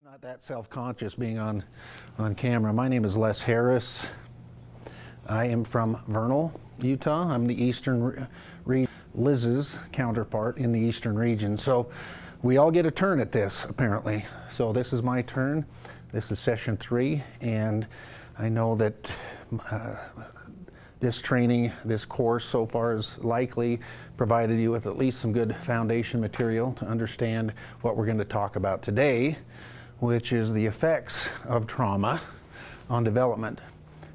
Not that self-conscious being on camera. My name is Les Harris. I am from Vernal, Utah. I'm the eastern region, Liz's counterpart in the eastern region. So we all get a turn at this, apparently. So this is my turn. This is session 3, and I know that this training, this course so far has likely provided you with at least some good foundation material to understand what we're going to talk about today, which is the effects of trauma on development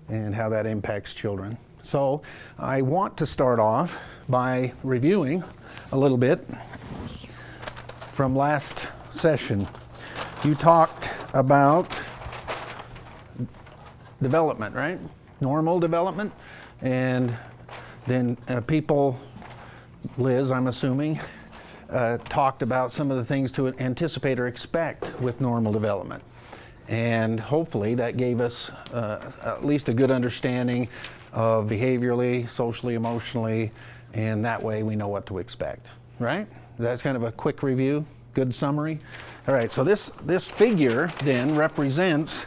and how that impacts children. So I want to start off by reviewing a little bit from last session. You talked about development, right? Normal development. And then people, Liz, I'm assuming, talked about some of the things to anticipate or expect with normal development. And hopefully that gave us at least a good understanding of behaviorally, socially, emotionally, and that way we know what to expect, right? That's kind of a quick review, good summary. All right, so this figure then represents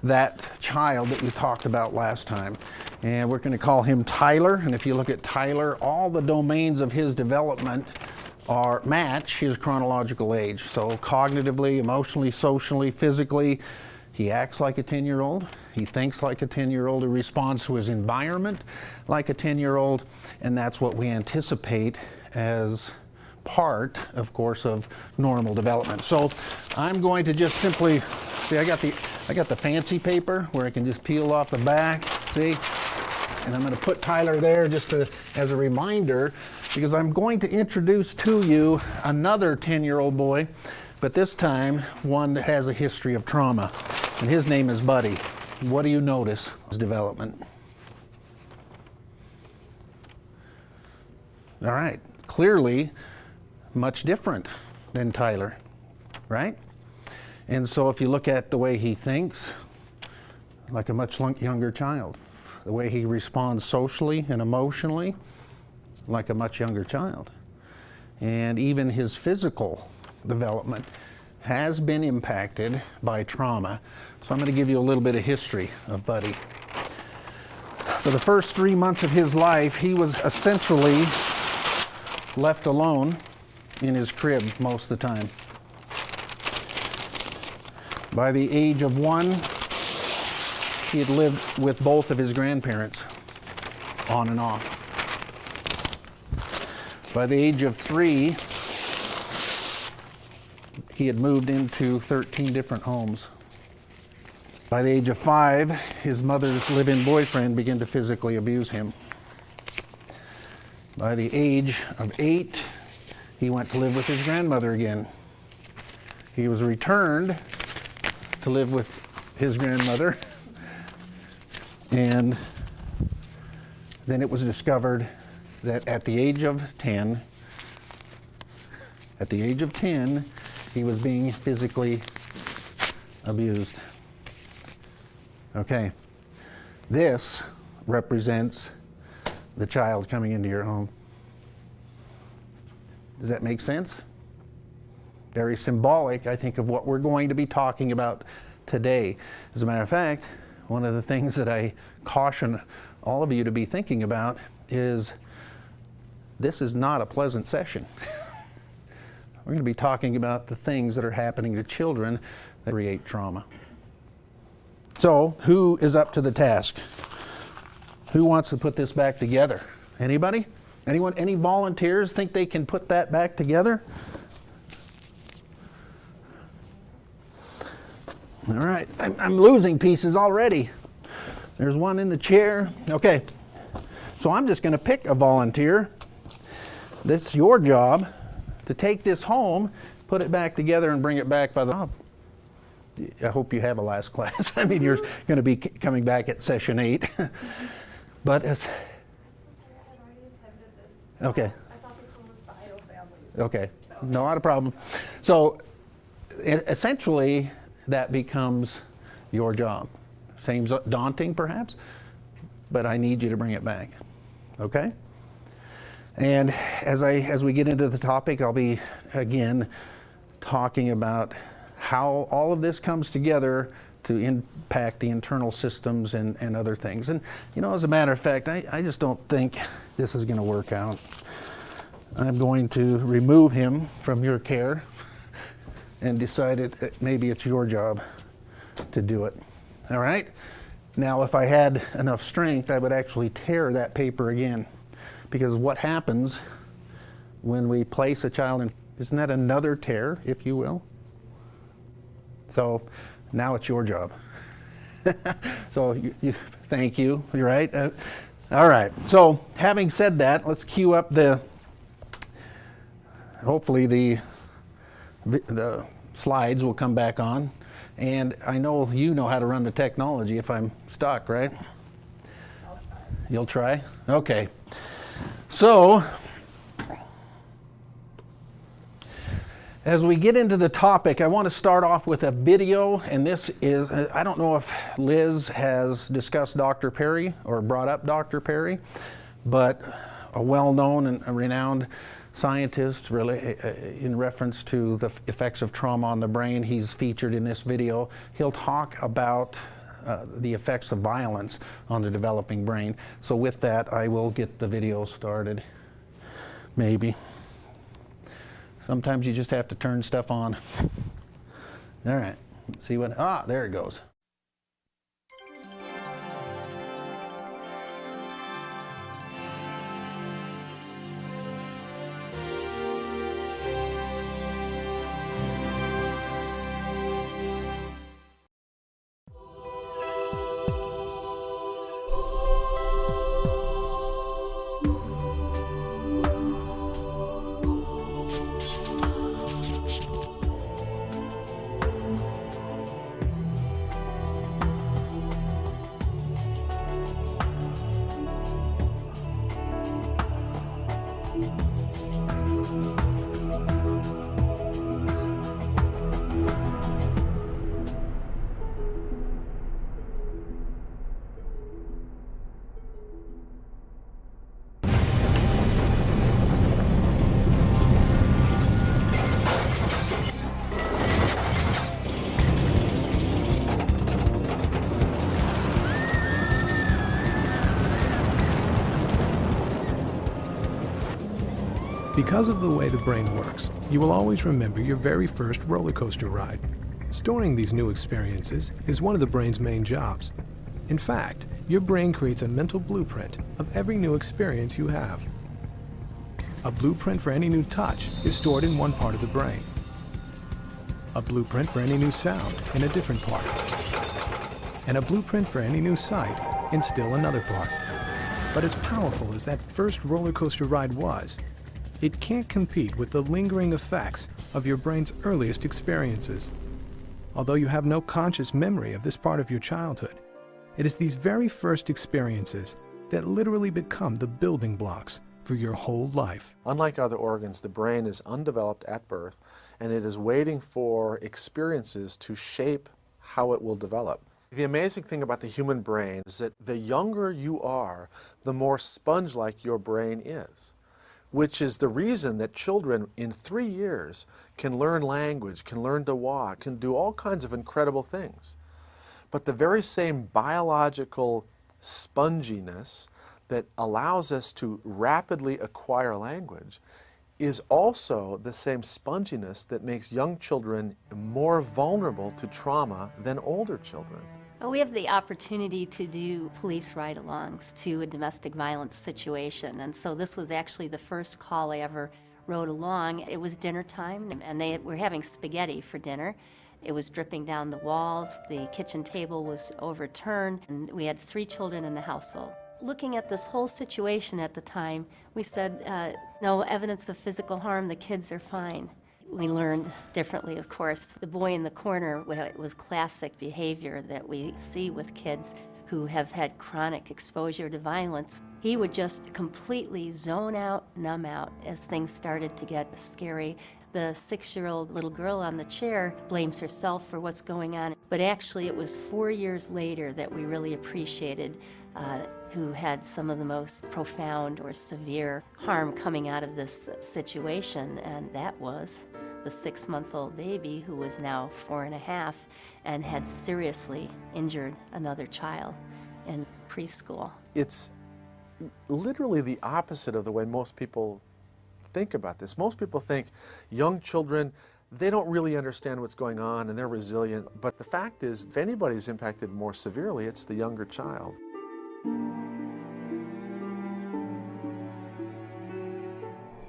that child that we talked about last time. And we're going to call him Tyler. And if you look at Tyler, all the domains of his development match his chronological age. So cognitively, emotionally, socially, physically, he acts like a 10-year-old. He thinks like a 10-year-old. He responds to his environment like a 10-year-old. And that's what we anticipate as part, of course, of normal development. So I'm going to just simply, see, I got the fancy paper where I can just peel off the back, see? And I'm going to put Tyler there just as a reminder, because I'm going to introduce to you another 10-year-old boy, but this time one that has a history of trauma. And his name is Buddy. What do you notice? His development. All right, clearly much different than Tyler, right? And so if you look at the way he thinks, like a much younger child. The way he responds socially and emotionally, like a much younger child. And even his physical development has been impacted by trauma. So I'm going to give you a little bit of history of Buddy. For the first 3 months of his life, he was essentially left alone in his crib most of the time. By the age of 1, he had lived with both of his grandparents, on and off. By the age of 3, he had moved into 13 different homes. By the age of 5, his mother's live-in boyfriend began to physically abuse him. By the age of 8, he went to live with his grandmother again. He was returned to live with his grandmother. And then it was discovered that at the age of 10, he was being physically abused. Okay, this represents the child coming into your home. Does that make sense? Very symbolic, I think, of what we're going to be talking about today. As a matter of fact, one of the things that I caution all of you to be thinking about is this is not a pleasant session. We're going to be talking about the things that are happening to children that create trauma. So, who is up to the task? Who wants to put this back together? Anybody? Anyone? Any volunteers think they can put that back together? All right, I'm losing pieces already. There's one in the chair. Okay, so I'm just going to pick a volunteer. It's your job to take this home, put it back together, and bring it back by the... I hope you have a last class. I mean, you're going to be coming back at session 8. But as... Okay. I thought this one was bio families. Okay, no, not a problem. So essentially, that becomes your job. Seems daunting, perhaps, but I need you to bring it back. Okay? And as we get into the topic, I'll be again talking about how all of this comes together to impact the internal systems and other things. And as a matter of fact, I just don't think this is going to work out. I'm going to remove him from your care and decided maybe it's your job to do it. All right? Now, if I had enough strength, I would actually tear that paper again. Because what happens when we place a child in, isn't that another tear, if you will? So now it's your job. So thank you, you're right. All right, so having said that, let's cue up hopefully the slides will come back on. And I know you know how to run the technology if I'm stuck, right? I'll try. You'll try? Okay. So, as we get into the topic, I want to start off with a video, and this is, I don't know if Liz has discussed Dr. Perry or brought up Dr. Perry, but a well-known and a renowned scientist really in reference to the effects of trauma on the brain. He's featured in this video. He'll talk about the effects of violence on the developing brain. So with that, I will get the video started. Maybe. Sometimes you just have to turn stuff on. All right, let's see what, there it goes. Because of the way the brain works, you will always remember your very first roller coaster ride. Storing these new experiences is one of the brain's main jobs. In fact, your brain creates a mental blueprint of every new experience you have. A blueprint for any new touch is stored in one part of the brain. A blueprint for any new sound in a different part. And a blueprint for any new sight in still another part. But as powerful as that first roller coaster ride was, it can't compete with the lingering effects of your brain's earliest experiences. Although you have no conscious memory of this part of your childhood, it is these very first experiences that literally become the building blocks for your whole life. Unlike other organs, the brain is undeveloped at birth, and it is waiting for experiences to shape how it will develop. The amazing thing about the human brain is that the younger you are, the more sponge-like your brain is, which is the reason that children in 3 years can learn language, can learn to walk, can do all kinds of incredible things. But the very same biological sponginess that allows us to rapidly acquire language is also the same sponginess that makes young children more vulnerable to trauma than older children. We have the opportunity to do police ride-alongs to a domestic violence situation, and so this was actually the first call I ever rode along. It was dinner time, and they were having spaghetti for dinner. It was dripping down the walls, the kitchen table was overturned, and we had 3 children in the household. Looking at this whole situation at the time, we said, no evidence of physical harm, the kids are fine. We learned differently, of course. The boy in the corner was classic behavior that we see with kids who have had chronic exposure to violence. He would just completely zone out, numb out as things started to get scary. The 6-year-old little girl on the chair blames herself for what's going on, but actually it was 4 years later that we really appreciated who had some of the most profound or severe harm coming out of this situation, and that was the 6-month-old baby who was now 4.5 and had seriously injured another child in preschool. It's literally the opposite of the way most people think about this. Most people think young children, they don't really understand what's going on and they're resilient. But the fact is, if anybody's impacted more severely, it's the younger child.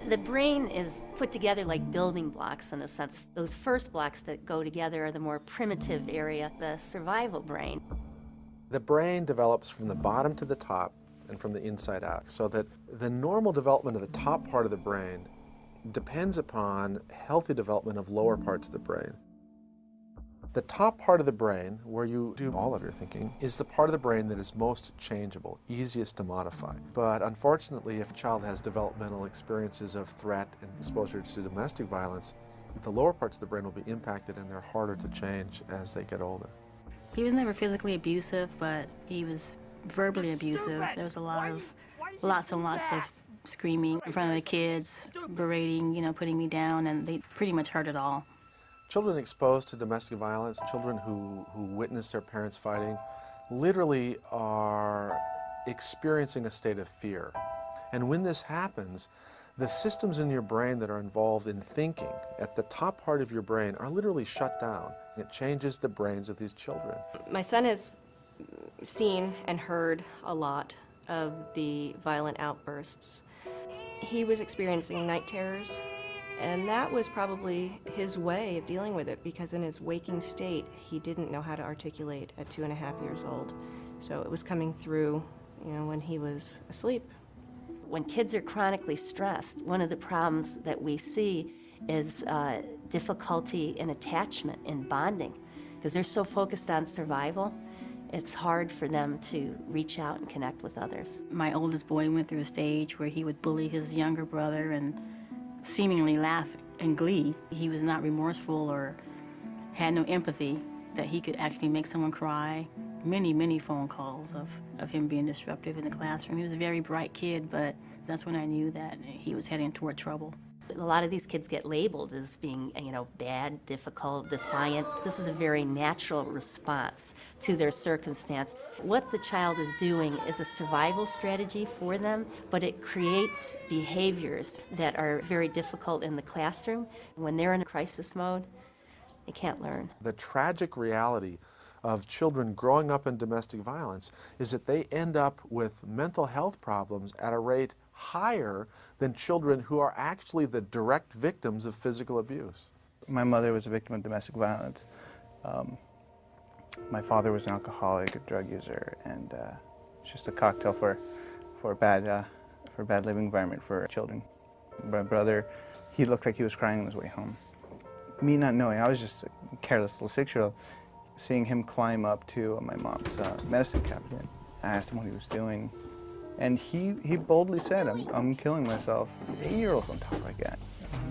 The brain is put together like building blocks in a sense. Those first blocks that go together are the more primitive area, the survival brain. The brain develops from the bottom to the top and from the inside out, so that the normal development of the top part of the brain depends upon healthy development of lower parts of the brain. The top part of the brain, where you do all of your thinking, is the part of the brain that is most changeable, easiest to modify. But unfortunately, if a child has developmental experiences of threat and exposure to domestic violence, the lower parts of the brain will be impacted and they're harder to change as they get older. He was never physically abusive, but he was verbally abusive. There was lots and lots of screaming in front of the kids, berating, putting me down, and they pretty much heard it all. Children exposed to domestic violence, children who witness their parents fighting, literally are experiencing a state of fear. And when this happens, the systems in your brain that are involved in thinking at the top part of your brain are literally shut down. It changes the brains of these children. My son has seen and heard a lot of the violent outbursts. He was experiencing night terrors, and that was probably his way of dealing with it, because in his waking state, he didn't know how to articulate at 2.5 years old. So it was coming through, when he was asleep. When kids are chronically stressed, one of the problems that we see is difficulty in attachment, in bonding, because they're so focused on survival. It's hard for them to reach out and connect with others. My oldest boy went through a stage where he would bully his younger brother and seemingly laugh in glee. He was not remorseful or had no empathy that he could actually make someone cry. Many phone calls of him being disruptive in the classroom. He was a very bright kid, but that's when I knew that he was heading toward trouble. A lot of these kids get labeled as being, bad, difficult, defiant. This is a very natural response to their circumstance. What the child is doing is a survival strategy for them, but it creates behaviors that are very difficult in the classroom. When they're in a crisis mode, they can't learn. The tragic reality of children growing up in domestic violence is that they end up with mental health problems at a rate higher than children who are actually the direct victims of physical abuse. My mother was a victim of domestic violence. My father was an alcoholic, a drug user, and it's just a cocktail for a bad living environment for children. My brother, he looked like he was crying on his way home. Me not knowing, I was just a careless little 6-year-old, seeing him climb up to my mom's medicine cabinet. I asked him what he was doing, and he boldly said, I'm killing myself. 8-year-olds don't talk like that.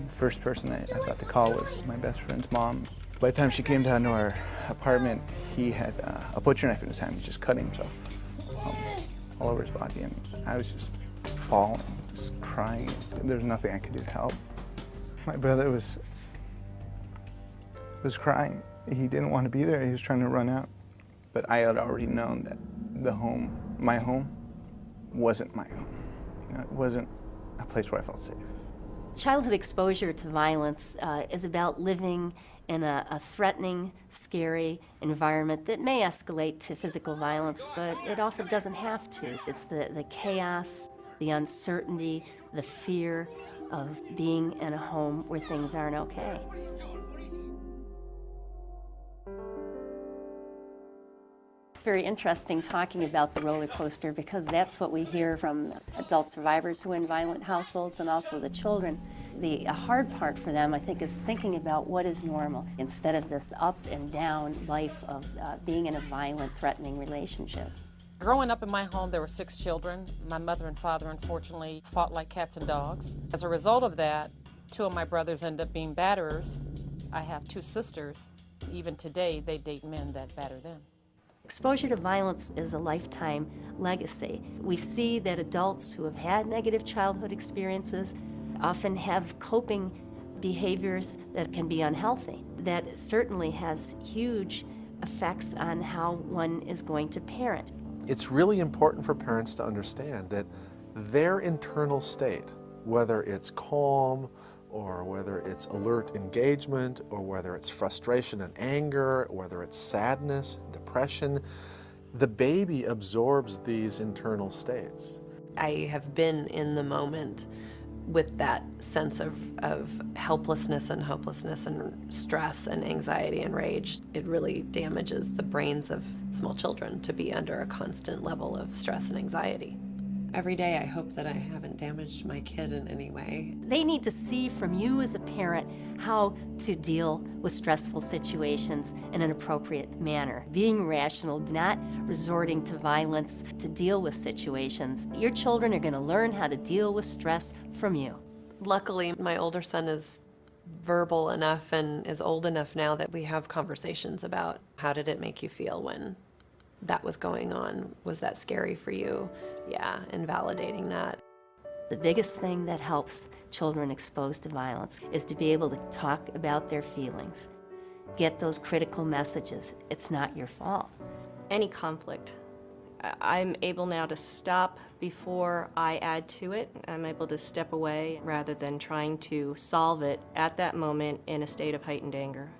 The first person I got to call was my best friend's mom. By the time she came down to our apartment, he had a butcher knife in his hand. He's just cutting himself all over his body, and I was just bawling, just crying. There was nothing I could do to help. My brother was crying. He didn't want to be there. He was trying to run out. But I had already known that my home, wasn't my home. It wasn't a place where I felt safe. Childhood exposure to violence is about living in a threatening, scary environment that may escalate to physical violence, but it often doesn't have to. It's the chaos, the uncertainty, the fear of being in a home where things aren't okay. Very interesting talking about the roller coaster, because that's what we hear from adult survivors who are in violent households and also the children. The hard part for them, I think, is thinking about what is normal instead of this up and down life of being in a violent, threatening relationship. Growing up in my home, there were 6 children. My mother and father, unfortunately, fought like cats and dogs. As a result of that, 2 of my brothers ended up being batterers. I have 2 sisters. Even today, they date men that batter them. Exposure to violence is a lifetime legacy. We see that adults who have had negative childhood experiences often have coping behaviors that can be unhealthy. That certainly has huge effects on how one is going to parent. It's really important for parents to understand that their internal state, whether it's calm or whether it's alert engagement or whether it's frustration and anger, whether it's sadness, depression, the baby absorbs these internal states. I have been in the moment with that sense of helplessness and hopelessness and stress and anxiety and rage. It really damages the brains of small children to be under a constant level of stress and anxiety. Every day I hope that I haven't damaged my kid in any way. They need to see from you as a parent how to deal with stressful situations in an appropriate manner. Being rational, not resorting to violence to deal with situations. Your children are going to learn how to deal with stress from you. Luckily, my older son is verbal enough and is old enough now that we have conversations about how did it make you feel when that was going on? Was that scary for you? Yeah, and validating that. The biggest thing that helps children exposed to violence is to be able to talk about their feelings, get those critical messages. It's not your fault. Any conflict, I'm able now to stop before I add to it. I'm able to step away rather than trying to solve it at that moment in a state of heightened anger.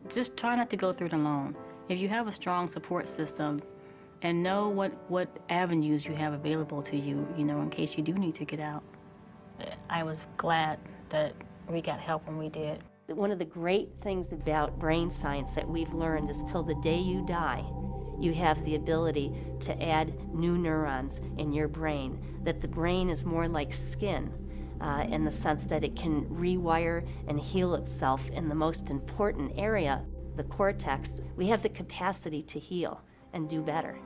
Just try not to go through it alone. If you have a strong support system, and know what avenues you have available to you, in case you do need to get out. I was glad that we got help when we did. One of the great things about brain science that we've learned is till the day you die, you have the ability to add new neurons in your brain, that the brain is more like skin in the sense that it can rewire and heal itself in the most important area, the cortex. We have the capacity to heal and do better.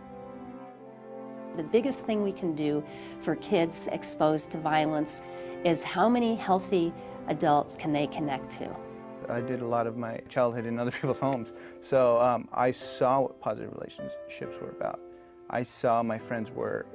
The biggest thing we can do for kids exposed to violence is how many healthy adults can they connect to. I did a lot of my childhood in other people's homes, so I saw what positive relationships were about. I saw my friends were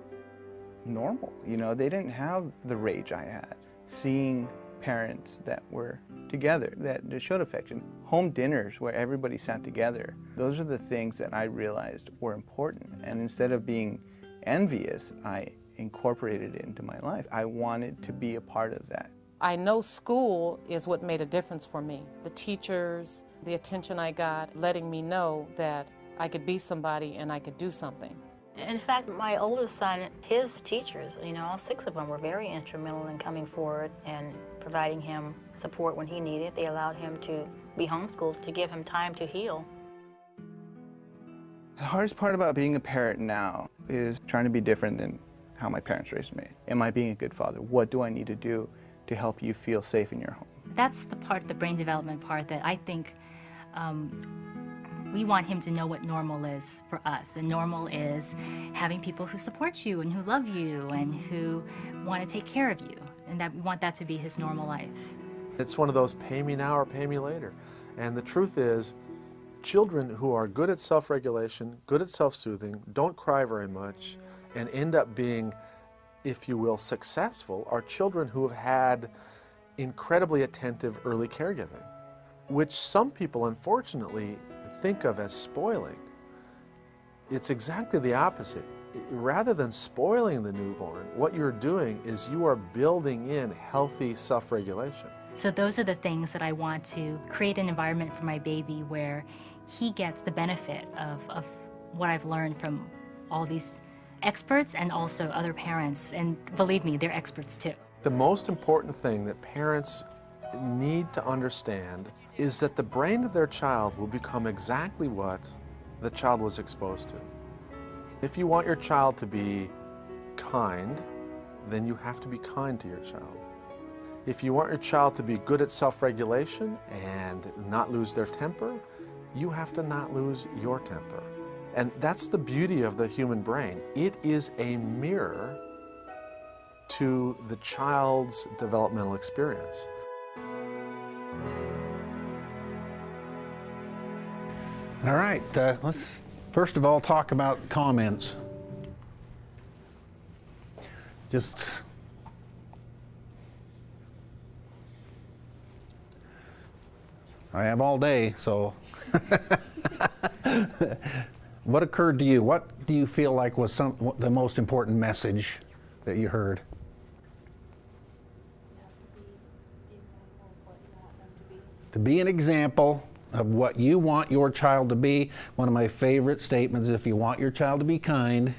normal, they didn't have the rage I had. Seeing parents that were together, that showed affection. Home dinners where everybody sat together. Those are the things that I realized were important. And instead of being envious, I incorporated it into my life. I wanted to be a part of that. I know school is what made a difference for me. The teachers, the attention I got, letting me know that I could be somebody and I could do something. In fact, my oldest son, his teachers, all 6 of them were very instrumental in coming forward and providing him support when he needed. They allowed him to be homeschooled to give him time to heal. The hardest part about being a parent now is trying to be different than how my parents raised me. Am I being a good father? What do I need to do to help you feel safe in your home? That's the part, the brain development part, that I think we want him to know what normal is for us. And normal is having people who support you and who love you and who want to take care of you. And that we want that to be his normal life. It's one of those pay me now or pay me later. And the truth is, children who are good at self-regulation, good at self-soothing, don't cry very much, and end up being, if you will, successful, are children who have had incredibly attentive early caregiving, which some people, unfortunately, think of as spoiling. It's exactly the opposite. Rather than spoiling the newborn, what you're doing is you are building in healthy self-regulation. So those are the things that I want to create an environment for my baby where he gets the benefit of what I've learned from all these experts and also other parents. And believe me, they're experts too. The most important thing that parents need to understand is that the brain of their child will become exactly what the child was exposed to. If you want your child to be kind, then you have to be kind to your child. If you want your child to be good at self-regulation and not lose their temper, you have to not lose your temper. And that's the beauty of the human brain. It is a mirror to the child's developmental experience. All right, let's first of all talk about comments. I have all day, so. What occurred to you? What do you feel like was the most important message that you heard? To be an example of what you want your child to be. One of my favorite statements, if you want your child to be kind,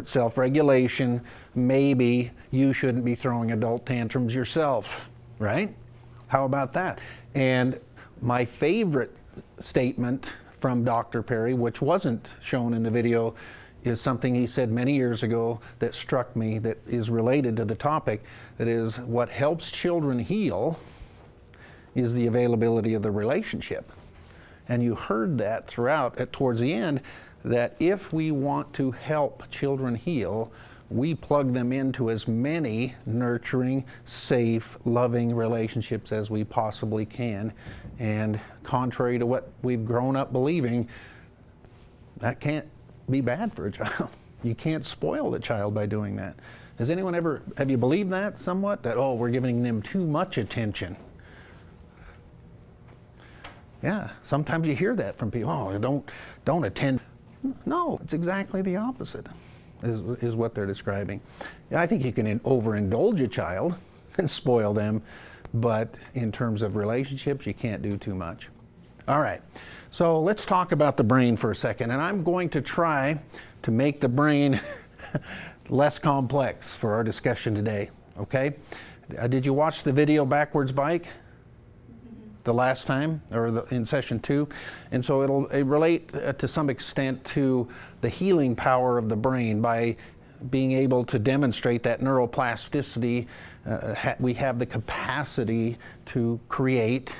self-regulation, maybe you shouldn't be throwing adult tantrums yourself, right? How about that? And my favorite statement from Dr. Perry, which wasn't shown in the video, is something he said many years ago that struck me, that is related to the topic. That is, what helps children heal is the availability of the relationship. And you heard that throughout, towards the end, that if we want to help children heal, we plug them into as many nurturing, safe, loving relationships as we possibly can. And contrary to what we've grown up believing, that can't be bad for a child. You can't spoil the child by doing that. Has anyone ever, have you believed that somewhat? That, oh, we're giving them too much attention. Yeah, sometimes you hear that from people. Oh, don't attend. No, it's exactly the opposite, is what they're describing. I think you can overindulge a child and spoil them, but in terms of relationships, you can't do too much. All right, so let's talk about the brain for a second, and I'm going to try to make the brain less complex for our discussion today, okay? Did you watch the video Backwards Bike? The last time, or in session 2, and so it'll relate to some extent to the healing power of the brain by being able to demonstrate that neuroplasticity. We have the capacity to create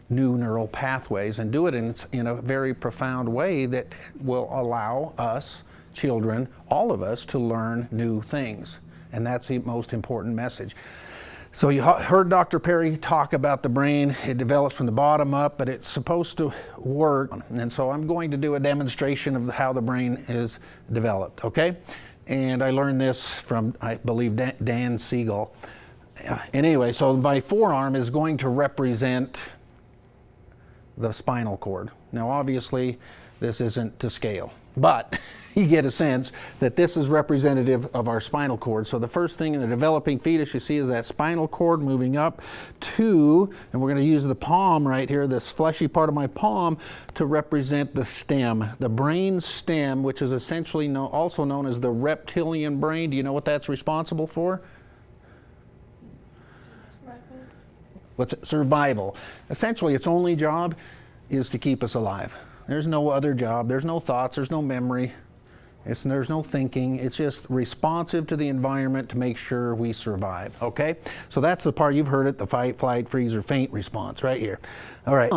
new neural pathways and do it in a very profound way that will allow us, children, all of us, to learn new things, and that's the most important message. So you heard Dr. Perry talk about the brain. It develops from the bottom up, but it's supposed to work. And so I'm going to do a demonstration of how the brain is developed, okay? And I learned this from, I believe, Dan Siegel. Anyway, so my forearm is going to represent the spinal cord. Now, obviously, this isn't to scale, but you get a sense that this is representative of our spinal cord. So the first thing in the developing fetus you see is that spinal cord moving up to, and we're going to use the palm right here, this fleshy part of my palm, to represent the stem, the brain stem, which is essentially also known as the reptilian brain. Do you know what that's responsible for? What's it? Survival. Essentially, its only job is to keep us alive. There's no other job. There's no thoughts. There's no memory. There's no thinking. It's just responsive to the environment to make sure we survive, okay? So that's the part, you've heard it, the fight, flight, freeze, or faint response right here. All right.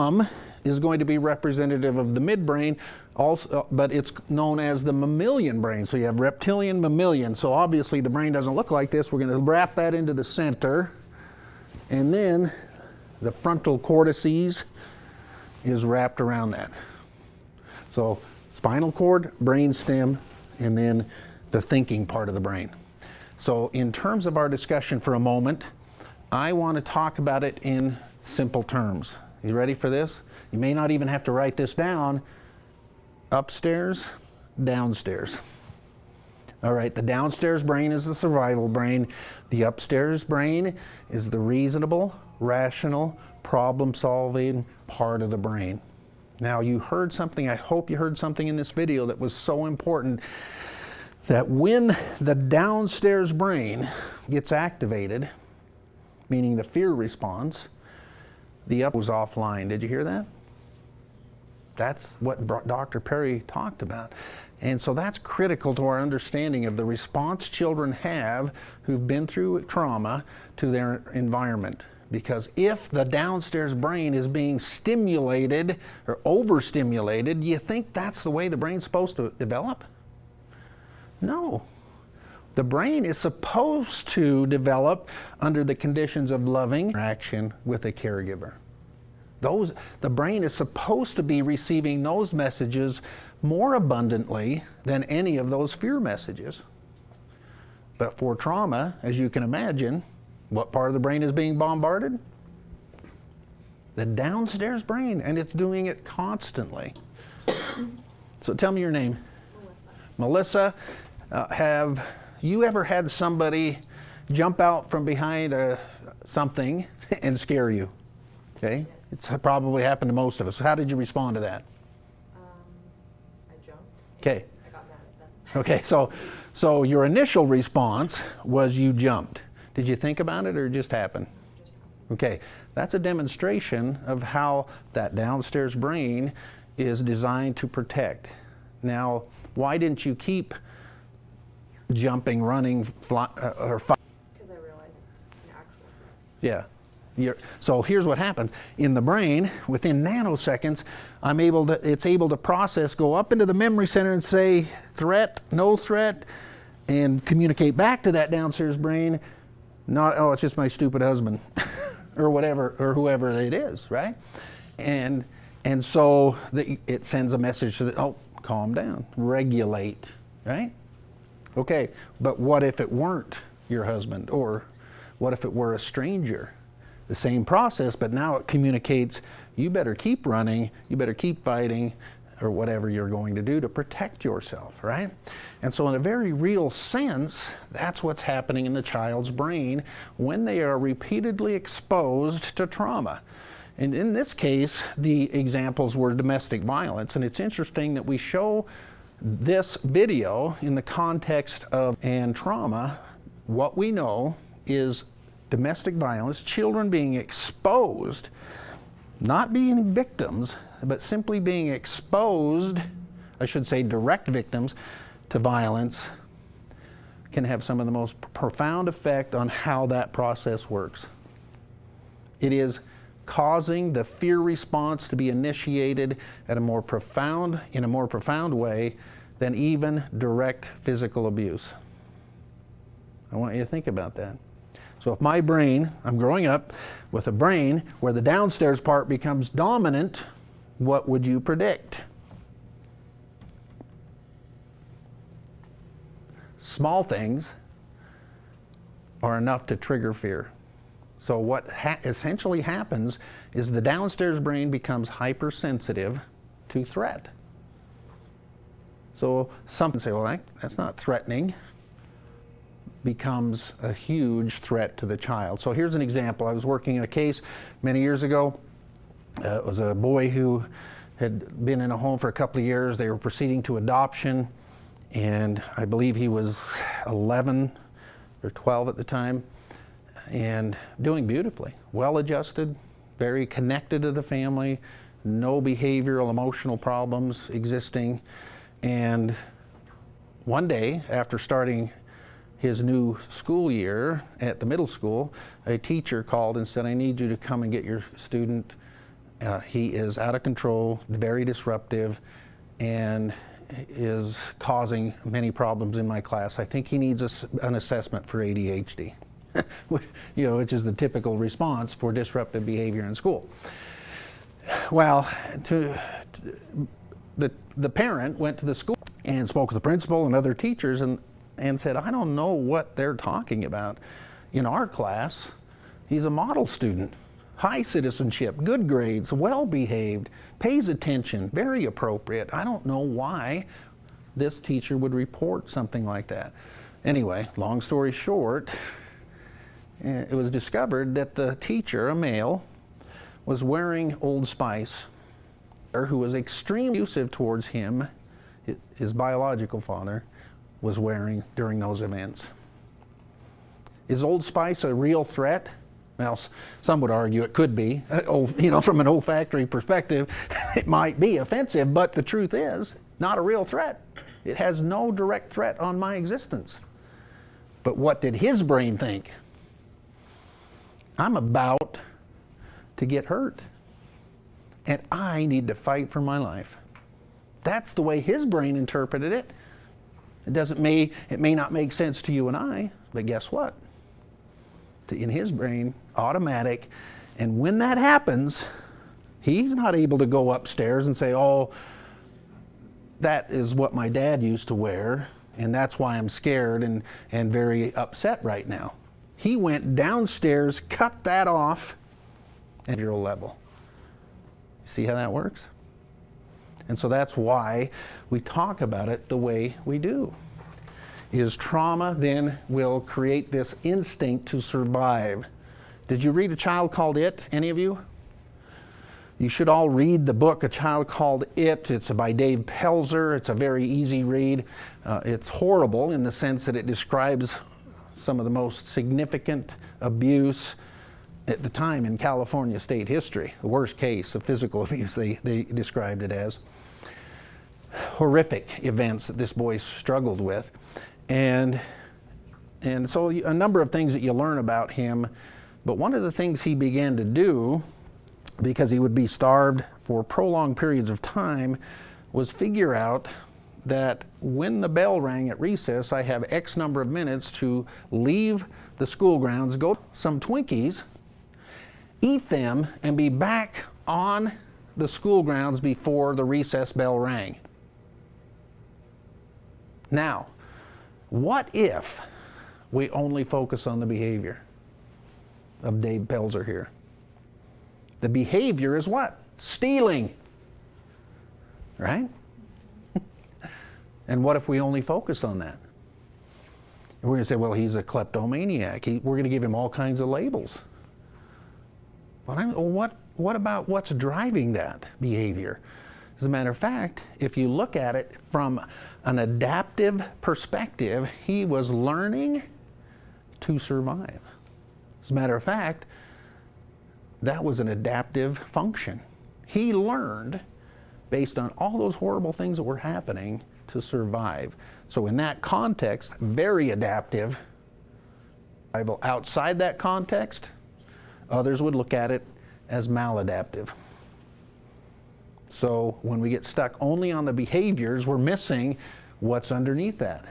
Is going to be representative of the midbrain, also, but it's known as the mammalian brain. So you have reptilian, mammalian. So obviously the brain doesn't look like this. We're going to wrap that into the center. And then the frontal cortices is wrapped around that. So spinal cord, brain stem, and then the thinking part of the brain. So in terms of our discussion for a moment, I want to talk about it in simple terms. You ready for this? You may not even have to write this down. Upstairs, downstairs. All right, the downstairs brain is the survival brain. The upstairs brain is the reasonable, rational, problem-solving part of the brain. Now, you heard something, I hope you heard something in this video that was so important, that when the downstairs brain gets activated, meaning the fear response, the up goes offline. Did you hear that? That's what Dr. Perry talked about. And so that's critical to our understanding of the response children have who've been through trauma to their environment. Because if the downstairs brain is being stimulated or overstimulated, do you think that's the way the brain's supposed to develop? No. The brain is supposed to develop under the conditions of loving interaction with a caregiver. The brain is supposed to be receiving those messages more abundantly than any of those fear messages. But for trauma, as you can imagine, what part of the brain is being bombarded? the downstairs brain, and it's doing it constantly. So tell me your name. Melissa. Melissa, have you ever had somebody jump out from behind something and scare you? Okay, it's probably happened to most of us. How did you respond to that? I jumped. Okay. I got mad at them. Okay, so your initial response was you jumped. Did you think about it or it just happened? Okay, that's a demonstration of how that downstairs brain is designed to protect. Now, why didn't you keep jumping, running, or fighting? Because I realized it was an actual Yeah. So here's what happens. In the brain, within nanoseconds, it's able to process, go up into the memory center and say threat, no threat, and communicate back to that downstairs brain, not, oh, it's just my stupid husband, or whatever, or whoever it is, right? And so it sends a message that, oh, calm down, regulate, right? Okay, but what if it weren't your husband, or what if it were a stranger? The same process, but now it communicates, you better keep running, you better keep fighting, or whatever you're going to do to protect yourself, right? And so in a very real sense, that's what's happening in the child's brain when they are repeatedly exposed to trauma. And in this case, the examples were domestic violence, and it's interesting that we show this video in the context of trauma. What we know is domestic violence, children being exposed, not being victims, but simply being exposed, I should say direct victims, to violence, can have some of the most profound effect on how that process works. It is causing the fear response to be initiated in a more profound way than even direct physical abuse. I want you to think about that. So if my brain, I'm growing up with a brain where the downstairs part becomes dominant, what would you predict? Small things are enough to trigger fear. So what essentially happens is the downstairs brain becomes hypersensitive to threat. So some say, well, that's not threatening. Becomes a huge threat to the child. So here's an example. I was working in a case many years ago. It was a boy who had been in a home for a couple of years. They were proceeding to adoption, and I believe he was 11 or 12 at the time, and doing beautifully. Well-adjusted, very connected to the family, no behavioral, emotional problems existing. And one day, after starting his new school year at the middle school, a teacher called and said, I need you to come and get your student. He is out of control, very disruptive, and is causing many problems in my class. I think he needs an assessment for ADHD, which is the typical response for disruptive behavior in school. Well, the parent went to the school and spoke with the principal and other teachers and said, I don't know what they're talking about. In our class, he's a model student, high citizenship, good grades, well-behaved, pays attention, very appropriate. I don't know why this teacher would report something like that. Anyway, long story short, it was discovered that the teacher, a male, was wearing Old Spice, who was extremely abusive towards him, his biological father, was wearing during those events. Is Old Spice a real threat? Well, some would argue it could be. From an olfactory perspective, it might be offensive, but the truth is, not a real threat. It has no direct threat on my existence. But what did his brain think? I'm about to get hurt, and I need to fight for my life. That's the way his brain interpreted it. It may not make sense to you and I, but guess what? In his brain, automatic. And when that happens, he's not able to go upstairs and say, oh, that is what my dad used to wear, and that's why I'm scared and very upset right now. He went downstairs, cut that off at your level. See how that works? And so that's why we talk about it the way we do. Is trauma then will create this instinct to survive. Did you read A Child Called It, any of you? You should all read the book A Child Called It. It's by Dave Pelzer. It's a very easy read. It's horrible in the sense that it describes some of the most significant abuse at the time in California state history. The worst case of physical abuse, they described it as. Horrific events that this boy struggled with. And so a number of things that you learn about him, but one of the things he began to do, because he would be starved for prolonged periods of time, was figure out that when the bell rang at recess, I have X number of minutes to leave the school grounds, go some Twinkies, eat them, and be back on the school grounds before the recess bell rang. Now, what if we only focus on the behavior of Dave Pelzer here? The behavior is what? Stealing. Right? And what if we only focus on that? We're going to say, well, he's a kleptomaniac. We're going to give him all kinds of labels. But what about what's driving that behavior? As a matter of fact, if you look at it from an adaptive perspective, he was learning to survive. As a matter of fact, that was an adaptive function. He learned, based on all those horrible things that were happening, to survive. So in that context, very adaptive. Outside that context, others would look at it as maladaptive. So when we get stuck only on the behaviors, we're missing what's underneath that.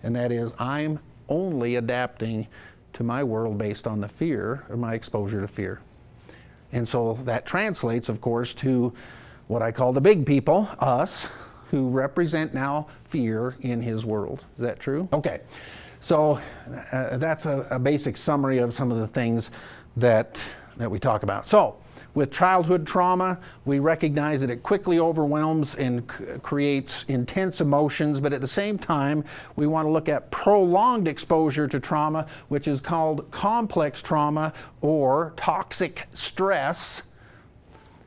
And that is, I'm only adapting to my world based on the fear, or my exposure to fear. And so that translates, of course, to what I call the big people, us, who represent now fear in his world. Is that true? Okay. So that's a basic summary of some of the things that we talk about. So with childhood trauma, we recognize that it quickly overwhelms and creates intense emotions, but at the same time, we want to look at prolonged exposure to trauma, which is called complex trauma or toxic stress.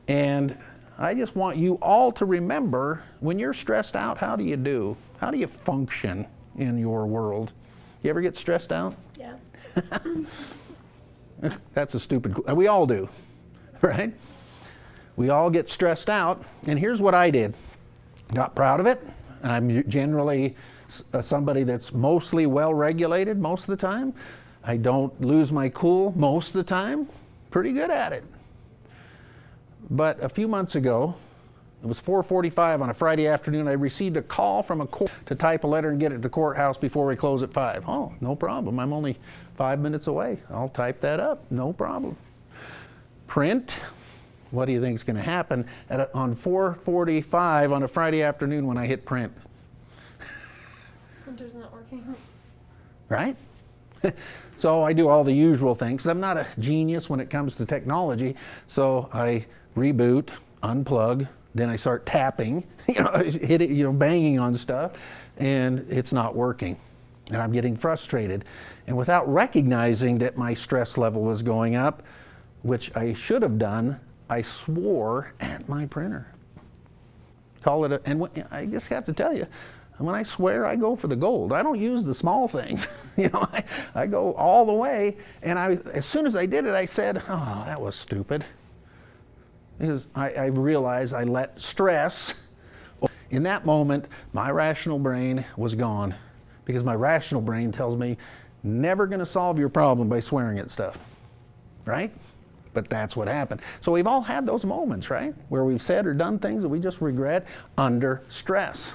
And I just want you all to remember, when you're stressed out, how do you do? How do you function in your world? You ever get stressed out? Yeah. That's a stupid, we all do. Right? We all get stressed out, and here's what I did. Not proud of it. I'm generally somebody that's mostly well-regulated most of the time. I don't lose my cool most of the time. Pretty good at it. But a few months ago, it was 4:45 on a Friday afternoon, I received a call from a court to type a letter and get it to the courthouse before we close at 5. Oh, no problem. I'm only 5 minutes away. I'll type that up. No problem. Print. What do you think is going to happen on 4:45 on a Friday afternoon when I hit print? Printer's not working. Right? So I do all the usual things. I'm not a genius when it comes to technology, so I reboot, unplug, then I start tapping, hit it, banging on stuff, and it's not working. And I'm getting frustrated. And without recognizing that my stress level was going up, which I should have done, I swore at my printer. Call it I just have to tell you, when I swear, I go for the gold. I don't use the small things. I go all the way. And as soon as I did it, I said, oh, that was stupid. Because I realized I let stress. In that moment, my rational brain was gone. Because my rational brain tells me, never going to solve your problem by swearing at stuff. Right? But that's what happened. So we've all had those moments, right? Where we've said or done things that we just regret under stress.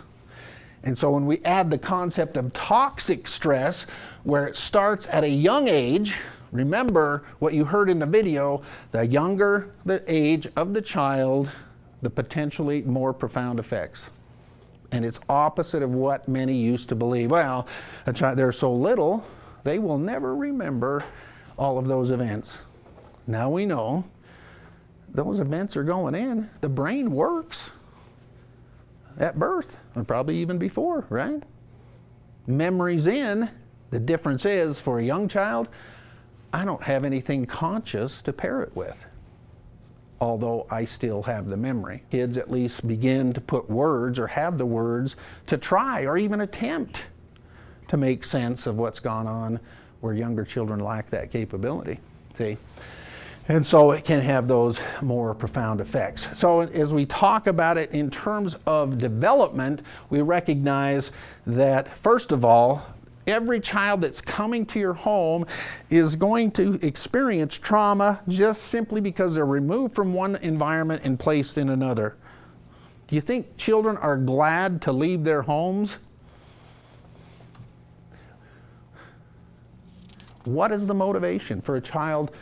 And so when we add the concept of toxic stress, where it starts at a young age, remember what you heard in the video, the younger the age of the child, the potentially more profound effects. And it's opposite of what many used to believe. Well, they're so little, they will never remember all of those events. Now we know those events are going in, the brain works at birth, or probably even before, right? Memory's in. The difference is, for a young child, I don't have anything conscious to pair it with, although I still have the memory. Kids at least begin to put words or have the words to try or even attempt to make sense of what's gone on, where younger children lack that capability. See? And so it can have those more profound effects. So as we talk about it in terms of development, we recognize that, first of all, every child that's coming to your home is going to experience trauma just simply because they're removed from one environment and placed in another. Do you think children are glad to leave their homes? What is the motivation for a child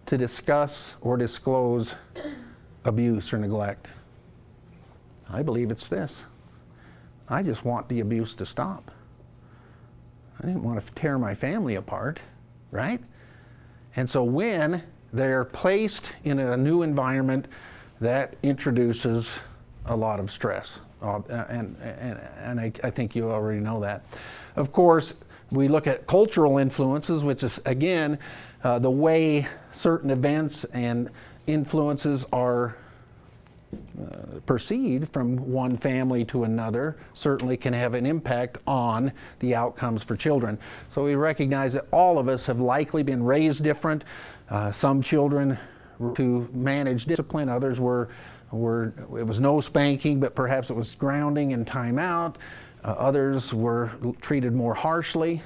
to discuss or disclose abuse or neglect? I believe it's this. I just want the abuse to stop. I didn't want to tear my family apart, right? And so when they're placed in a new environment, that introduces a lot of stress. And I think you already know that. Of course, we look at cultural influences, which is, again, the way certain events and influences are perceived from one family to another, certainly can have an impact on the outcomes for children. So we recognize that all of us have likely been raised different. Some children to manage discipline, others were it was no spanking, but perhaps it was grounding and time out. Others were treated more harshly.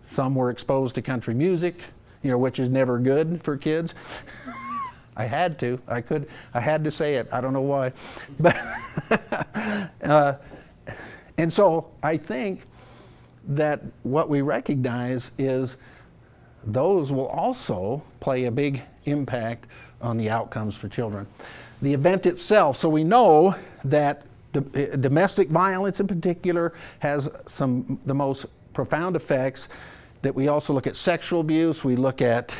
Some were exposed to country music, which is never good for kids. I had to. I had to say it. I don't know why. But and so I think that what we recognize is those will also play a big impact on the outcomes for children. The event itself, so we know that domestic violence in particular has the most profound effects. That we also look at sexual abuse, we look at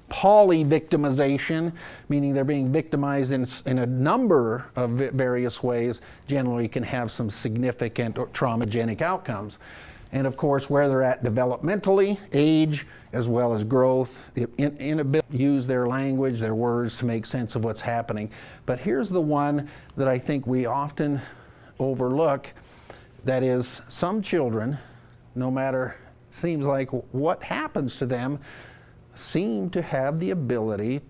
poly-victimization, meaning they're being victimized in a number of various ways, generally can have some significant or traumagenic outcomes. And of course, where they're at developmentally, age, as well as growth, inability to use their language, their words to make sense of what's happening. But here's the one that I think we often overlook, that is, some children, no matter, seems like what happens to them, seem to have the ability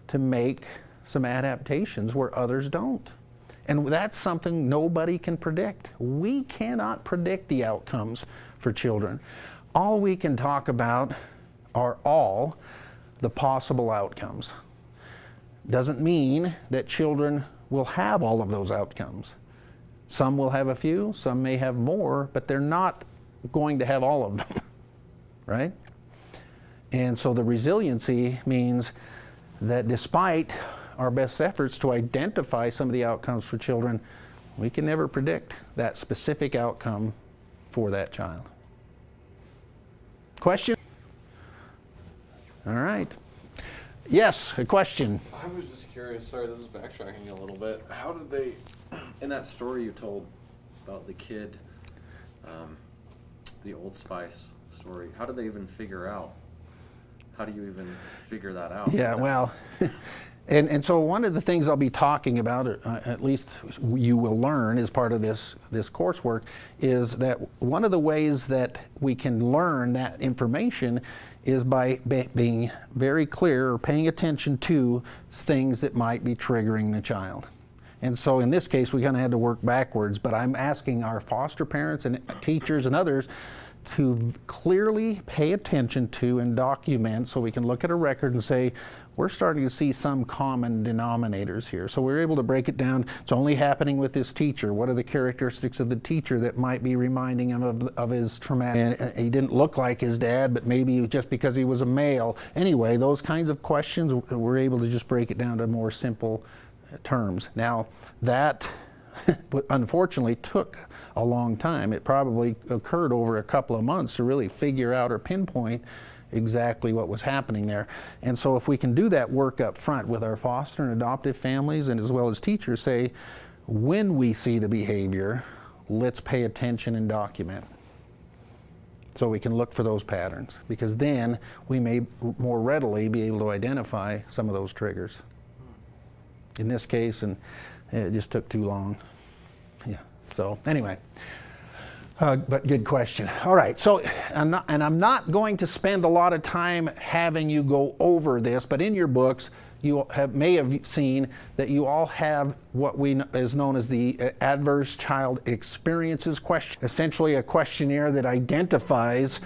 to make some adaptations where others don't. And that's something nobody can predict. We cannot predict the outcomes for children. All we can talk about are all the possible outcomes. Doesn't mean that children will have all of those outcomes. Some will have a few, some may have more, but they're not going to have all of them, right? And so the resiliency means that despite our best efforts to identify some of the outcomes for children, we can never predict that specific outcome for that child. Question? All right. Yes, a question. I was just curious, sorry, this is backtracking a little bit. How did they, in that story you told about the kid, the Old Spice story, how did they even figure out? How do you even figure that out? Yeah, well, and so one of the things I'll be talking about, or at least you will learn as part of this coursework, is that one of the ways that we can learn that information is by being very clear or paying attention to things that might be triggering the child. And so in this case, we kind of had to work backwards, but I'm asking our foster parents and teachers and others to clearly pay attention to and document, so we can look at a record and say, we're starting to see some common denominators here. So we're able to break it down. It's only happening with this teacher. What are the characteristics of the teacher that might be reminding him of his traumatic? And he didn't look like his dad, but maybe just because he was a male. Anyway, those kinds of questions, we're able to just break it down to more simple terms. Now, that unfortunately took a long time. It probably occurred over a couple of months to really figure out or pinpoint exactly what was happening there. And so if we can do that work up front with our foster and adoptive families, and as well as teachers, say, when we see the behavior, let's pay attention and document. So we can look for those patterns, because then we may more readily be able to identify some of those triggers. In this case, and it just took too long. Yeah. So anyway, but good question. All right. So I'm not going to spend a lot of time having you go over this, but in your books, you may have seen that you all have what is known as the Adverse Child Experiences question, essentially a questionnaire that identifies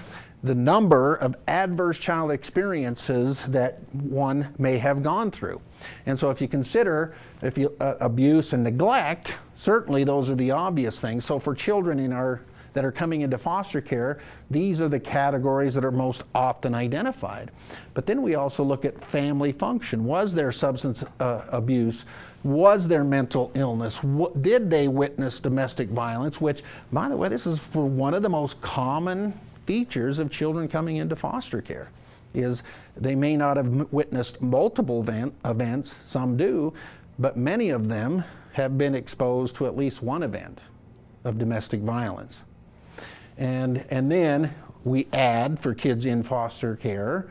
the number of adverse child experiences that one may have gone through. And so if you consider abuse and neglect, certainly those are the obvious things. So for children that are coming into foster care, these are the categories that are most often identified. But then we also look at family function. Was there substance abuse? Was there mental illness? Did they witness domestic violence? Which, by the way, this is for one of the most common features of children coming into foster care, is they may not have witnessed multiple events, some do, but many of them have been exposed to at least one event of domestic violence. And then we add, for kids in foster care,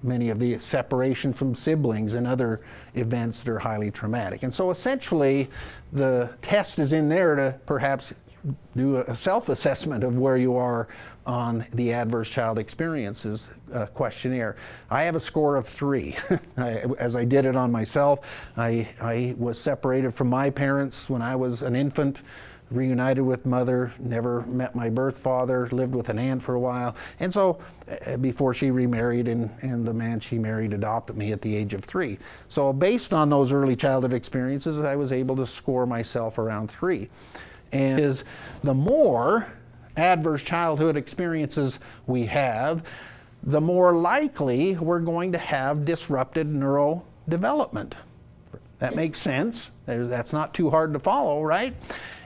many of the separation from siblings and other events that are highly traumatic. And so essentially, the test is in there to perhaps do a self-assessment of where you are on the Adverse Child Experiences questionnaire. I have a score of 3. As I did it on myself, I was separated from my parents when I was an infant, reunited with mother, never met my birth father, lived with an aunt for a while, and so before she remarried, and the man she married adopted me at the age of 3. So based on those early childhood experiences, I was able to score myself around 3. And the more adverse childhood experiences we have, the more likely we're going to have disrupted neurodevelopment. That makes sense. That's not too hard to follow, right?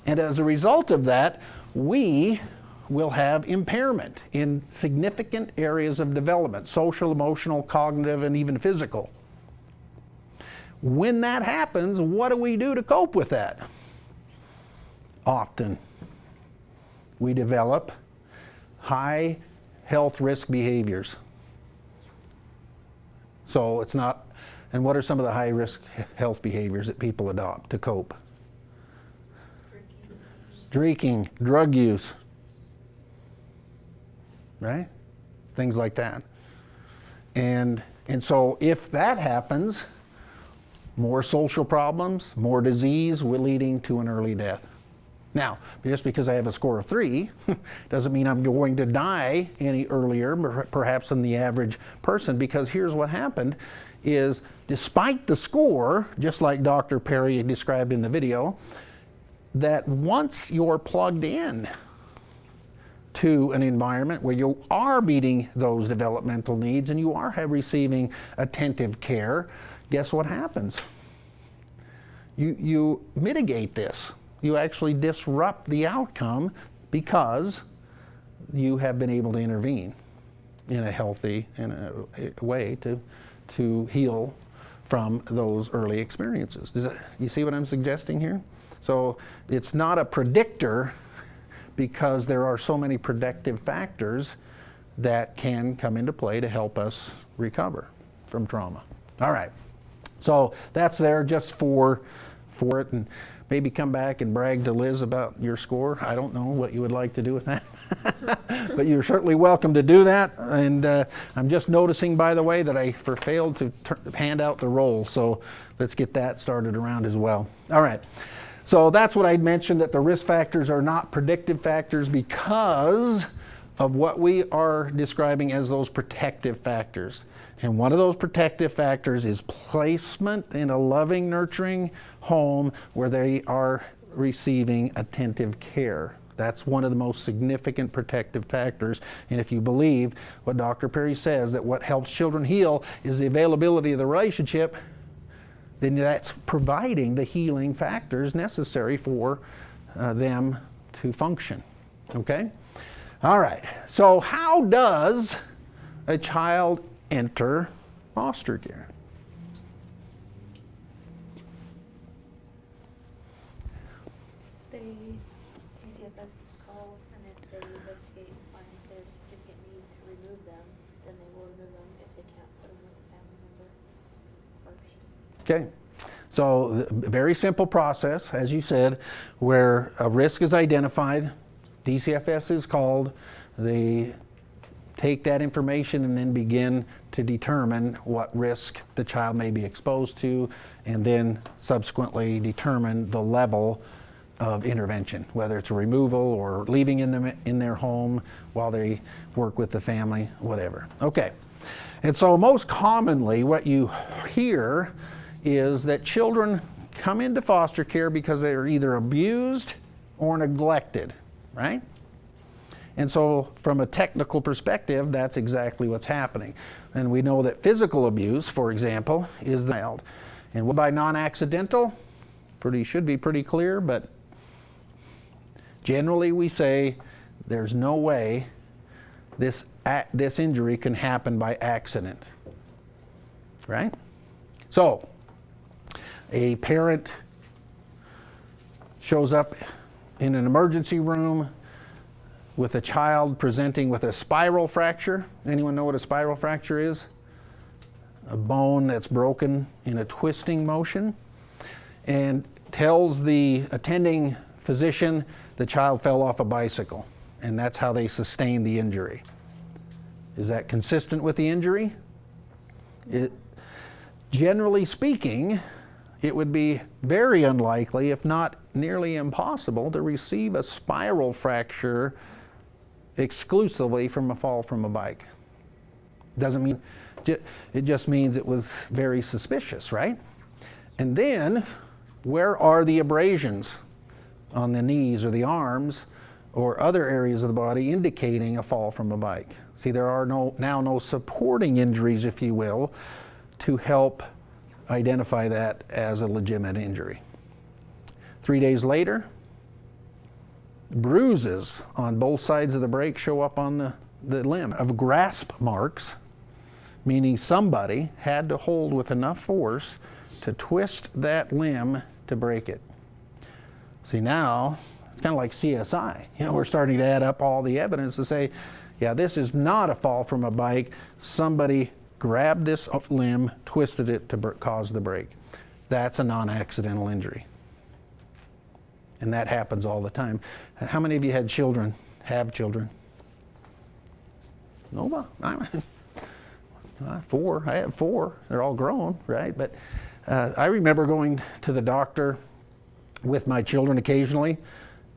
And as a result of that, we will have impairment in significant areas of development, social, emotional, cognitive, and even physical. When that happens, what do we do to cope with that? Often, we develop high health risk behaviors. So it's not, and what are some of the high risk health behaviors that people adopt to cope? Drinking, drug use, right? Things like that. And so if that happens, more social problems, more disease, leading to an early death. Now, just because I have a score of 3 doesn't mean I'm going to die any earlier, perhaps, than the average person, because here's what happened is, despite the score, just like Dr. Perry described in the video, that once you're plugged in to an environment where you are meeting those developmental needs and you are receiving attentive care, guess what happens? You mitigate this. You actually disrupt the outcome because you have been able to intervene in a healthy way to heal from those early experiences. You see what I'm suggesting here? So it's not a predictor, because there are so many protective factors that can come into play to help us recover from trauma. All right, so that's there just for it, and maybe come back and brag to Liz about your score. I don't know what you would like to do with that, but you're certainly welcome to do that. And I'm just noticing, by the way, that I failed to hand out the roll, so let's get that started around as well. All right. So that's what I'd mentioned, that the risk factors are not predictive factors because of what we are describing as those protective factors. And one of those protective factors is placement in a loving, nurturing home where they are receiving attentive care. That's one of the most significant protective factors. And if you believe what Dr. Perry says, that what helps children heal is the availability of the relationship, then that's providing the healing factors necessary for them to function. Okay? All right. So how does a child enter foster care? DCFS gets called, and if they investigate and find there's significant need to remove them, then they will remove them if they can't put them with a family member first. Okay. So, very simple process, as you said, where a risk is identified, DCFS is called, they take that information and then begin to determine what risk the child may be exposed to, and then subsequently determine the level of intervention, whether it's a removal or leaving in their home while they work with the family, whatever. Okay. And so most commonly what you hear is that children come into foster care because they are either abused or neglected, right? And so from a technical perspective, that's exactly what's happening. And we know that physical abuse, for example, is the child. And by non-accidental, should be pretty clear, but generally we say there's no way this injury can happen by accident, right? So, a parent shows up in an emergency room with a child presenting with a spiral fracture. Anyone know what a spiral fracture is? A bone that's broken in a twisting motion, and tells the attending physician the child fell off a bicycle, and that's how they sustained the injury. Is that consistent with the injury? Generally speaking, it would be very unlikely, if not nearly impossible, to receive a spiral fracture exclusively from a fall from a bike. Doesn't mean, it just means it was very suspicious, right? And then, where are the abrasions on the knees or the arms or other areas of the body indicating a fall from a bike? See, there are now no supporting injuries, if you will, to help identify that as a legitimate injury. 3 days later, bruises on both sides of the break show up on the limb of grasp marks, meaning somebody had to hold with enough force to twist that limb to break it. See, now it's kind of like CSI. You know, we're starting to add up all the evidence to say, yeah, this is not a fall from a bike. Somebody grabbed this limb, twisted it to cause the break. That's a non-accidental injury. And that happens all the time. How many of you had children, have children? Nobody? 4. I have 4. They're all grown, right? But I remember going to the doctor with my children occasionally,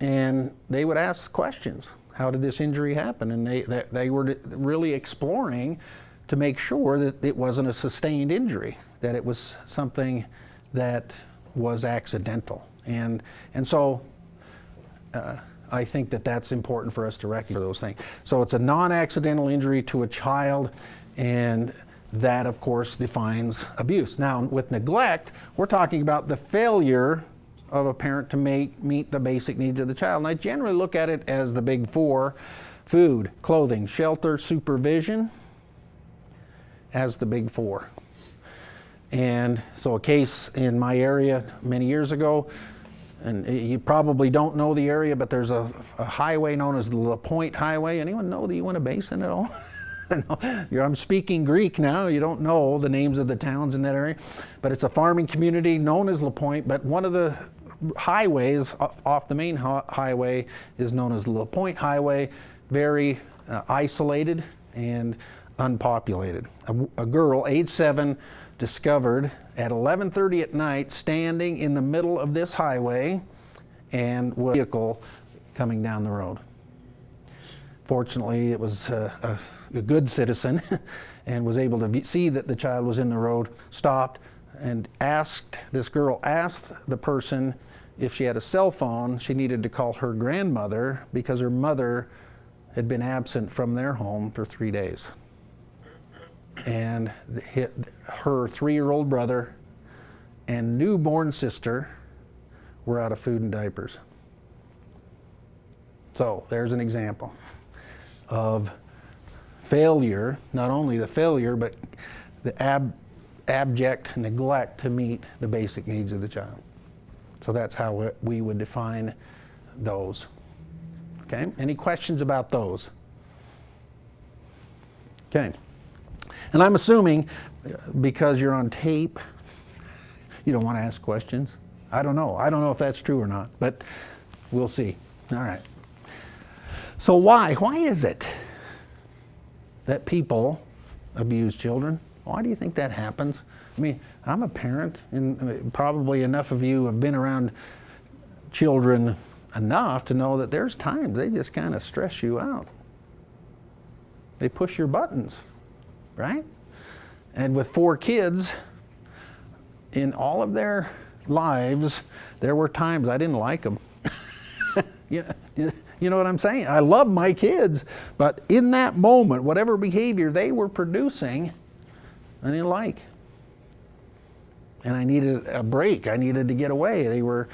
and they would ask questions. How did this injury happen? And they were really exploring to make sure that it wasn't a sustained injury, that it was something that was accidental. And so I think that that's important for us to recognize those things. So it's a non-accidental injury to a child, and that, of course, defines abuse. Now, with neglect, we're talking about the failure of a parent to meet the basic needs of the child. And I generally look at it as the big 4: food, clothing, shelter, supervision, as the big 4. And so a case in my area many years ago, and you probably don't know the area, but there's a highway known as the La Pointe Highway. Anyone know the Uinta Basin at all? No, I'm speaking Greek now. You don't know the names of the towns in that area. But it's a farming community known as La Pointe, but one of the highways off the main highway is known as the La Pointe Highway, very isolated and unpopulated. A girl, age 7, discovered at 11:30 at night standing in the middle of this highway and with a vehicle coming down the road. Fortunately, it was a good citizen and was able to see that the child was in the road, stopped, and this girl asked the person if she had a cell phone. She needed to call her grandmother because her mother had been absent from their home for 3 days. And her 3-year-old brother and newborn sister were out of food and diapers. So there's an example of failure, not only the failure, but the abject neglect to meet the basic needs of the child. So that's how we would define those. Okay, any questions about those? Okay, and I'm assuming because you're on tape, you don't want to ask questions. I don't know if that's true or not, but we'll see. All right. So why is it that people abuse children? Why do you think that happens? I mean, I'm a parent, and probably enough of you have been around children enough to know that there's times they just kind of stress you out. They push your buttons, right? And with 4 kids, in all of their lives, there were times I didn't like them. You know what I'm saying? I love my kids, but in that moment, whatever behavior they were producing, I didn't like. And I needed a break. I needed to get away. They were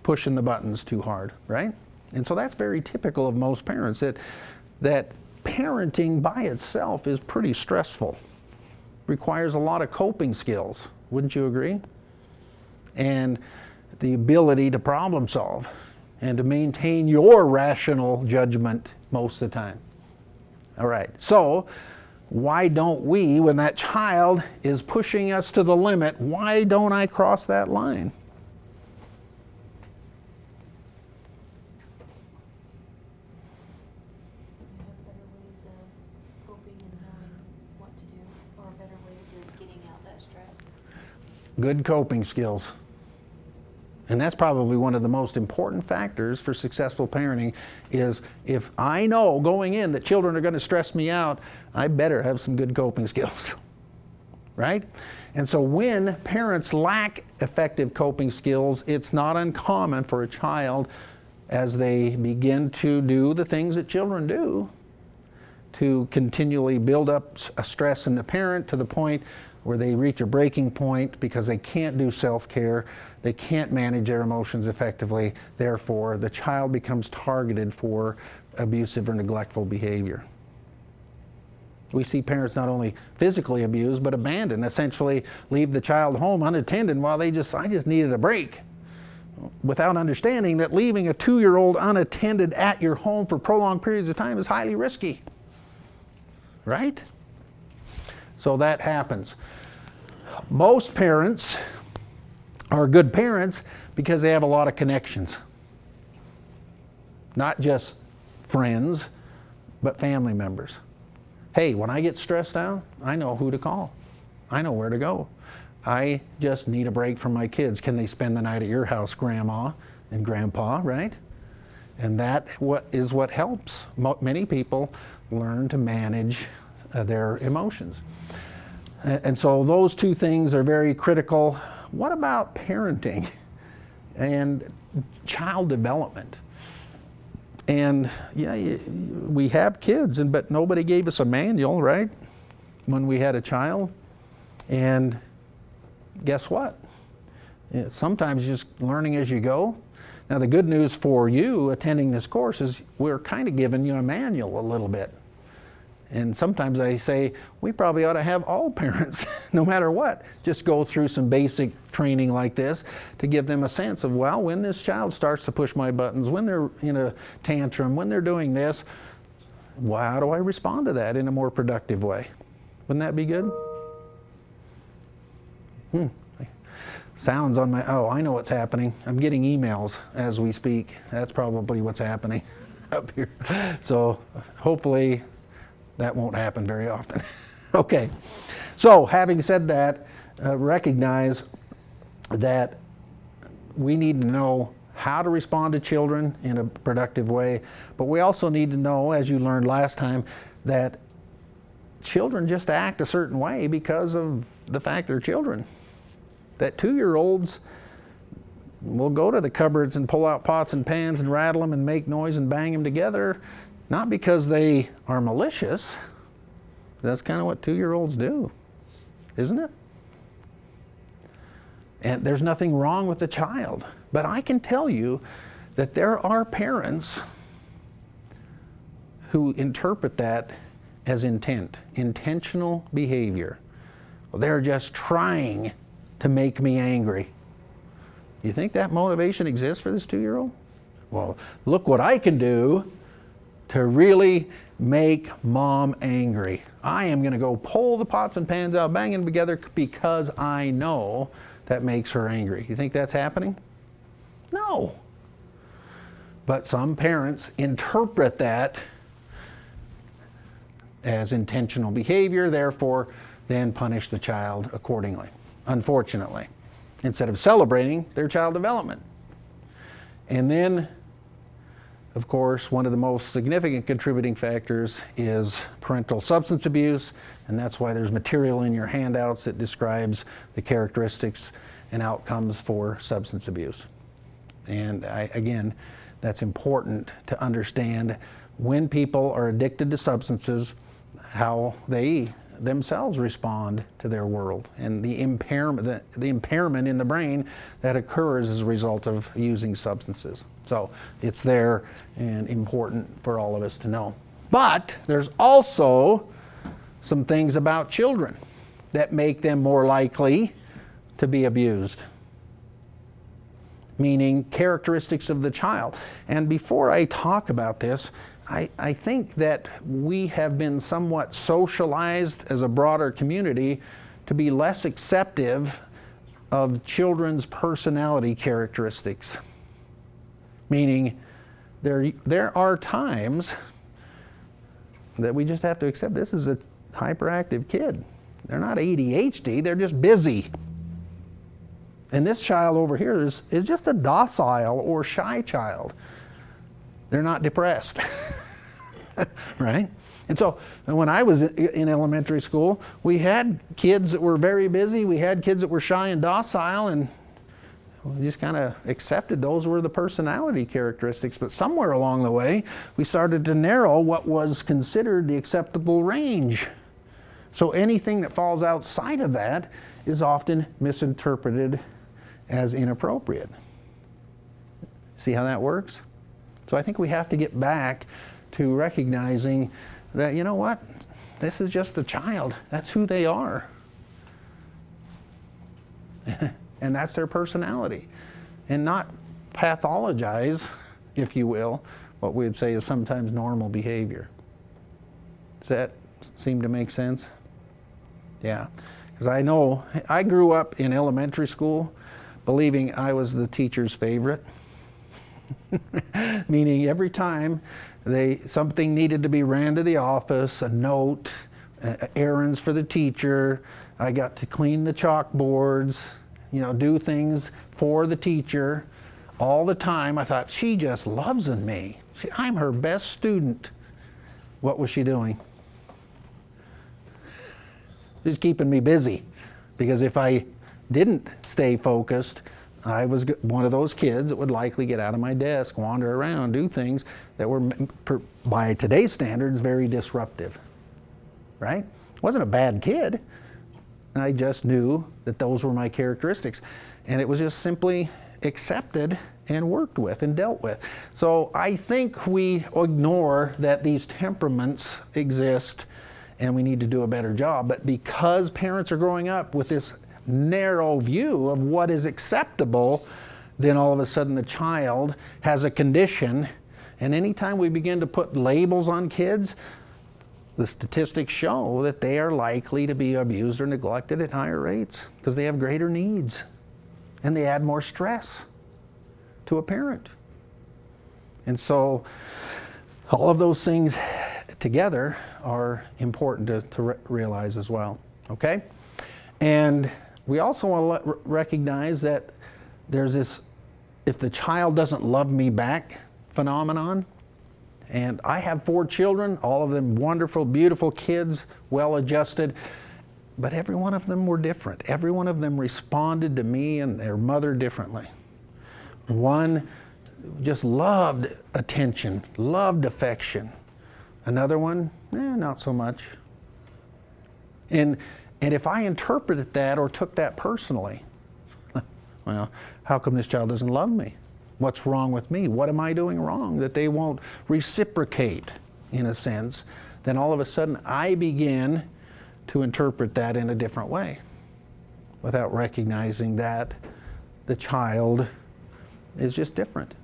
pushing the buttons too hard, right? And so that's very typical of most parents, that parenting by itself is pretty stressful. Requires a lot of coping skills. Wouldn't you agree? And the ability to problem solve and to maintain your rational judgment most of the time. All right, so why don't we, when that child is pushing us to the limit, why don't I cross that line? Good coping skills. And that's probably one of the most important factors for successful parenting is if I know going in that children are going to stress me out, I better have some good coping skills, right? And so when parents lack effective coping skills, it's not uncommon for a child, as they begin to do the things that children do, to continually build up a stress in the parent to the point where they reach a breaking point because they can't do self-care, they can't manage their emotions effectively, therefore the child becomes targeted for abusive or neglectful behavior. We see parents not only physically abuse, but abandon, essentially leave the child home unattended while I just needed a break. Without understanding that leaving a 2-year-old unattended at your home for prolonged periods of time is highly risky, right? So that happens. Most parents are good parents because they have a lot of connections. Not just friends, but family members. Hey, when I get stressed out, I know who to call. I know where to go. I just need a break from my kids. Can they spend the night at your house, Grandma and Grandpa, right? And that is what helps many people learn to manage their emotions. And so those two things are very critical. What about parenting and child development? And yeah, we have kids, but nobody gave us a manual, right? When we had a child. And guess what? Sometimes just learning as you go. Now the good news for you attending this course is we're kind of giving you a manual a little bit. And sometimes I say, we probably ought to have all parents, no matter what, just go through some basic training like this to give them a sense of, well, when this child starts to push my buttons, when they're in a tantrum, when they're doing this, well, how do I respond to that in a more productive way? Wouldn't that be good? Sounds on my, oh, I know what's happening. I'm getting emails as we speak. That's probably what's happening up here. So hopefully that won't happen very often. Okay, so having said that, recognize that we need to know how to respond to children in a productive way, but we also need to know, as you learned last time, that children just act a certain way because of the fact they're children. That 2-year-olds will go to the cupboards and pull out pots and pans and rattle them and make noise and bang them together, not because they are malicious. That's kind of what 2-year-olds do, isn't it? And there's nothing wrong with the child. But I can tell you that there are parents who interpret that as intent, intentional behavior. Well, they're just trying to make me angry. You think that motivation exists for this 2-year-old? Well, look what I can do to really make mom angry. I am going to go pull the pots and pans out, bang them together because I know that makes her angry. You think that's happening? No. But some parents interpret that as intentional behavior, therefore then punish the child accordingly, unfortunately, instead of celebrating their child development. And then, of course, one of the most significant contributing factors is parental substance abuse, and that's why there's material in your handouts that describes the characteristics and outcomes for substance abuse. And again, that's important to understand when people are addicted to substances, how they themselves respond to their world and the impairment in the brain that occurs as a result of using substances. So it's there and important for all of us to know. But there's also some things about children that make them more likely to be abused, meaning characteristics of the child. And before I talk about this, I think that we have been somewhat socialized as a broader community to be less acceptive of children's personality characteristics. Meaning there are times that we just have to accept this is a hyperactive kid. They're not ADHD, they're just busy. And this child over here is just a docile or shy child. They're not depressed, right? And so when I was in elementary school, we had kids that were very busy, we had kids that were shy and docile, and we just kind of accepted those were the personality characteristics. But somewhere along the way, we started to narrow what was considered the acceptable range. So anything that falls outside of that is often misinterpreted as inappropriate. See how that works? So I think we have to get back to recognizing that, you know what, this is just a child. That's who they are. And that's their personality. And not pathologize, if you will, what we'd say is sometimes normal behavior. Does that seem to make sense? Yeah. Because I know I grew up in elementary school believing I was the teacher's favorite. Meaning every time something needed to be ran to the office, a note, errands for the teacher, I got to clean the chalkboards, do things for the teacher all the time. I thought, she just loves me. I'm her best student. What was she doing? She's keeping me busy, because if I didn't stay focused, I was one of those kids that would likely get out of my desk, wander around, do things that were, by today's standards, very disruptive, right? I wasn't a bad kid. I just knew that those were my characteristics. And it was just simply accepted and worked with and dealt with. So I think we ignore that these temperaments exist and we need to do a better job. But because parents are growing up with this narrow view of what is acceptable, then all of a sudden the child has a condition, and anytime we begin to put labels on kids, the statistics show that they are likely to be abused or neglected at higher rates because they have greater needs and they add more stress to a parent. And so all of those things together are important to realize as well, okay? And we also want to recognize that there's this if the child doesn't love me back phenomenon. And I have 4 children, all of them wonderful, beautiful kids, well-adjusted, but every one of them were different. Every one of them responded to me and their mother differently. One just loved attention, loved affection. Another one, not so much. And if I interpreted that or took that personally, well, how come this child doesn't love me? What's wrong with me? What am I doing wrong that they won't reciprocate, in a sense, then all of a sudden I begin to interpret that in a different way without recognizing that the child is just different.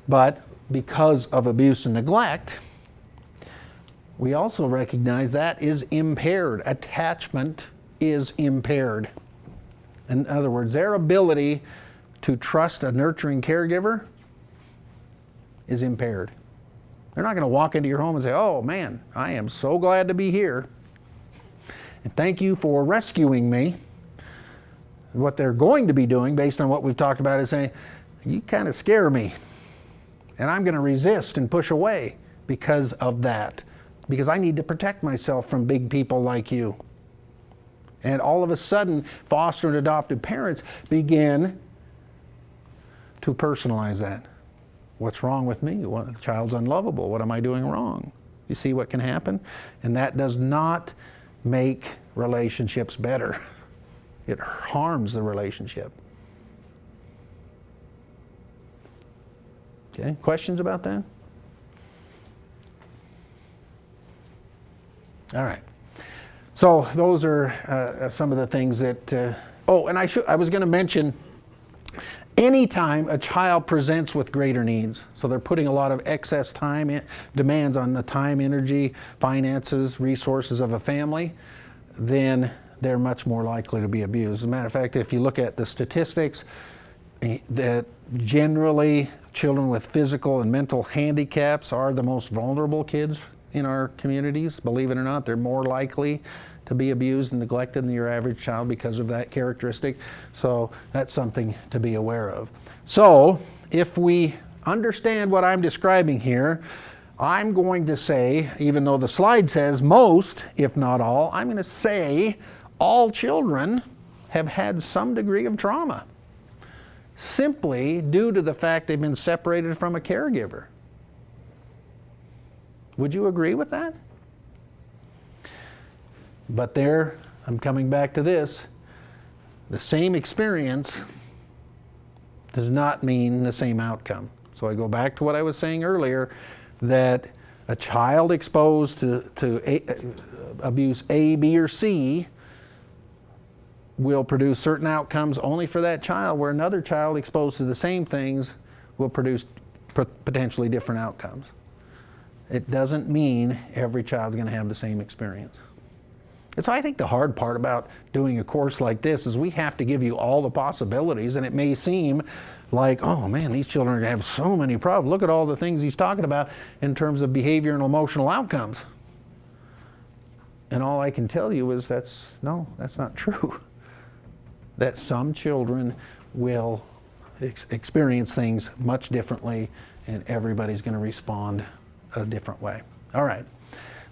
But because of abuse and neglect, we also recognize that is impaired. Attachment is impaired. In other words, their ability to trust a nurturing caregiver is impaired. They're not going to walk into your home and say, "Oh man, I am so glad to be here, and thank you for rescuing me." What they're going to be doing, based on what we've talked about, is saying, "You kind of scare me, and I'm going to resist and push away because of that, because I need to protect myself from big people like you." And all of a sudden, foster and adoptive parents begin to personalize that. What's wrong with me? Well, the child's unlovable. What am I doing wrong? You see what can happen? And that does not make relationships better. It harms the relationship. Okay, questions about that? All right. So those are some of the things that, oh, and I was going to mention, anytime a child presents with greater needs, so they're putting a lot of excess time, demands on the time, energy, finances, resources of a family, then they're much more likely to be abused. As a matter of fact, if you look at the statistics, that generally children with physical and mental handicaps are the most vulnerable kids in our communities. Believe it or not, they're more likely to be abused and neglected than your average child because of that characteristic. So that's something to be aware of. So if we understand what I'm describing here, I'm going to say, even though the slide says most, if not all, I'm going to say all children have had some degree of trauma, simply due to the fact they've been separated from a caregiver. Would you agree with that? But there, I'm coming back to this, the same experience does not mean the same outcome. So I go back to what I was saying earlier, that a child exposed to abuse A, B, or C will produce certain outcomes only for that child, where another child exposed to the same things will produce potentially different outcomes. It doesn't mean every child's going to have the same experience. And so I think the hard part about doing a course like this is we have to give you all the possibilities, and it may seem like, oh man, these children are going to have so many problems. Look at all the things he's talking about in terms of behavior and emotional outcomes. And all I can tell you is that's not true. That some children will experience things much differently, and everybody's going to respond a different way. All right.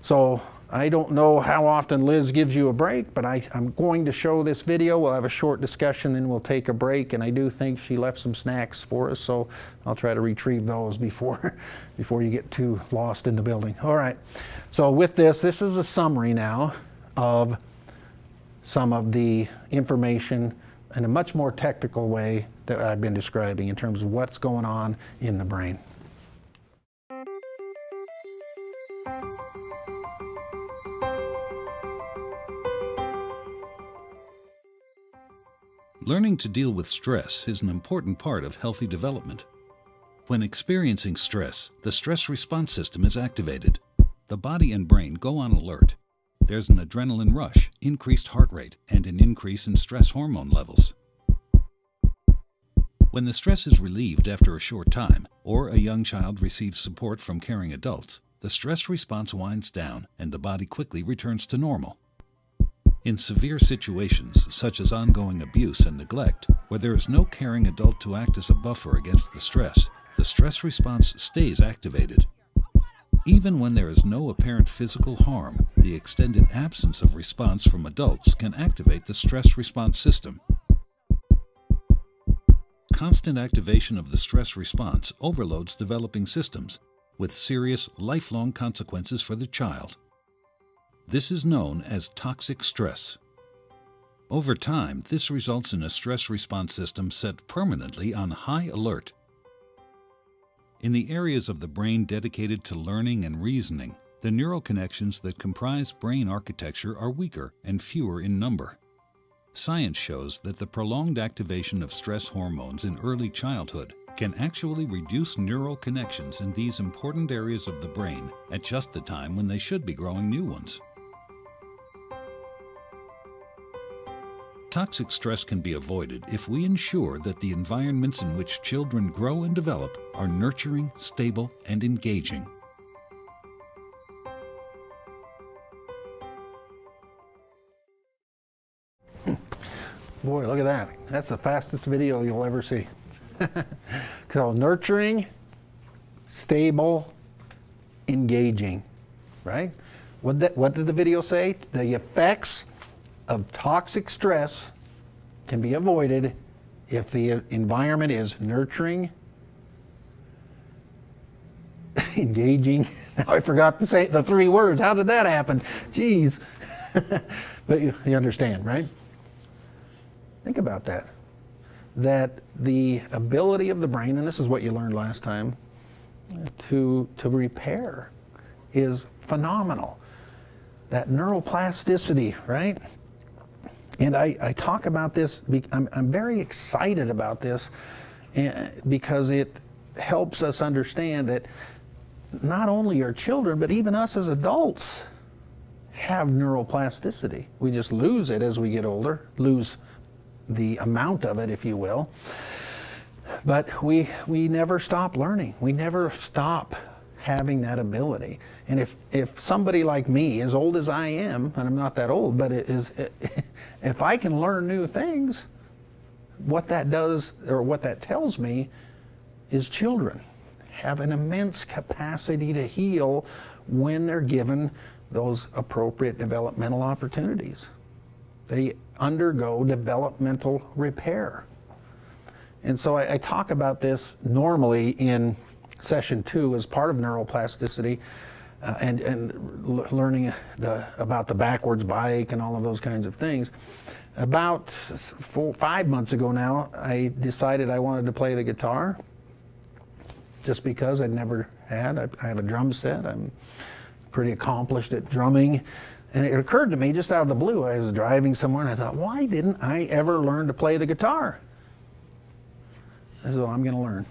So I don't know how often Liz gives you a break, but I'm going to show this video. We'll have a short discussion, then we'll take a break. And I do think she left some snacks for us, so I'll try to retrieve those before you get too lost in the building. All right. So with this is a summary now of some of the information in a much more technical way that I've been describing in terms of what's going on in the brain. Learning to deal with stress is an important part of healthy development. When experiencing stress, the stress response system is activated. The body and brain go on alert. There's an adrenaline rush, increased heart rate, and an increase in stress hormone levels. When the stress is relieved after a short time, or a young child receives support from caring adults, the stress response winds down and the body quickly returns to normal. In severe situations, such as ongoing abuse and neglect, where there is no caring adult to act as a buffer against the stress response stays activated. Even when there is no apparent physical harm, the extended absence of response from adults can activate the stress response system. Constant activation of the stress response overloads developing systems, with serious, lifelong consequences for the child. This is known as toxic stress. Over time, this results in a stress response system set permanently on high alert. In the areas of the brain dedicated to learning and reasoning, the neural connections that comprise brain architecture are weaker and fewer in number. Science shows that the prolonged activation of stress hormones in early childhood can actually reduce neural connections in these important areas of the brain at just the time when they should be growing new ones. Toxic stress can be avoided if we ensure that the environments in which children grow and develop are nurturing, stable, and engaging. Boy, look at that. That's the fastest video you'll ever see. So nurturing, stable, engaging, right? What did the video say? The effects of toxic stress can be avoided if the environment is nurturing, engaging. Now I forgot to say the 3 words. How did that happen? Jeez. But you understand, right? Think about that. That the ability of the brain, and this is what you learned last time, to repair is phenomenal. That neuroplasticity, right? And I talk about this, I'm very excited about this because it helps us understand that not only our children, but even us as adults have neuroplasticity. We just lose it as we get older, lose the amount of it, if you will. But we never stop learning. We never stop having that ability. And if somebody like me, as old as I am, and I'm not that old, but if I can learn new things, what that does, or what that tells me, is children have an immense capacity to heal when they're given those appropriate developmental opportunities. They undergo developmental repair. And so I talk about this normally in session 2 as part of neuroplasticity and learning about the backwards bike and all of those kinds of things. About 5 months ago now, I decided I wanted to play the guitar just because I'd never had. I have a drum set. I'm pretty accomplished at drumming. And it occurred to me just out of the blue, I was driving somewhere and I thought, why didn't I ever learn to play the guitar? I said, well, I'm going to learn.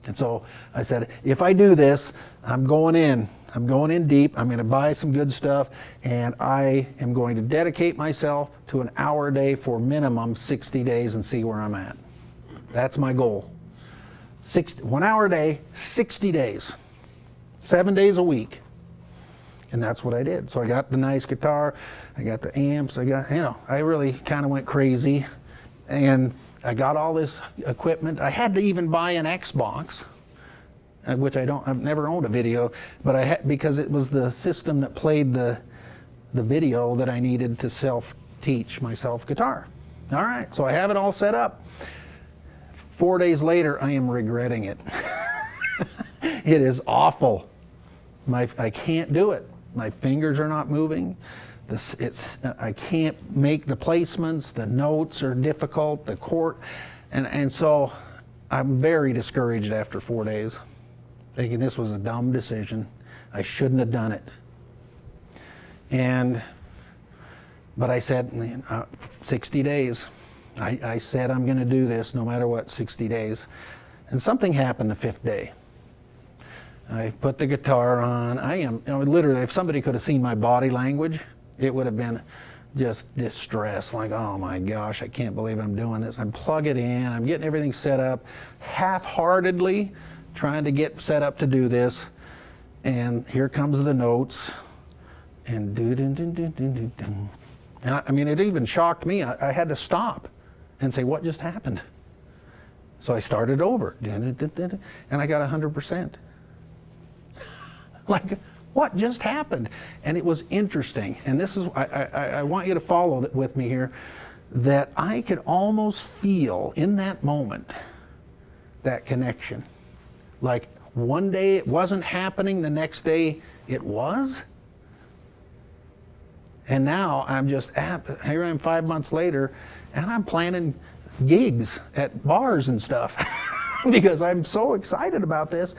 And so I said, if I do this, I'm going in deep. I'm going to buy some good stuff, and I am going to dedicate myself to an hour a day for minimum 60 days and see where I'm at. That's my goal. 1 hour a day, 60 days, 7 days a week. And that's what I did. So I got the nice guitar, I got the amps, I really kind of went crazy. And I got all this equipment. I had to even buy an Xbox, which I've never owned a video, but I had, because it was the system that played the video that I needed to self-teach myself guitar. All right, so I have it all set up. 4 days later, I am regretting it. It is awful. I can't do it. My fingers are not moving. I can't make the placements. The notes are difficult. The chord, and so I'm very discouraged after 4 days, thinking this was a dumb decision. I shouldn't have done it. But I said 60 days. I said I'm going to do this no matter what. 60 days, and something happened the 5th day. I put the guitar on. Literally, if somebody could have seen my body language, it would have been just distress, like, oh my gosh, I can't believe I'm doing this. I'm plugging it in, I'm getting everything set up, half-heartedly trying to get set up to do this, and here comes the notes, and do-do-do-do-do-do. And it even shocked me. I had to stop and say, what just happened? So I started over, and I got 100%. Like, what just happened? And it was interesting. And this is, I want you to follow with me here, that I could almost feel in that moment that connection. Like one day it wasn't happening, the next day it was. And now I'm just, here I am 5 months later, and I'm planning gigs at bars and stuff because I'm so excited about this.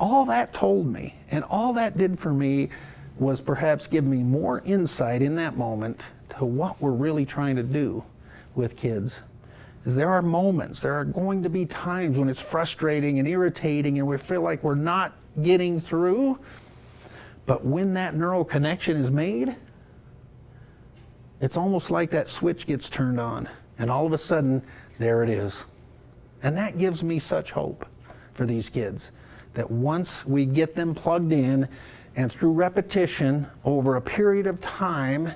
all that told me, and all that did for me, was perhaps give me more insight in that moment to what we're really trying to do with kids. Is there are moments, there are going to be times when it's frustrating and irritating and we feel like we're not getting through. But when that neural connection is made, it's almost like that switch gets turned on and all of a sudden, there it is. And that gives me such hope for these kids, that once we get them plugged in and through repetition over a period of time,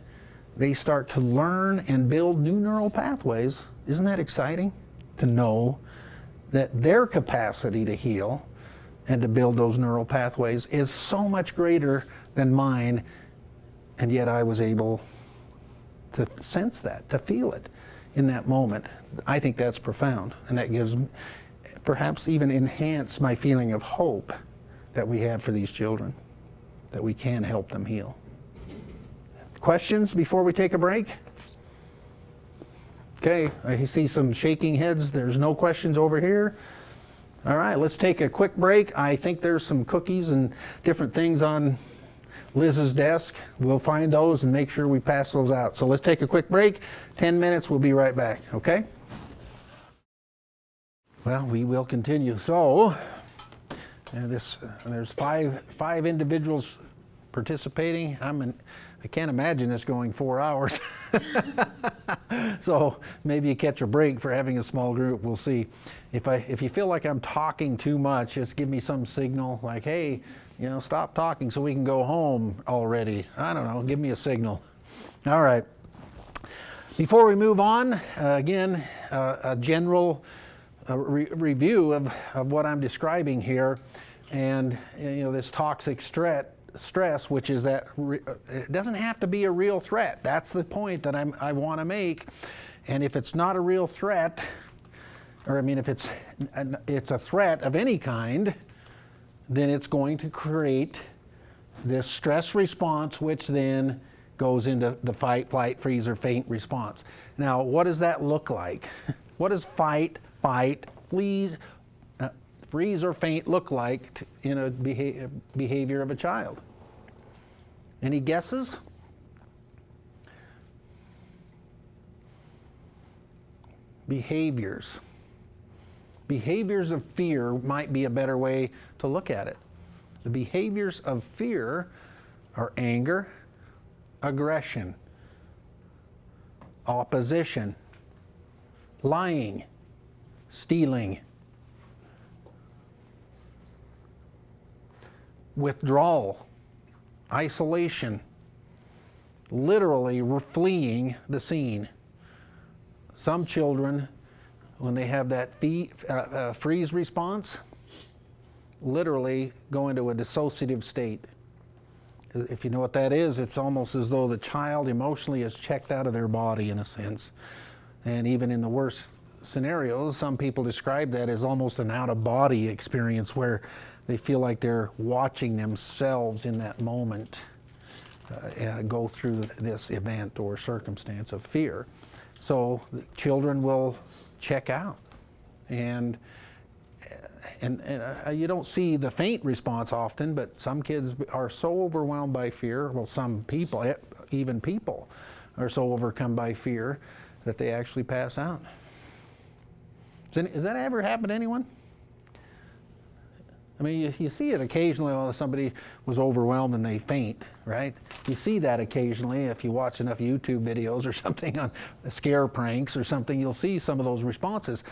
they start to learn and build new neural pathways. Isn't that exciting to know that their capacity to heal and to build those neural pathways is so much greater than mine, and yet I was able to sense that, to feel it in that moment. I think that's profound, and that gives, perhaps even enhance my feeling of hope that we have for these children, that we can help them heal. Questions before we take a break? Okay, I see some shaking heads. There's no questions over here. All right, let's take a quick break. I think there's some cookies and different things on Liz's desk. We'll find those and make sure we pass those out. So let's take a quick break. 10 minutes, we'll be right back, okay? Well, we will continue. So, there's five individuals participating. I can't imagine this going 4 hours. So maybe you catch a break for having a small group. We'll see. If you feel like I'm talking too much, just give me some signal like, hey, stop talking so we can go home already. I don't know, give me a signal. All right. Before we move on, again, a general review of what I'm describing here. And this toxic stress, which is that it doesn't have to be a real threat. That's the point that I want to make. And if it's not a real threat, or if it's a threat of any kind, then it's going to create this stress response, which then goes into the fight, flight, freeze, or faint response. Now, what does that look like? What does fight, freeze, or faint look like in a behavior of a child? Any guesses? Behaviors. Behaviors of fear might be a better way to look at it. The behaviors of fear are anger, aggression, opposition, lying, stealing, withdrawal, isolation, literally fleeing the scene. Some children, when they have that freeze response, literally go into a dissociative state. If you know what that is, it's almost as though the child emotionally is checked out of their body in a sense. And even in the worst scenarios, some people describe that as almost an out-of-body experience where they feel like they're watching themselves in that moment go through this event or circumstance of fear. So the children will check out, and you don't see the faint response often, but some kids are so overwhelmed by fear. Well, some people, even people, are so overcome by fear that they actually pass out. Has that ever happened to anyone? I mean, you see it occasionally when somebody was overwhelmed and they faint, right? You see that occasionally if you watch enough YouTube videos or something on scare pranks or something, you'll see some of those responses.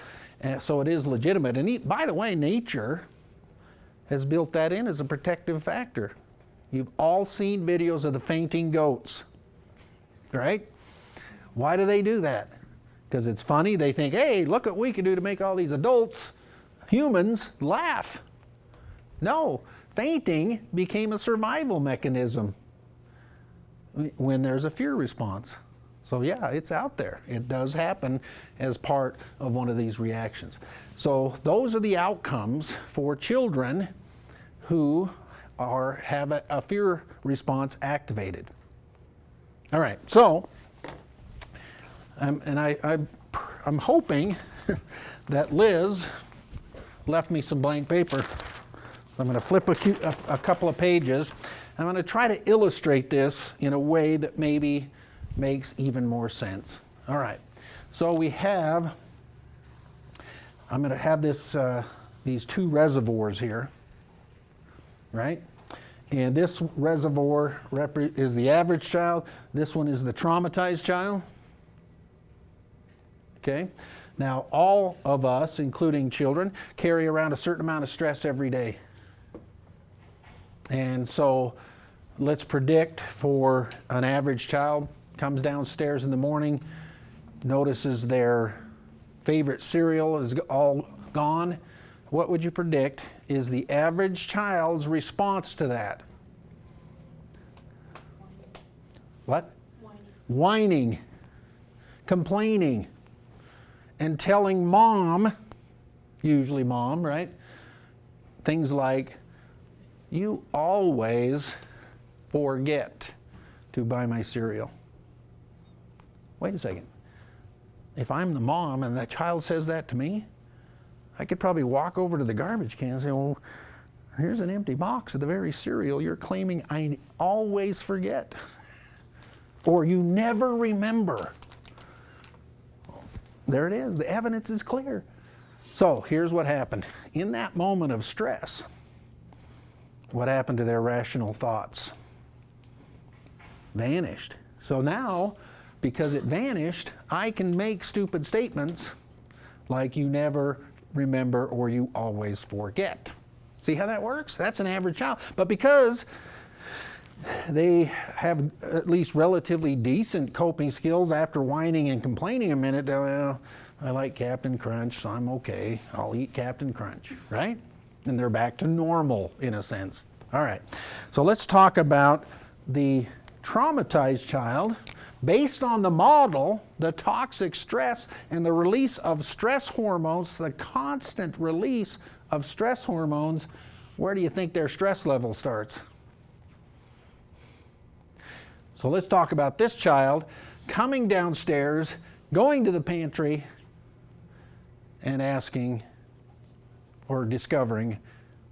So it is legitimate. And by the way, nature has built that in as a protective factor. You've all seen videos of the fainting goats, right? Why do they do that? Because it's funny. They think, hey, look what we can do to make all these adults, humans, laugh. No, fainting became a survival mechanism when there's a fear response. So yeah, it's out there. It does happen as part of one of these reactions. So those are the outcomes for children who have a fear response activated. All right, so, I'm hoping that Liz left me some blank paper I'm going to flip a couple of pages. I'm going to try to illustrate this in a way that maybe makes even more sense. All right. So we have, I'm going to have this, these two reservoirs here, right? And this reservoir is the average child. This one is the traumatized child. Okay? Now, all of us, including children, carry around a certain amount of stress every day. And so let's predict for an average child, comes downstairs in the morning, notices their favorite cereal is all gone. What would you predict is the average child's response to that? What? Whining, complaining, and telling mom, usually mom, right? Things like, you always forget to buy my cereal. Wait a second. If I'm the mom and that child says that to me, I could probably walk over to the garbage can and say, well, here's an empty box of the very cereal you're claiming I always forget. Or you never remember. There it is. The evidence is clear. So here's what happened. In that moment of stress, what happened to their rational thoughts? Vanished. So now, because it vanished, I can make stupid statements like you never remember or you always forget. See how that works? That's an average child. But because they have at least relatively decent coping skills after whining and complaining a minute, well, I like Captain Crunch, so I'm okay. I'll eat Captain Crunch, right? And they're back to normal in a sense. All right, so let's talk about the traumatized child. Based on the model, the toxic stress and the release of stress hormones, the constant release of stress hormones, where do you think their stress level starts? So let's talk about this child coming downstairs, going to the pantry, and asking or discovering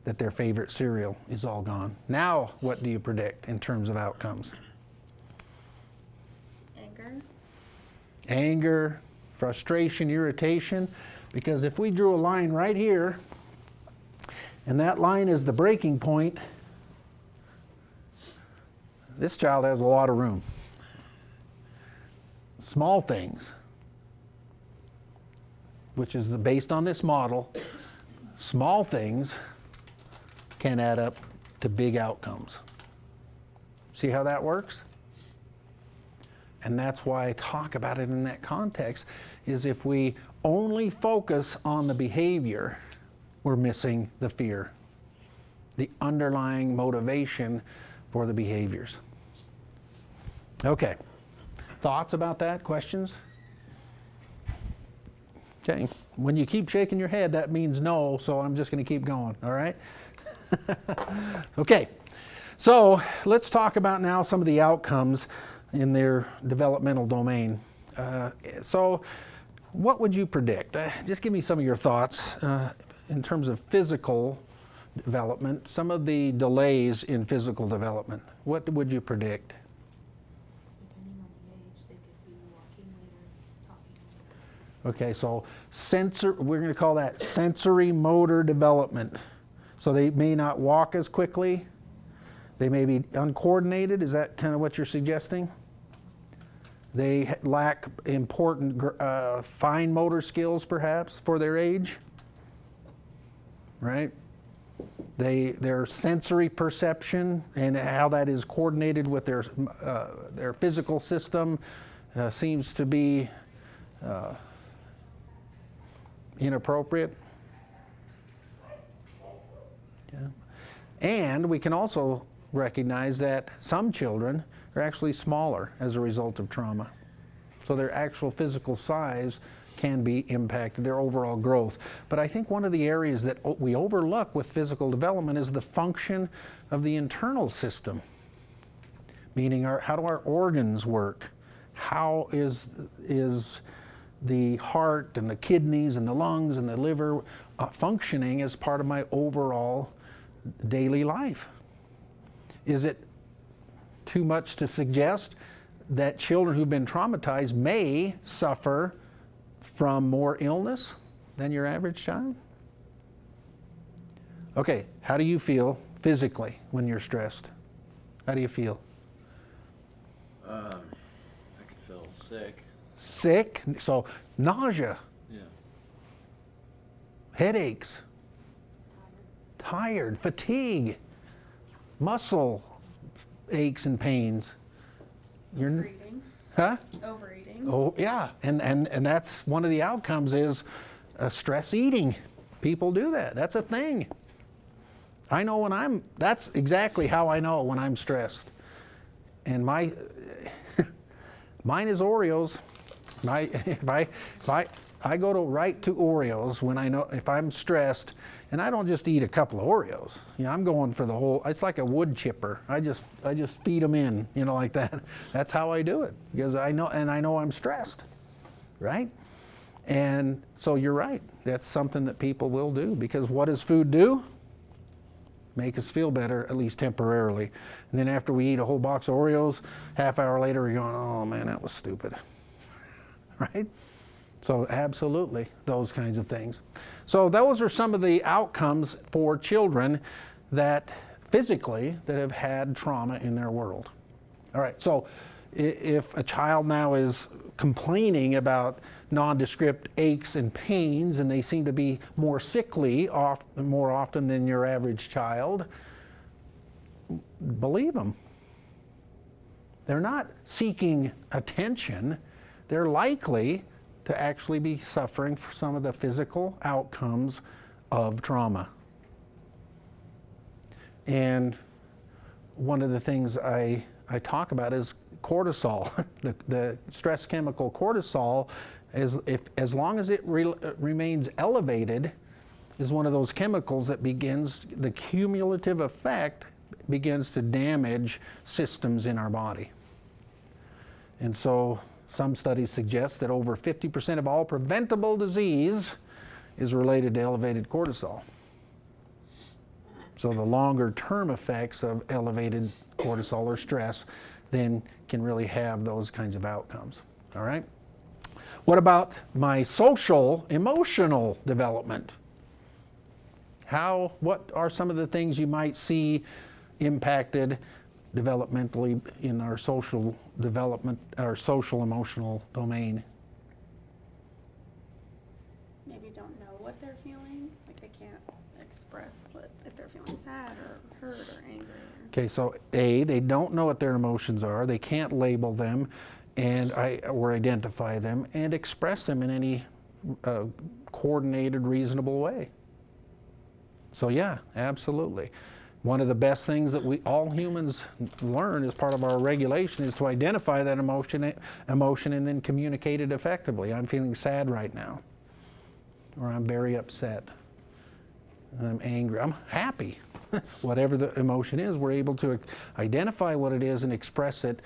that their favorite cereal is all gone. Now, what do you predict in terms of outcomes? Anger, frustration, irritation, because if we drew a line right here, and that line is the breaking point, this child has a lot of room. Small things, which is based on this model, small things can add up to big outcomes. See how that works? And that's why I talk about it in that context, is if we only focus on the behavior, we're missing the fear, the underlying motivation for the behaviors. Okay, thoughts about that, questions? Okay, when you keep shaking your head, that means no, so I'm just going to keep going, all right? Okay, so let's talk about now some of the outcomes in their developmental domain. So what would you predict? Just give me some of your thoughts in terms of physical development, some of the delays in physical development. What would you predict? Depending on the age, they could be walking later, talking. Okay, so we're going to call that sensory motor development. So they may not walk as quickly. They may be uncoordinated. Is that kind of what you're suggesting? They lack important fine motor skills, perhaps, for their age, right? Their sensory perception and how that is coordinated with their physical system seems to be inappropriate. Yeah. And we can also recognize that some children are actually smaller as a result of trauma. So their actual physical size can be impacted, their overall growth. But I think one of the areas that we overlook with physical development is the function of the internal system, meaning how do our organs work? How is the heart and the kidneys and the lungs and the liver functioning as part of my overall daily life. Is it too much to suggest that children who've been traumatized may suffer from more illness than your average child? Okay, how do you feel physically when you're stressed? How do you feel? I could feel sick. Sick? So nausea, Yeah. headaches, tired, fatigue, muscle aches and pains. Overeating. Huh? Overeating. Oh, yeah. And that's one of the outcomes is stress eating. People do that. That's a thing. I know when that's exactly how I know when I'm stressed. And mine is Oreos. I go right to Oreos when I know if I'm stressed, and I don't just eat a couple of Oreos. You know, I'm going for the whole. It's like a wood chipper. I just feed them in, you know, like that. That's how I do it because I know I'm stressed, right? And so you're right. That's something that people will do because what does food do? Make us feel better, at least temporarily. And then after we eat a whole box of Oreos, half hour later we're going, oh man, that was stupid, right? So absolutely, those kinds of things. So those are some of the outcomes for children that physically that have had trauma in their world. All right, so if a child now is complaining about nondescript aches and pains and they seem to be more sickly more often than your average child, believe them. They're not seeking attention. They're likely to actually be suffering from some of the physical outcomes of trauma. And one of the things I talk about is cortisol. The stress chemical cortisol, as long as it remains elevated, is one of those chemicals that begins, the cumulative effect begins to damage systems in our body. And so some studies suggest that over 50% of all preventable disease is related to elevated cortisol. So the longer term effects of elevated cortisol or stress then can really have those kinds of outcomes. All right? What about my social, emotional development? What are some of the things you might see impacted developmentally in our social development, our social emotional domain? Maybe don't know what they're feeling. Like they can't express if they're feeling sad or hurt or angry. Okay, so A, they don't know what their emotions are. They can't label them or identify them and express them in any coordinated, reasonable way. So yeah, absolutely. One of the best things that all humans learn as part of our regulation is to identify that emotion and then communicate it effectively. I'm feeling sad right now, or I'm very upset, I'm angry, I'm happy. Whatever the emotion is, we're able to identify what it is and express it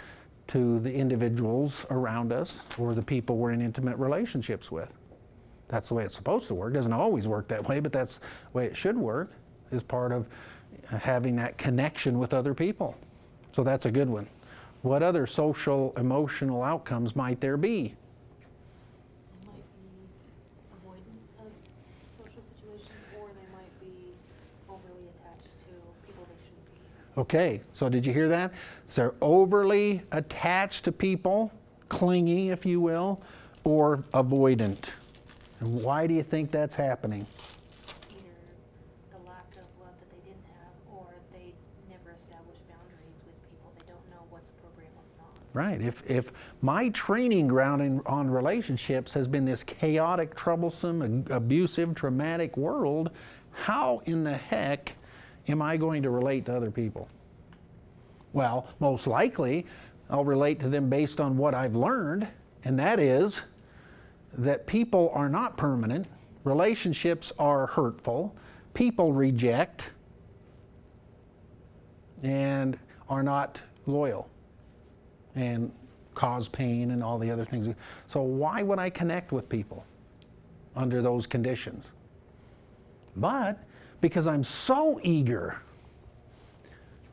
to the individuals around us or the people we're in intimate relationships with. That's the way it's supposed to work. It doesn't always work that way, but that's the way it should work, is part of having that connection with other people. So that's a good one. What other social, emotional outcomes might there be? They might be avoidant of social situations, or they might be overly attached to people they shouldn't be. Okay, so did you hear that? So they're overly attached to people, clingy, if you will, or avoidant. And why do you think that's happening? Either the lack of love that they didn't have, or they never established boundaries with people. They don't know what's appropriate and what's not. Right. If my training ground on relationships has been this chaotic, troublesome, abusive, traumatic world, how in the heck am I going to relate to other people? Well, most likely I'll relate to them based on what I've learned, and that is that people are not permanent, relationships are hurtful, people reject, and are not loyal, and cause pain and all the other things. So why would I connect with people under those conditions? But because I'm so eager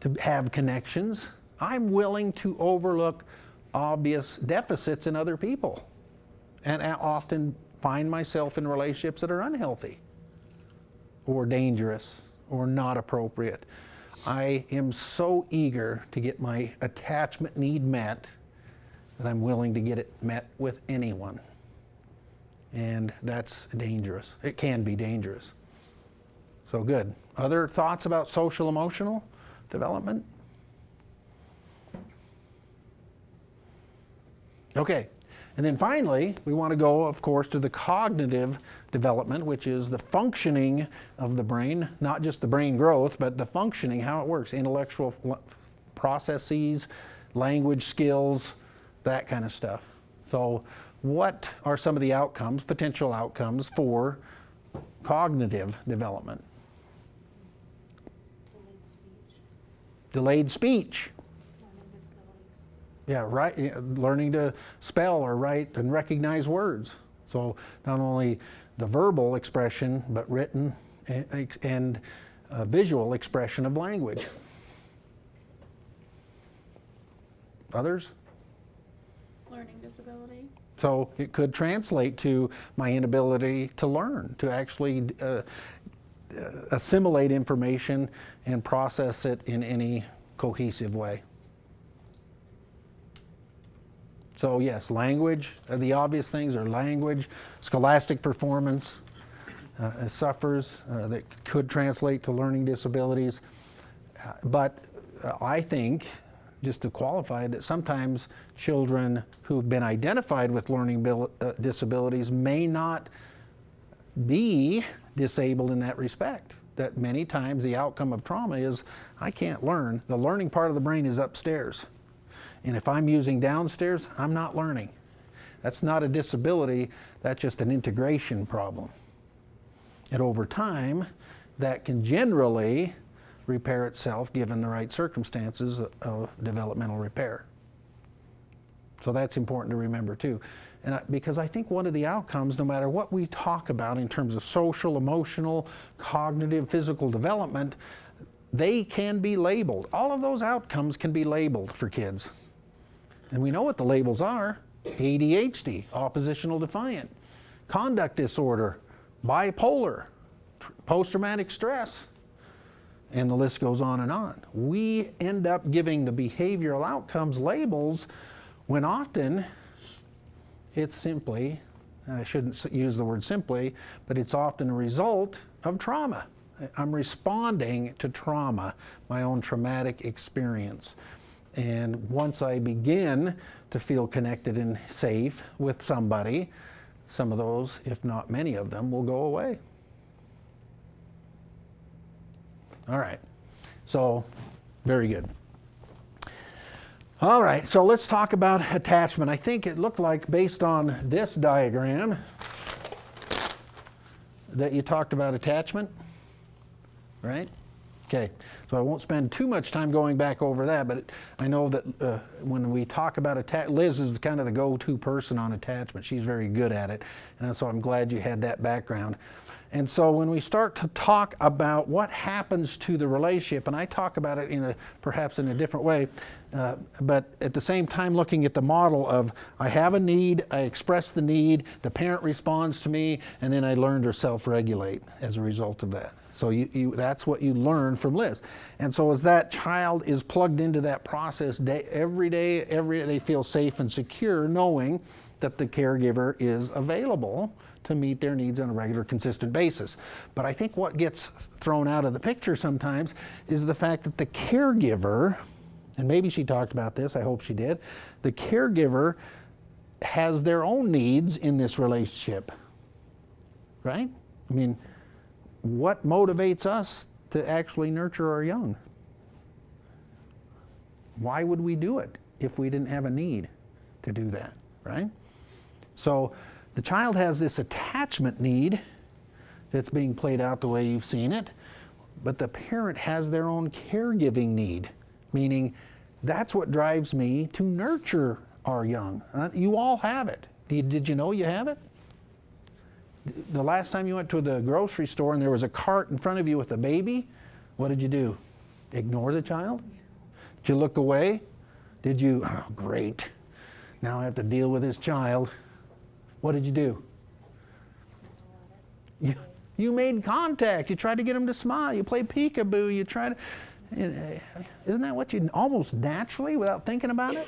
to have connections. I'm willing to overlook obvious deficits in other people, and I often find myself in relationships that are unhealthy or dangerous or not appropriate. I am so eager to get my attachment need met that I'm willing to get it met with anyone. And that's dangerous. It can be dangerous. So good. Other thoughts about social emotional development? Okay. And then finally, we want to go, of course, to the cognitive development, which is the functioning of the brain, not just the brain growth, but the functioning, how it works, intellectual processes, language skills, that kind of stuff. So what are some of the outcomes, potential outcomes for cognitive development? Delayed speech. Yeah, right. Learning to spell or write and recognize words. So not only the verbal expression, but written and visual expression of language. Others? Learning disability. So it could translate to my inability to learn, to actually assimilate information and process it in any cohesive way. So yes, language, the obvious things are language, scholastic performance suffers that could translate to learning disabilities. But I think, just to qualify, that sometimes children who've been identified with learning disabilities may not be disabled in that respect. That many times the outcome of trauma is, I can't learn. The learning part of the brain is upstairs. And if I'm using downstairs, I'm not learning. That's not a disability, that's just an integration problem. And over time, that can generally repair itself given the right circumstances of developmental repair. So that's important to remember too. And because I think one of the outcomes, no matter what we talk about in terms of social, emotional, cognitive, physical development, they can be labeled. All of those outcomes can be labeled for kids. And we know what the labels are: ADHD, oppositional defiant, conduct disorder, bipolar, post-traumatic stress, and the list goes on and on. We end up giving the behavioral outcomes labels when often it's simply, I shouldn't use the word simply, but it's often a result of trauma. I'm responding to trauma, my own traumatic experience. And once I begin to feel connected and safe with somebody, some of those, if not many of them, will go away. All right, so very good. All right, so let's talk about attachment. I think it looked like, based on this diagram, that you talked about attachment, right? Okay, so I won't spend too much time going back over that, but I know that when we talk about attachment, Liz is kind of the go-to person on attachment. She's very good at it, and so I'm glad you had that background. And so when we start to talk about what happens to the relationship, and I talk about it perhaps in a different way, but at the same time looking at the model of, I have a need, I express the need, the parent responds to me, and then I learn to self-regulate as a result of that. So that's what you learn from Liz. And so as that child is plugged into that process every day, they feel safe and secure knowing that the caregiver is available to meet their needs on a regular, consistent basis. But I think what gets thrown out of the picture sometimes is the fact that the caregiver, and maybe she talked about this, I hope she did, the caregiver has their own needs in this relationship, right? I mean, what motivates us to actually nurture our young? Why would we do it if we didn't have a need to do that, right? So the child has this attachment need that's being played out the way you've seen it, but the parent has their own caregiving need, meaning that's what drives me to nurture our young. You all have it. Did you know you have it? The last time you went to the grocery store and there was a cart in front of you with a baby, what did you do? Ignore the child? Did you look away? Did you, oh, great, now I have to deal with this child. What did you do? You made contact. You tried to get him to smile. You played peekaboo. You tried to, isn't that what you almost naturally, without thinking about it?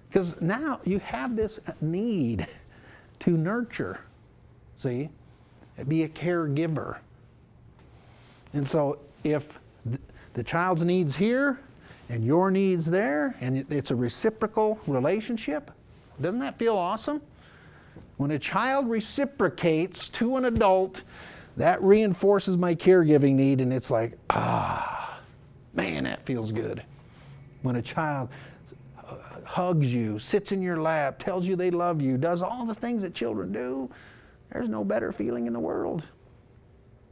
Because now you have this need to nurture, see? Be a caregiver. And so if the child's needs here and your needs there, and it's a reciprocal relationship, doesn't that feel awesome? When a child reciprocates to an adult, that reinforces my caregiving need, and it's like, ah, man, that feels good. When a child hugs you, sits in your lap, tells you they love you, does all the things that children do, there's no better feeling in the world.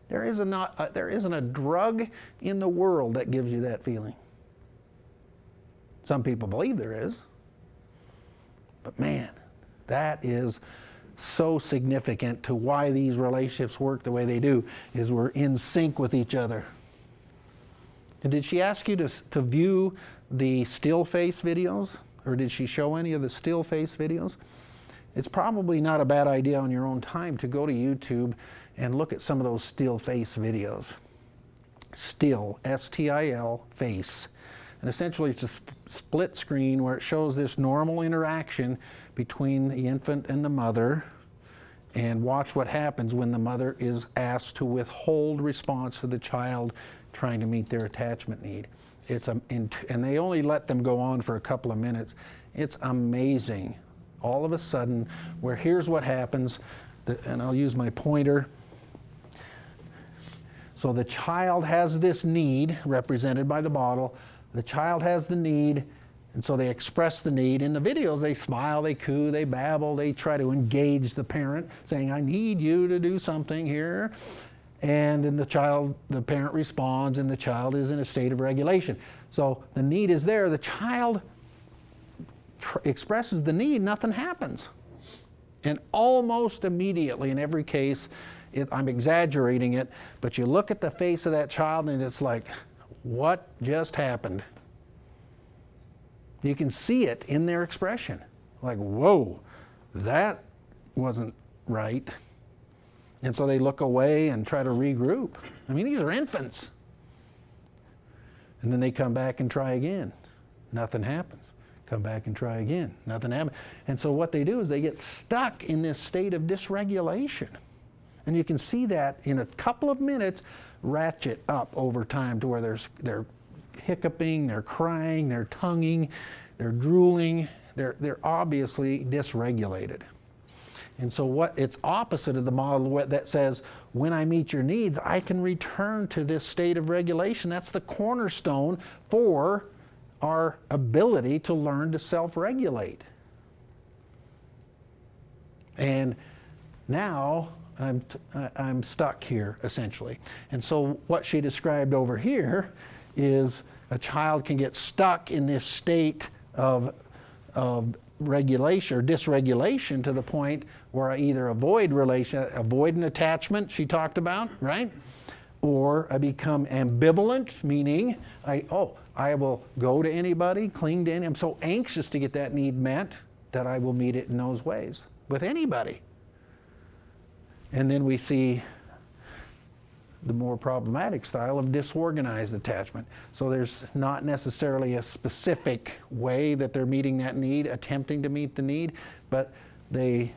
There isn't a drug in the world that gives you that feeling. Some people believe there is. But man, that is so significant to why these relationships work the way they do, is we're in sync with each other. And did she ask you to view the still face videos? Or did she show any of the still face videos? It's probably not a bad idea on your own time to go to YouTube and look at some of those still face videos. Still, S-T-I-L, face. And essentially it's a split screen where it shows this normal interaction between the infant and the mother, and watch what happens when the mother is asked to withhold response to the child trying to meet their attachment need. And they only let them go on for a couple of minutes. It's amazing. All of a sudden, where here's what happens, and I'll use my pointer. So the child has this need represented by the bottle. The child has the need, and so they express the need. In the videos, they smile, they coo, they babble, they try to engage the parent, saying, I need you to do something here. And then the parent responds, and the child is in a state of regulation. So the need is there. The child expresses the need, nothing happens. And almost immediately, in every case, I'm exaggerating it, but you look at the face of that child and it's like, what just happened? You can see it in their expression. Like, whoa, that wasn't right. And so they look away and try to regroup. I mean, these are infants. And then they come back and try again. Nothing happens. Come back and try again. Nothing happens. And so what they do is they get stuck in this state of dysregulation. And you can see that in a couple of minutes ratchet up over time to where they're hiccuping, they're crying, they're tonguing, they're drooling, they're obviously dysregulated. And so it's opposite of the model that says, when I meet your needs, I can return to this state of regulation. That's the cornerstone for our ability to learn to self-regulate. And now I'm stuck here, essentially. And so what she described over here is a child can get stuck in this state of regulation or dysregulation to the point where I either avoid an attachment she talked about, right? Or I become ambivalent, meaning I will go to anybody, cling to any. I'm so anxious to get that need met that I will meet it in those ways with anybody. And then we see the more problematic style of disorganized attachment. So there's not necessarily a specific way that they're meeting that need, attempting to meet the need, but they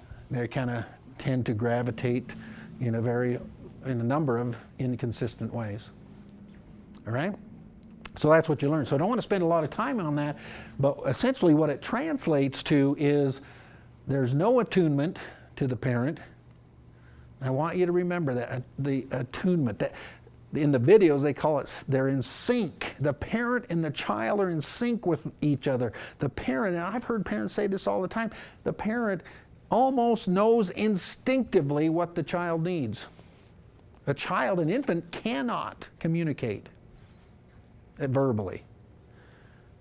kind of tend to gravitate in a number of inconsistent ways. All right? So that's what you learn. So I don't want to spend a lot of time on that, but essentially what it translates to is there's no attunement to the parent. I want you to remember that, the attunement. That in the videos, they call it, they're in sync. The parent and the child are in sync with each other. The parent, and I've heard parents say this all the time, the parent almost knows instinctively what the child needs. A child, an infant, cannot communicate verbally.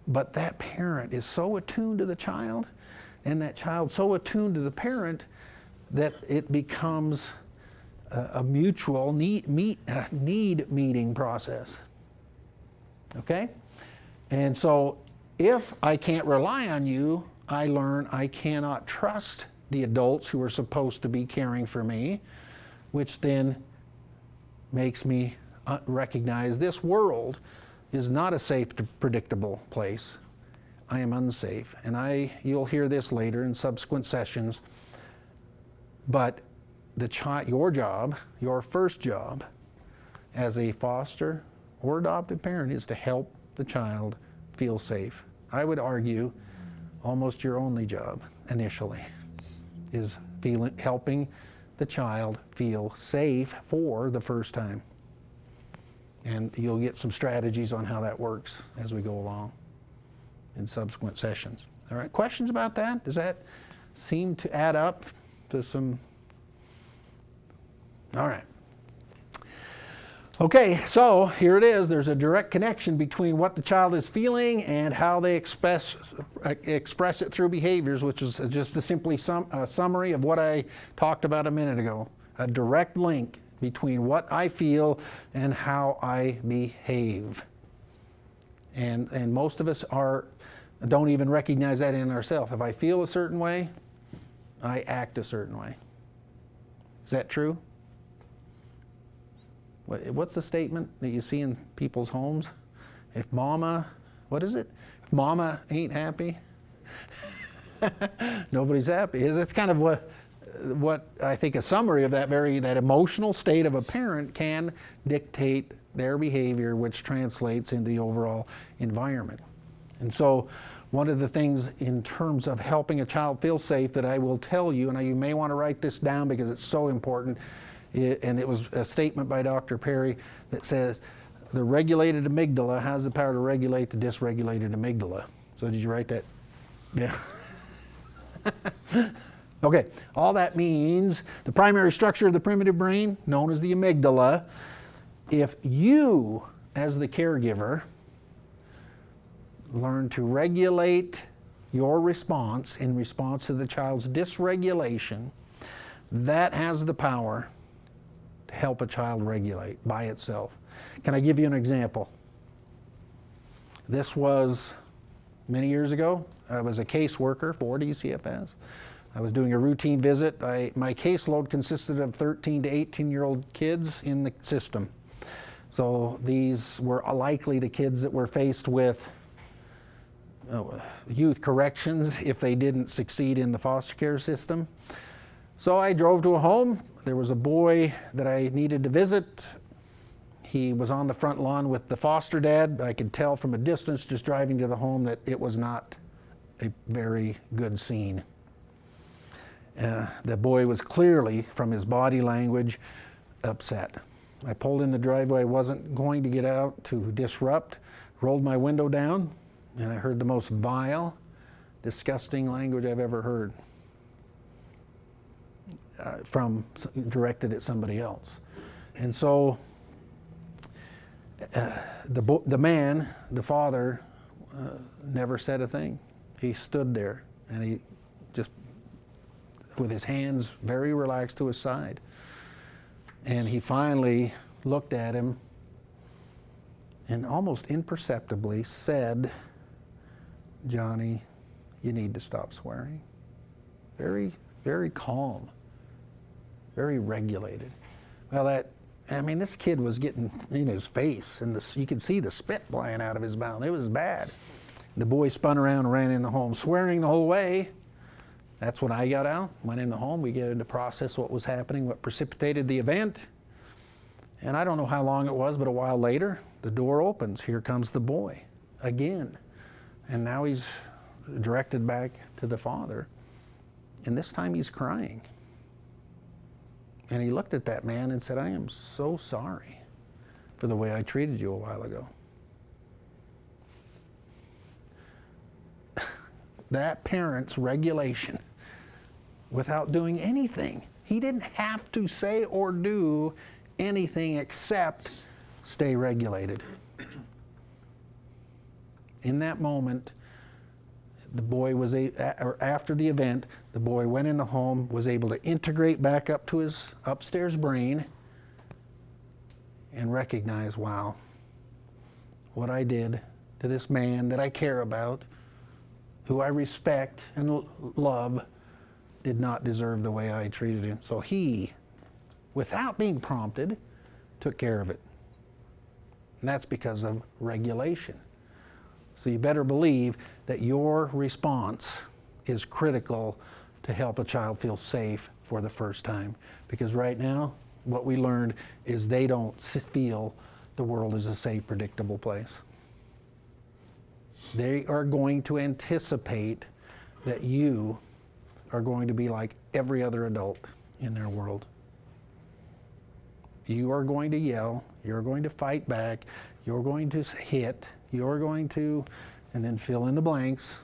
But that parent is so attuned to the child, and that child so attuned to the parent, that it becomes a mutual need meeting process. Okay. Okay? And so if I can't rely on you, I learn I cannot trust the adults who are supposed to be caring for me, which then makes me recognize this world is not a safe, predictable place. I am unsafe. And you'll hear this later in subsequent sessions, but your job, your first job as a foster or adoptive parent is to help the child feel safe. I would argue almost your only job initially is helping the child feel safe for the first time. And you'll get some strategies on how that works as we go along in subsequent sessions. All right, questions about that? Does that seem to add up to some? All right. Okay, so here it is. There's a direct connection between what the child is feeling and how they express it through behaviors, which is just a summary of what I talked about a minute ago. A direct link between what I feel and how I behave. And most of us don't even recognize that in ourselves. If I feel a certain way, I act a certain way. Is that true? What's the statement that you see in people's homes? If mama, what is it? If mama ain't happy, nobody's happy. It's kind of what I think a summary of that emotional state of a parent can dictate their behavior, which translates into the overall environment. And so one of the things in terms of helping a child feel safe that I will tell you, and you may want to write this down because it's so important, and it was a statement by Dr. Perry that says the regulated amygdala has the power to regulate the dysregulated amygdala. So did you write that? Yeah. Okay, all that means the primary structure of the primitive brain, known as the amygdala, if you, as the caregiver, learn to regulate your response in response to the child's dysregulation, that has the power to help a child regulate by itself. Can I give you an example? This was many years ago. I was a caseworker for DCFS. I was doing a routine visit. My caseload consisted of 13 to 18-year-old kids in the system. So these were likely the kids that were faced with youth corrections if they didn't succeed in the foster care system. So I drove to a home. There was a boy that I needed to visit. He was on the front lawn with the foster dad. I could tell from a distance just driving to the home that it was not a very good scene. The boy was clearly, from his body language, upset. I pulled in the driveway. I wasn't going to get out to disrupt, rolled my window down, and I heard the most vile, disgusting language I've ever heard directed at somebody else. And so the man, the father, never said a thing. He stood there and he just, with his hands very relaxed to his side. And he finally looked at him and almost imperceptibly said, "Johnny, you need to stop swearing." Very, very calm, very regulated. Well, this kid was getting in his face, and you could see the spit flying out of his mouth. It was bad. The boy spun around and ran in the home, swearing the whole way. That's when I got out, went in the home. We get to process what was happening, what precipitated the event. And I don't know how long it was, but a while later, the door opens. Here comes the boy again. And now he's directed back to the father. And this time he's crying. And he looked at that man and said, "I am so sorry for the way I treated you a while ago." That parent's regulation without doing anything. He didn't have to say or do anything except stay regulated. In that moment, the boy was, after the event, the boy went in the home, was able to integrate back up to his upstairs brain and recognize, wow, what I did to this man that I care about, who I respect and love, did not deserve the way I treated him. So he, without being prompted, took care of it. And that's because of regulation. So you better believe that your response is critical to help a child feel safe for the first time. Because right now, what we learned is they don't feel the world is a safe, predictable place. They are going to anticipate that you are going to be like every other adult in their world. You are going to yell, you're going to fight back, you're going to hit, you're going to, and then fill in the blanks,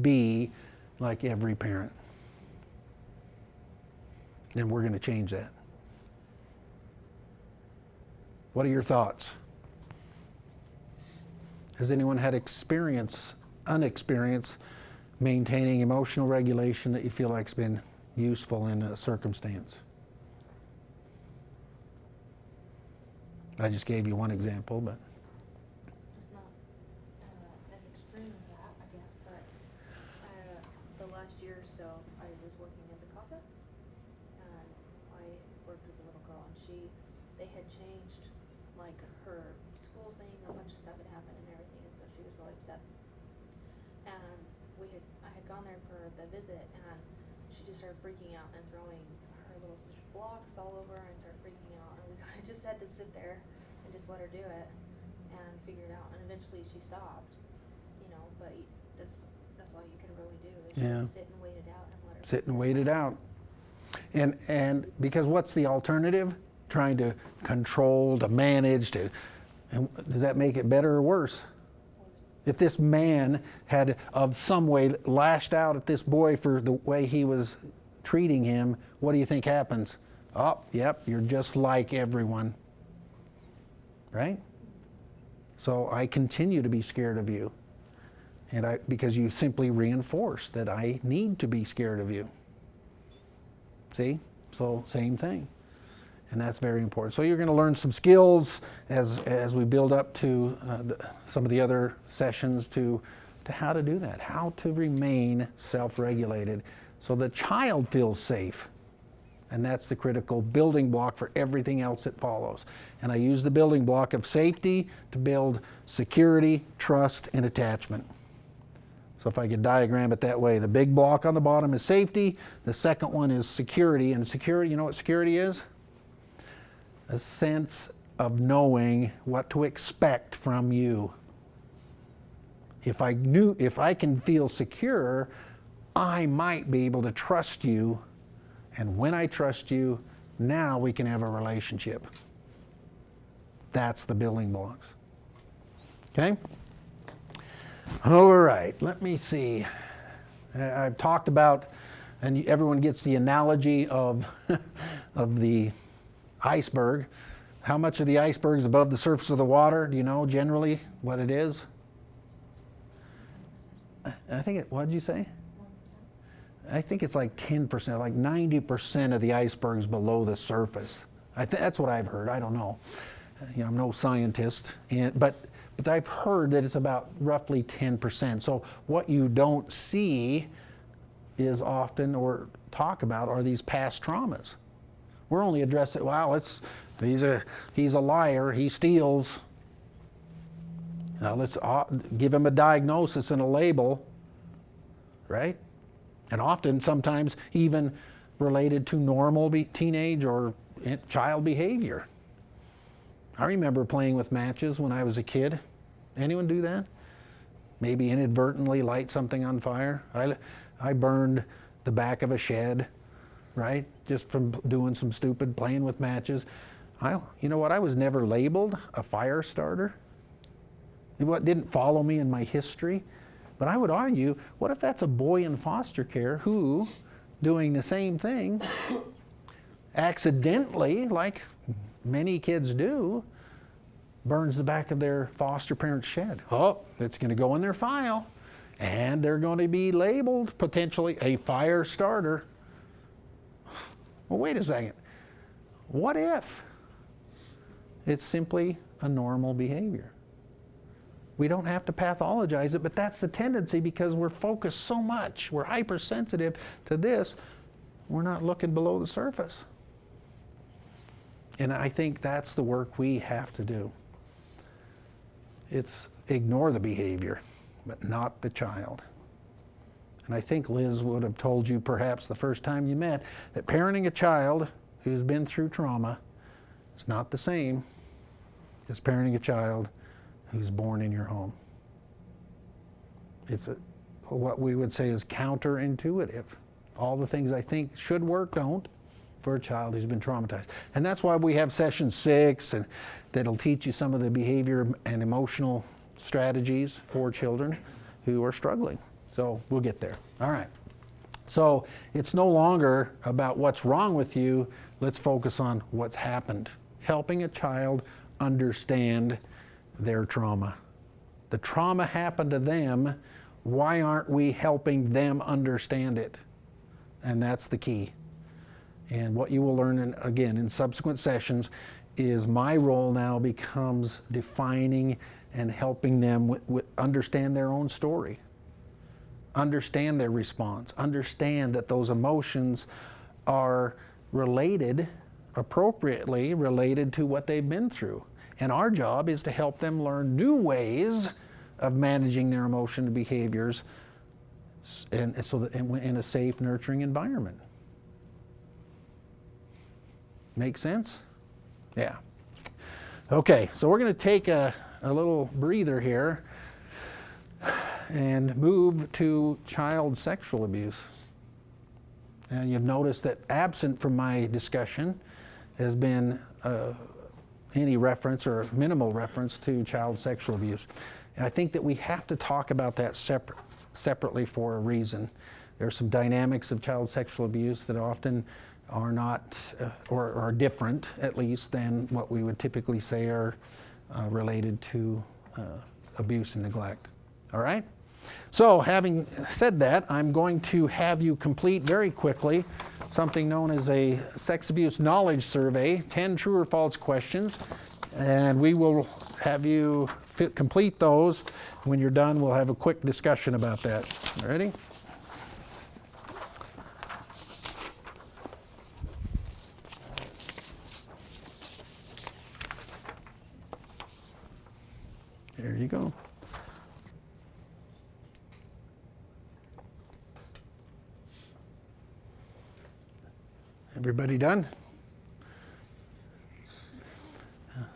be like every parent. And we're going to change that. What are your thoughts? Has anyone had unexperience maintaining emotional regulation that you feel like's been useful in a circumstance? I just gave you one example, but. It's not as extreme as that, I guess, but the last year or so, I was working as a CASA, and I worked with a little girl, and they had changed, like, her school thing, a bunch of stuff had happened and everything, and so she was really upset. And I had gone there for the visit, and she just started freaking out and throwing her little sister's blocks all over and started freaking out, and we kind of just had to sit there and just let her do it and figure it out, and eventually she stopped, but that's all you can really do is just sit and wait it out and let her sit and wait it out. And because what's the alternative? Trying to control, to manage, and does that make it better or worse? If this man had of some way lashed out at this boy for the way he was treating him, what do you think happens? Oh, yep, you're just like everyone. Right? So I continue to be scared of you. And because you simply reinforced that I need to be scared of you. See? So same thing. And that's very important. So you're going to learn some skills as we build up to some of the other sessions to how to do that, how to remain self-regulated so the child feels safe. And that's the critical building block for everything else that follows. And I use the building block of safety to build security, trust, and attachment. So if I could diagram it that way, the big block on the bottom is safety, the second one is security. And security, you know what security is? A sense of knowing what to expect from you. If I can feel secure, I might be able to trust you. And when I trust you, now we can have a relationship. That's the building blocks. Okay? All right, let me see. I've talked about, and everyone gets the analogy of, of the iceberg. How much of the iceberg is above the surface of the water? Do you know generally what it is? I think what did you say? I think it's like 10%, like 90% of the iceberg's below the surface. That's what I've heard. I don't know. I'm no scientist, but I've heard that it's about roughly 10%. So what you don't see is often, or talk about, are these past traumas. We're only addressing, he's a liar, he steals. Now let's give him a diagnosis and a label, right? And often, sometimes even related to normal teenage or child behavior. I remember playing with matches when I was a kid. Anyone do that? Maybe inadvertently light something on fire. I burned the back of a shed, right? Just from doing some stupid playing with matches. You know what? I was never labeled a fire starter. It didn't follow me in my history. But I would argue, what if that's a boy in foster care who, doing the same thing, accidentally, like many kids do, burns the back of their foster parent's shed? Oh, it's going to go in their file, and they're going to be labeled potentially a fire starter. Well, wait a second. What if it's simply a normal behavior? We don't have to pathologize it, but that's the tendency because we're focused so much, we're hypersensitive to this, we're not looking below the surface. And I think that's the work we have to do. It's ignore the behavior, but not the child. And I think Liz would have told you perhaps the first time you met that parenting a child who's been through trauma is not the same as parenting a child who's born in your home. It's what we would say is counterintuitive. All the things I think should work don't for a child who's been traumatized. And that's why we have session 6 and that'll teach you some of the behavior and emotional strategies for children who are struggling. So we'll get there. All right. So it's no longer about what's wrong with you. Let's focus on what's happened. Helping a child understand their trauma. The trauma happened to them. Why aren't we helping them understand it? And that's the key. And what you will learn, again, in subsequent sessions is my role now becomes defining and helping them understand their own story. Understand their response. Understand that those emotions are related, appropriately related to what they've been through. And our job is to help them learn new ways of managing their emotion and behaviors and so that in a safe, nurturing environment. Make sense? Yeah. Okay, so we're going to take a little breather here and move to child sexual abuse. And you've noticed that absent from my discussion has been any reference or minimal reference to child sexual abuse. And I think that we have to talk about that separately for a reason. There are some dynamics of child sexual abuse that often are not, or are different at least, than what we would typically say are related to abuse and neglect. All right? So having said that, I'm going to have you complete very quickly something known as a sex abuse knowledge survey, 10 true or false questions, and we will have you complete those. When you're done, we'll have a quick discussion about that. Ready? There you go. Everybody done?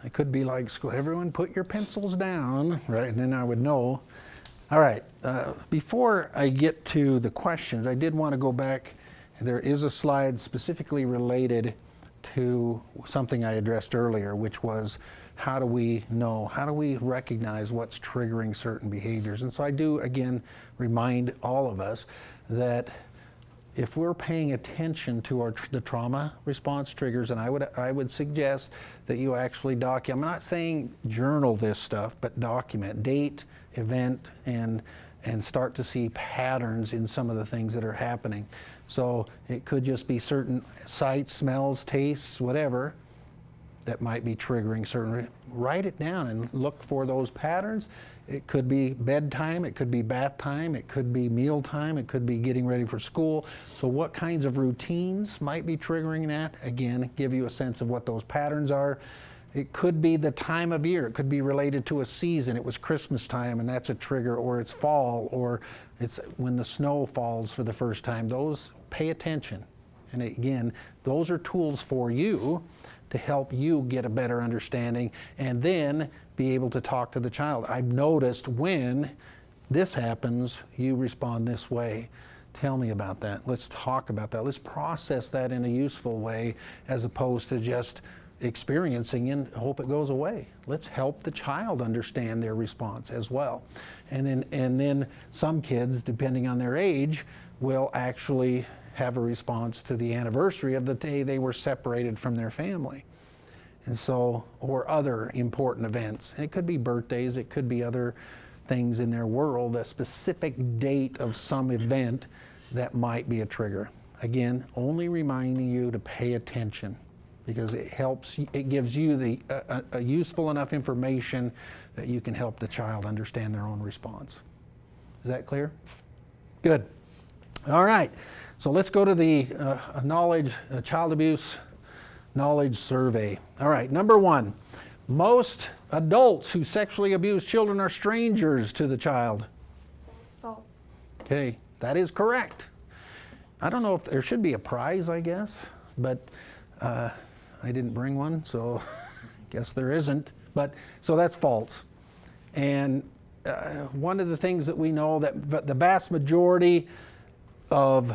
I could be like school. Everyone put your pencils down, right? And then I would know. All right. Before I get to the questions, I did want to go back. There is a slide specifically related to something I addressed earlier, which was how do we know, how do we recognize what's triggering certain behaviors? And so I do, again, remind all of us that if we're paying attention to the trauma response triggers, and I would suggest that you actually document. I'm not saying journal this stuff, but document, date, event, and start to see patterns in some of the things that are happening. So it could just be certain sights, smells, tastes, whatever, that might be triggering certain. Write it down and look for those patterns. It could be bedtime, it could be bath time, it could be meal time, it could be getting ready for school. So what kinds of routines might be triggering that? Again, give you a sense of what those patterns are. It could be the time of year. It could be related to a season. It was Christmas time and that's a trigger, or it's fall, or it's when the snow falls for the first time. Those, pay attention. And again, those are tools for you to help you get a better understanding and then be able to talk to the child. I've noticed when this happens, you respond this way. Tell me about that. Let's talk about that. Let's process that in a useful way as opposed to just experiencing and hope it goes away. Let's help the child understand their response as well. And then some kids, depending on their age, will actually have a response to the anniversary of the day they were separated from their family. And so, or other important events. It could be birthdays, it could be other things in their world, a specific date of some event that might be a trigger. Again, only reminding you to pay attention. because it gives you a useful enough information that you can help the child understand their own response. Is that clear? Good. All right. So let's go to the child abuse knowledge survey. All right. Number 1, most adults who sexually abuse children are strangers to the child. False. Okay, that is correct. I don't know if there should be a prize, I guess, but I didn't bring one, so guess there isn't. But so that's false. And one of the things that we know that the vast majority of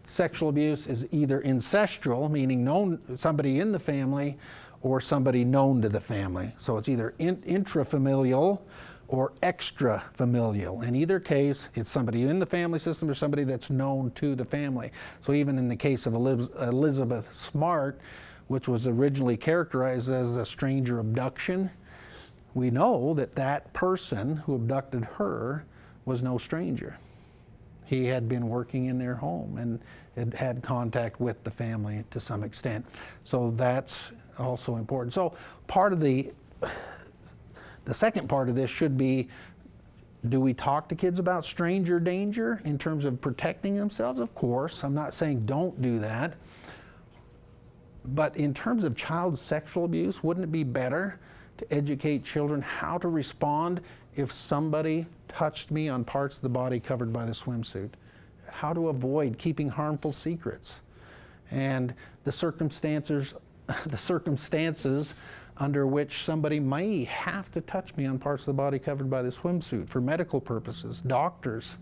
sexual abuse is either incestual, meaning somebody in the family, or somebody known to the family. So it's either intrafamilial or extrafamilial. In either case, it's somebody in the family system or somebody that's known to the family. So even in the case of Elizabeth Smart, which was originally characterized as a stranger abduction, we know that that person who abducted her was no stranger. He had been working in their home and had contact with the family to some extent. So that's also important. So part of the second part of this should be, do we talk to kids about stranger danger in terms of protecting themselves? Of course. I'm not saying don't do that. But in terms of child sexual abuse, wouldn't it be better to educate children how to respond if somebody touched me on parts of the body covered by the swimsuit? How to avoid keeping harmful secrets, and the circumstances under which somebody may have to touch me on parts of the body covered by the swimsuit for medical purposes. Doctors,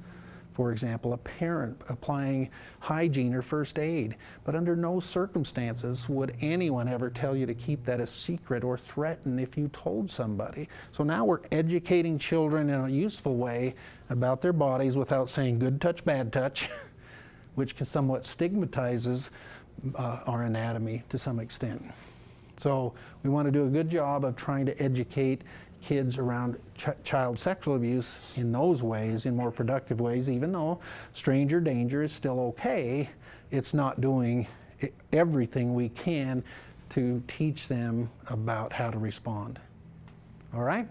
for example, a parent applying hygiene or first aid. But under no circumstances would anyone ever tell you to keep that a secret or threaten if you told somebody. So now we're educating children in a useful way about their bodies without saying good touch, bad touch, which somewhat stigmatizes our anatomy to some extent. So we want to do a good job of trying to educate kids around child sexual abuse in those ways, in more productive ways, even though stranger danger is still okay. It's not doing everything we can to teach them about how to respond. All right?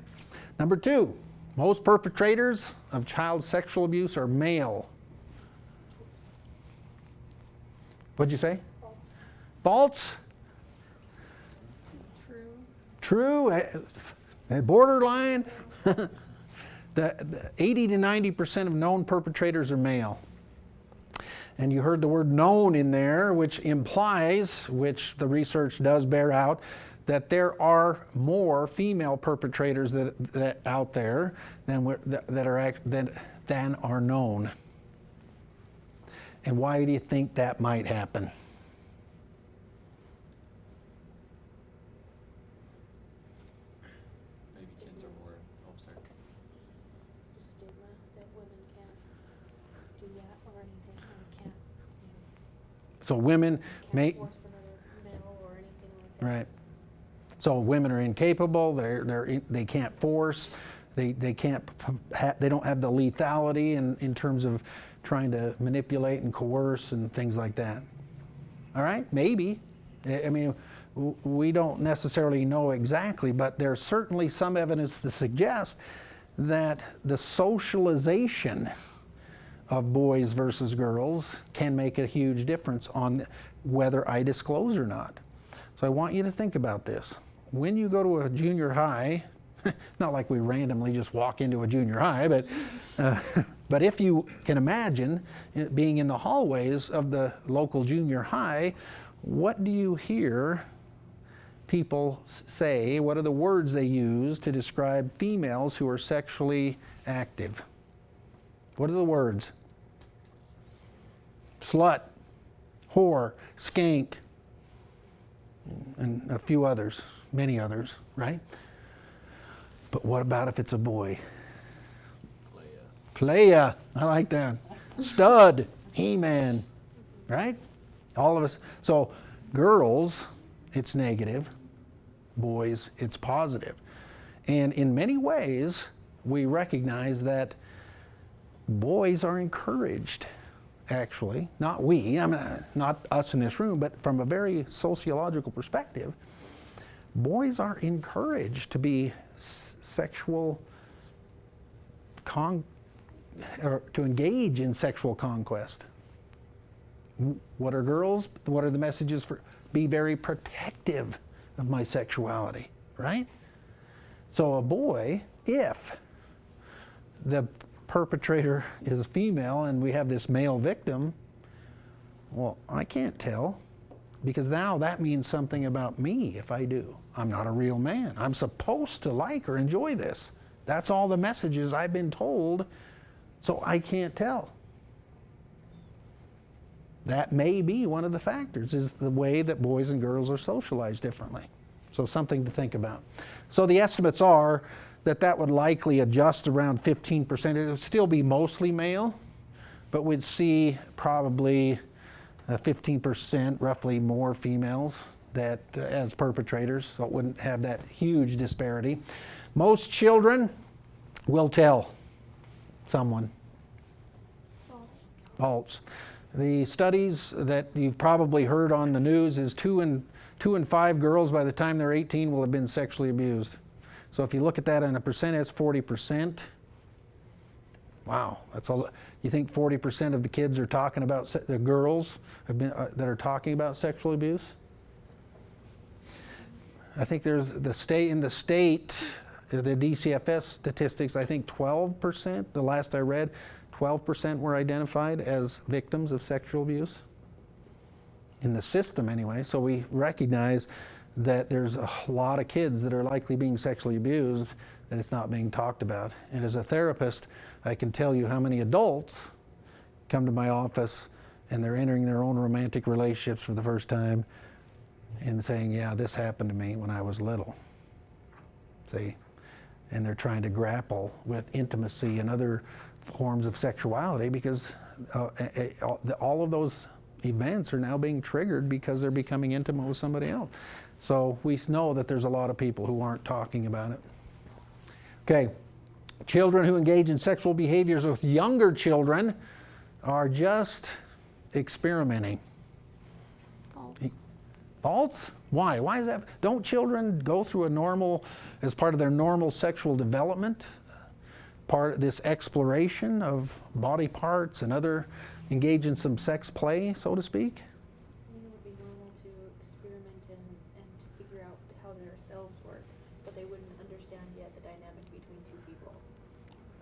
Number 2, most perpetrators of child sexual abuse are male. What'd you say? False? True? Borderline? The 80 to 90% of known perpetrators are male. And you heard the word known in there, which implies, which the research does bear out, that there are more female perpetrators that out there than are known. And why do you think that might happen? Maybe kids are more. Oh, sorry. The stigma that women can't do that or anything, or can't. So women may Force another male or anything like that. right. So women are incapable. They can't force. They don't have the lethality in terms of trying to manipulate and coerce and things like that. All right, maybe. I mean, we don't necessarily know exactly, but there's certainly some evidence to suggest that the socialization of boys versus girls can make a huge difference on whether I disclose or not. So I want you to think about this. When you go to a junior high, not like we randomly just walk into a junior high, but if you can imagine being in the hallways of the local junior high, what do you hear people say? What are the words they use to describe females who are sexually active? What are the words? Slut, whore, skank, and a few others, many others, right? But what about if it's a boy? Playa. I like that. Stud. He-man. Right? All of us. So girls, it's negative. Boys, it's positive. And in many ways, we recognize that boys are encouraged actually, not we, I mean, not us in this room, but from a very sociological perspective, boys are encouraged to be sexual or to engage in sexual conquest. What are girls? What are the messages for? Be very protective of my sexuality, right? So a boy, if the perpetrator is female and we have this male victim, well, I can't tell, because now that means something about me if I do. I'm not a real man. I'm supposed to like or enjoy this. That's all the messages I've been told, so I can't tell. That may be one of the factors, is the way that boys and girls are socialized differently. So something to think about. So the estimates are that that would likely adjust around 15%. It would still be mostly male, but we'd see probably 15%, roughly, more females that as perpetrators, so it wouldn't have that huge disparity. Most children will tell someone. False. The studies that you've probably heard on the news is 2 in 5 girls by the time they're 18 will have been sexually abused. So if you look at that in a percent, it's 40%. Wow, that's a. You think 40% of the kids are talking about the girls have been that are talking about sexual abuse? I think there's the DCFS statistics. I think 12%. The last I read, 12% were identified as victims of sexual abuse in the system anyway. So we recognize that there's a lot of kids that are likely being sexually abused, that it's not being talked about. And as a therapist, I can tell you how many adults come to my office and they're entering their own romantic relationships for the first time and saying, yeah, this happened to me when I was little. See? And they're trying to grapple with intimacy and other forms of sexuality because all of those events are now being triggered because they're becoming intimate with somebody else. So we know that there's a lot of people who aren't talking about it. Okay, children who engage in sexual behaviors with younger children are just experimenting. False. False? Why? Why is that? Don't children go through as part of their normal sexual development, part of this exploration of body parts and engage in some sex play, so to speak? I think it would be normal to experiment and to figure out how their selves work, but they wouldn't understand yet the dynamic between two people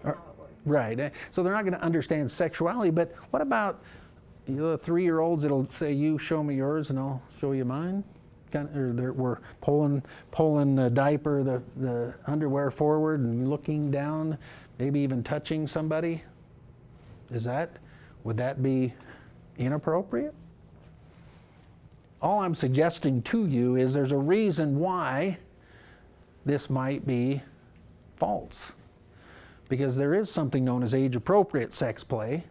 and how it works. Right. So they're not going to understand sexuality, but what about the 3-year-olds that'll say, you show me yours and I'll show you mine? Or we're pulling the diaper, the underwear forward and looking down, maybe even touching somebody. Would that be inappropriate? All I'm suggesting to you is there's a reason why this might be false. Because there is something known as age-appropriate sex play,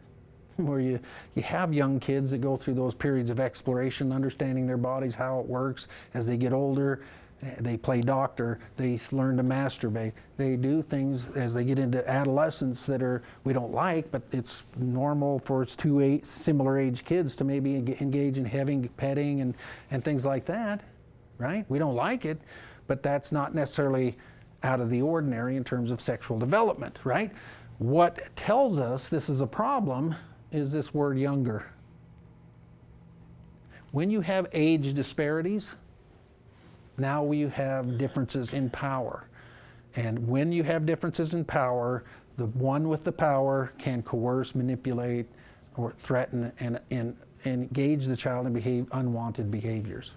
where you have young kids that go through those periods of exploration, understanding their bodies, how it works. As they get older, they play doctor, they learn to masturbate. They do things as they get into adolescence that we don't like, but it's normal for two similar age kids to maybe engage in having petting and things like that, right? We don't like it, but that's not necessarily out of the ordinary in terms of sexual development, right? What tells us this is a problem is this word younger. When you have age disparities, now you have differences in power. And when you have differences in power, the one with the power can coerce, manipulate, or threaten and engage the child in unwanted behaviors.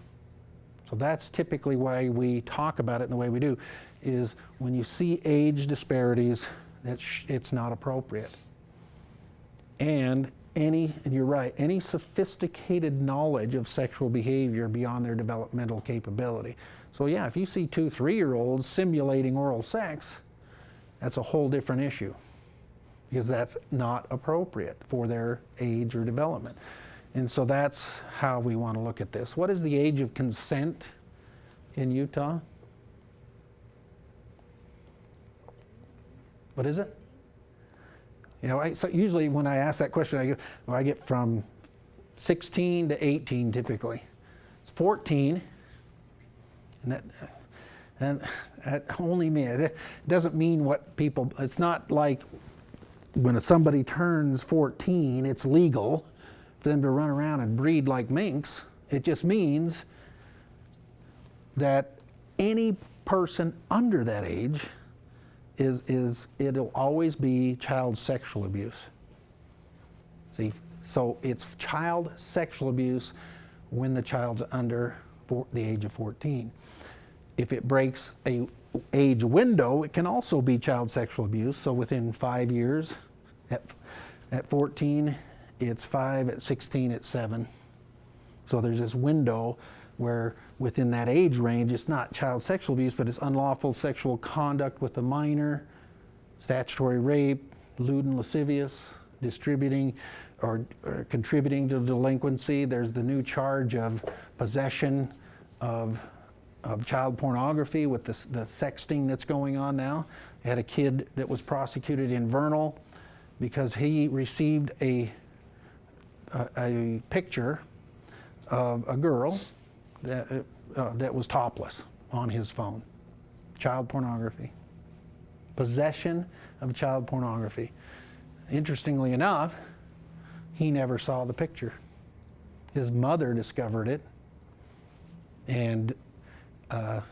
So that's typically why we talk about it in the way we do, is when you see age disparities, it's not appropriate. And you're right, any sophisticated knowledge of sexual behavior beyond their developmental capability. So yeah, if you see 2 3-year-olds simulating oral sex, that's a whole different issue, because that's not appropriate for their age or development. And so that's how we want to look at this. What is the age of consent in Utah? What is it? You know, so usually when I ask that question, I get from 16 to 18 typically. It's 14, and that only means, it doesn't mean what people, it's not like when somebody turns 14, it's legal for them to run around and breed like minks. It just means that any person under that age it'll always be child sexual abuse. See, so it's child sexual abuse when the child's under the age of 14. If it breaks a age window, it can also be child sexual abuse. So within 5 years, at 14, it's 5, at 16, it's 7. So there's this window where within that age range, it's not child sexual abuse, but it's unlawful sexual conduct with a minor, statutory rape, lewd and lascivious, distributing or contributing to delinquency. There's the new charge of possession of child pornography with the sexting that's going on now. I had a kid that was prosecuted in Vernal because he received a picture of a girl that was topless on his phone. Child pornography. Possession of child pornography. Interestingly enough, he never saw the picture. His mother discovered it and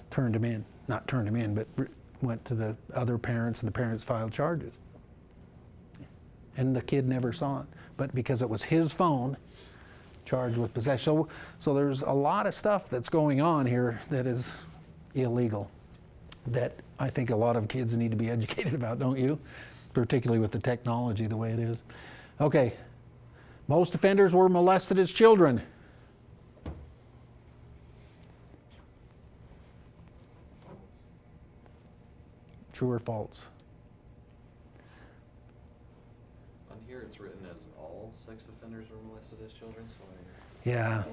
turned him in. Not turned him in, but went to the other parents, and the parents filed charges. And the kid never saw it. But because it was his phone, charged with possession. So there's a lot of stuff that's going on here that is illegal that I think a lot of kids need to be educated about, don't you? Particularly with the technology the way it is. Okay, most offenders were molested as children. True or false? On here it's written as all sex offenders were molested as children, so yeah.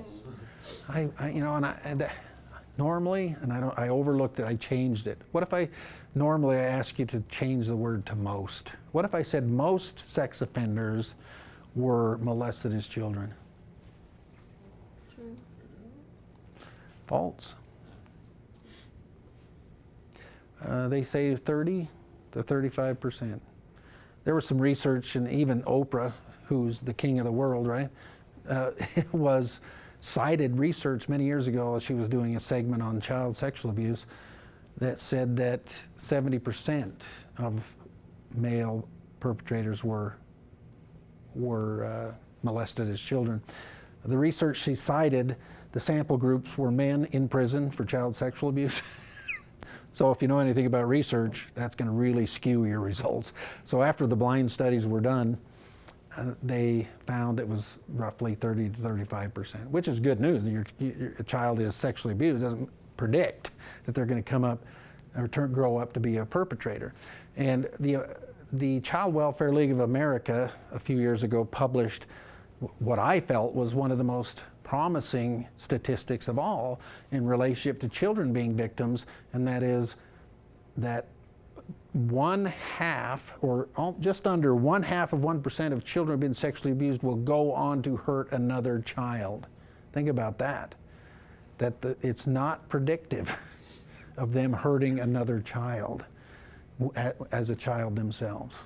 Normally, and I overlooked it, I changed it. What if normally I ask you to change the word to most? What if I said most sex offenders were molested as children? True. False. They say 30 to 35%. There was some research, and even Oprah, who's the king of the world, right, was cited research many years ago as she was doing a segment on child sexual abuse that said that 70% of male perpetrators were molested as children. The research she cited, the sample groups were men in prison for child sexual abuse. So if you know anything about research, that's going to really skew your results. So after the blind studies were done, they found it was roughly 30 to 35%, which is good news. Your child is sexually abused. It doesn't predict that they're going to come up or grow up to be a perpetrator. And the Child Welfare League of America a few years ago published what I felt was one of the most promising statistics of all in relationship to children being victims, and that is that 1/2 or just under 1/2 of 1% of children who have been sexually abused will go on to hurt another child. Think about that. It's not predictive of them hurting another child as a child themselves.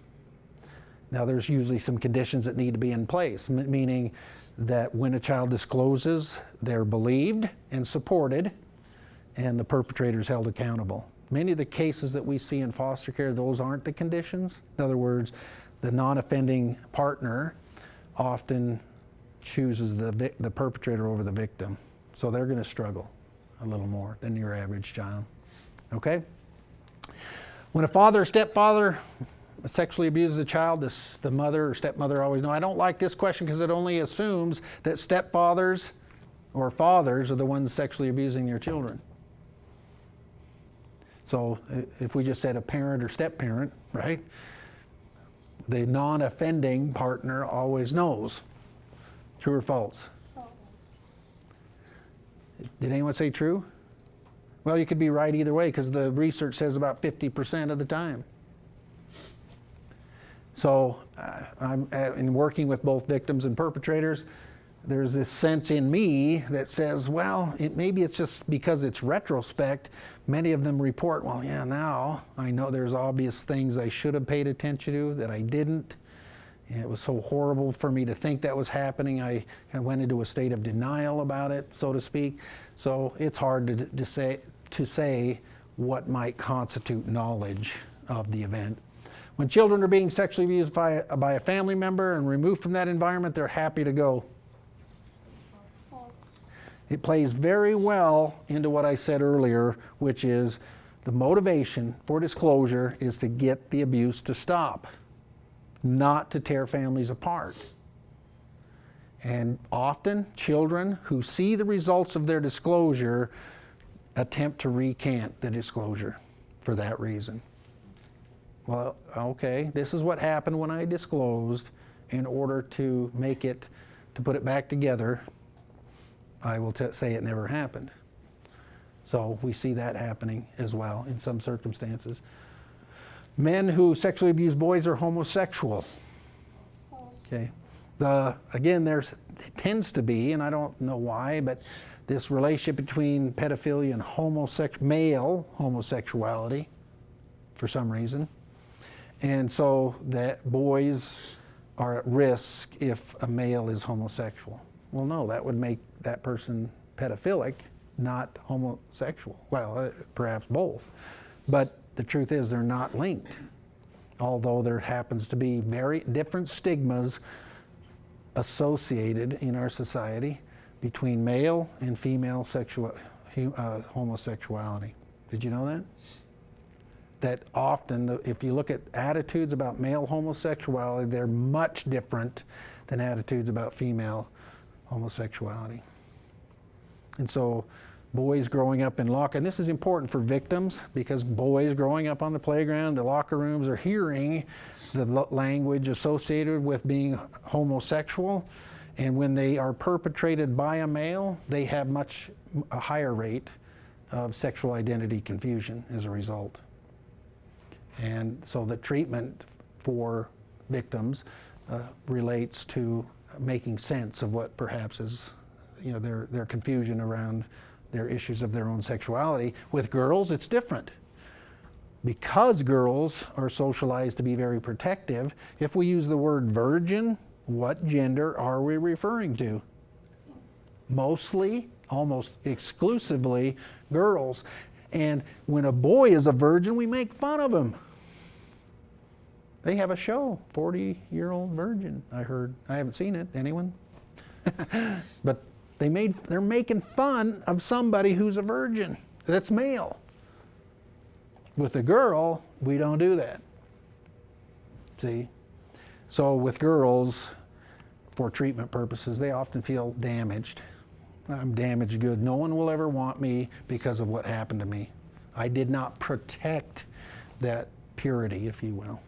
Now there's usually some conditions that need to be in place, meaning that when a child discloses, they're believed and supported, and the perpetrator is held accountable. Many of the cases that we see in foster care, those aren't the conditions. In other words, the non-offending partner often chooses the perpetrator over the victim. So they're going to struggle a little more than your average child. Okay? When a father or stepfather sexually abuses a child, the mother or stepmother always know, I don't like this question because it only assumes that stepfathers or fathers are the ones sexually abusing their children. So if we just said a parent or step-parent, right, the non-offending partner always knows. True or false? False. Did anyone say true? Well, you could be right either way because the research says about 50% of the time. So I'm in working with both victims and perpetrators, there's this sense in me that says, well, maybe it's just because it's retrospect. Many of them report, well, yeah, now I know there's obvious things I should have paid attention to that I didn't. And it was so horrible for me to think that was happening. I kind of went into a state of denial about it, so to speak. So it's hard to say what might constitute knowledge of the event. When children are being sexually abused by a family member and removed from that environment, they're happy to go. It plays very well into what I said earlier, which is the motivation for disclosure is to get the abuse to stop, not to tear families apart. And often children who see the results of their disclosure attempt to recant the disclosure for that reason. Well, okay, this is what happened when I disclosed. In order to make it, to put it back together, I will say it never happened. So we see that happening as well in some circumstances. Men who sexually abuse boys are homosexual. Okay. Again, it tends to be, and I don't know why, but this relationship between pedophilia and male homosexuality for some reason. And so that boys are at risk if a male is homosexual. Well, no, that would make that person pedophilic, not homosexual. Well, perhaps both. But the truth is they're not linked, although there happens to be very different stigmas associated in our society between male and female homosexuality. Did you know that? That often, if you look at attitudes about male homosexuality, they're much different than attitudes about female homosexuality. And so boys growing up in and this is important for victims because boys growing up on the playground, the locker rooms are hearing the language associated with being homosexual, and when they are perpetrated by a male, they have a higher rate of sexual identity confusion as a result. And so the treatment for victims relates to making sense of what perhaps is, their confusion around their issues of their own sexuality. With girls, it's different. Because girls are socialized to be very protective, if we use the word virgin, what gender are we referring to? Mostly, almost exclusively, girls. And when a boy is a virgin, we make fun of him. They have a show, 40-year-old virgin, I heard. I haven't seen it. Anyone? But they're making fun of somebody who's a virgin. That's male. With a girl, we don't do that. See? So with girls, for treatment purposes, they often feel damaged. I'm damaged good. No one will ever want me because of what happened to me. I did not protect that purity, if you will,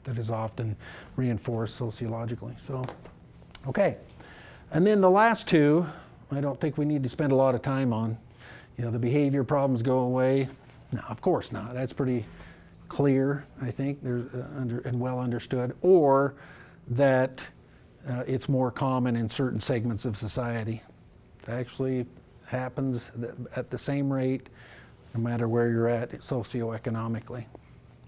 that is often reinforced sociologically. So, okay. And then the last two, I don't think we need to spend a lot of time on. The behavior problems go away. No, of course not. That's pretty clear, I think, and well understood. Or that it's more common in certain segments of society. It actually happens at the same rate no matter where you're at socioeconomically.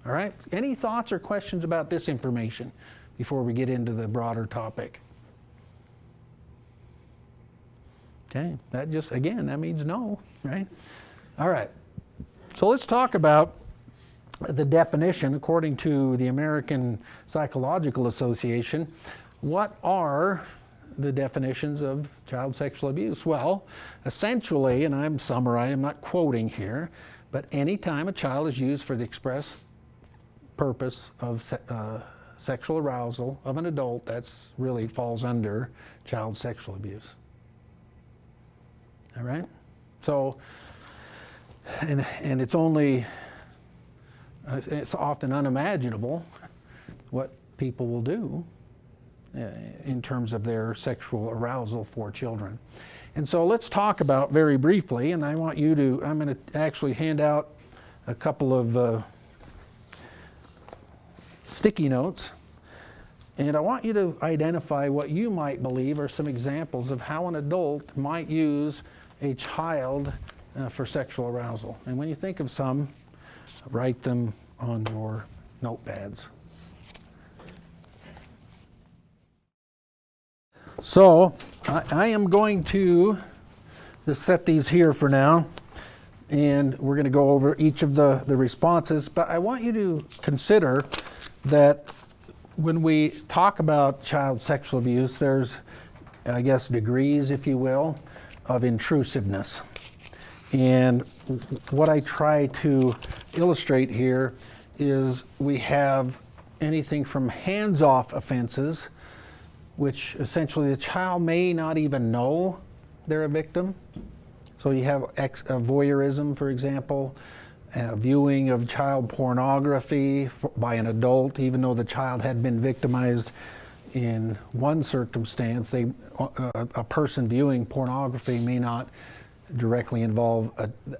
All right? Any thoughts or questions about this information before we get into the broader topic? Okay, that means no, right? All right. So let's talk about the definition according to the American Psychological Association. What are the definitions of child sexual abuse? Well, essentially, and I'm not quoting here, but any time a child is used for the express purpose of sexual arousal of an adult, that's really falls under child sexual abuse. All right? So, and it's often unimaginable what people will do in terms of their sexual arousal for children. And so let's talk about very briefly, and I'm going to actually hand out a couple of sticky notes And I want you to identify what you might believe are some examples of how an adult might use a child for sexual arousal. And when you think of some, write them on your notepads. So I am going to just set these here for now, and we're going to go over each of the responses. But I want you to consider that when we talk about child sexual abuse, there's, I guess, degrees, if you will, of intrusiveness. And what I try to illustrate here is we have anything from hands-off offenses, which essentially the child may not even know they're a victim. So you have voyeurism, for example, viewing of child pornography by an adult, even though the child had been victimized in one circumstance. A person viewing pornography may not directly involve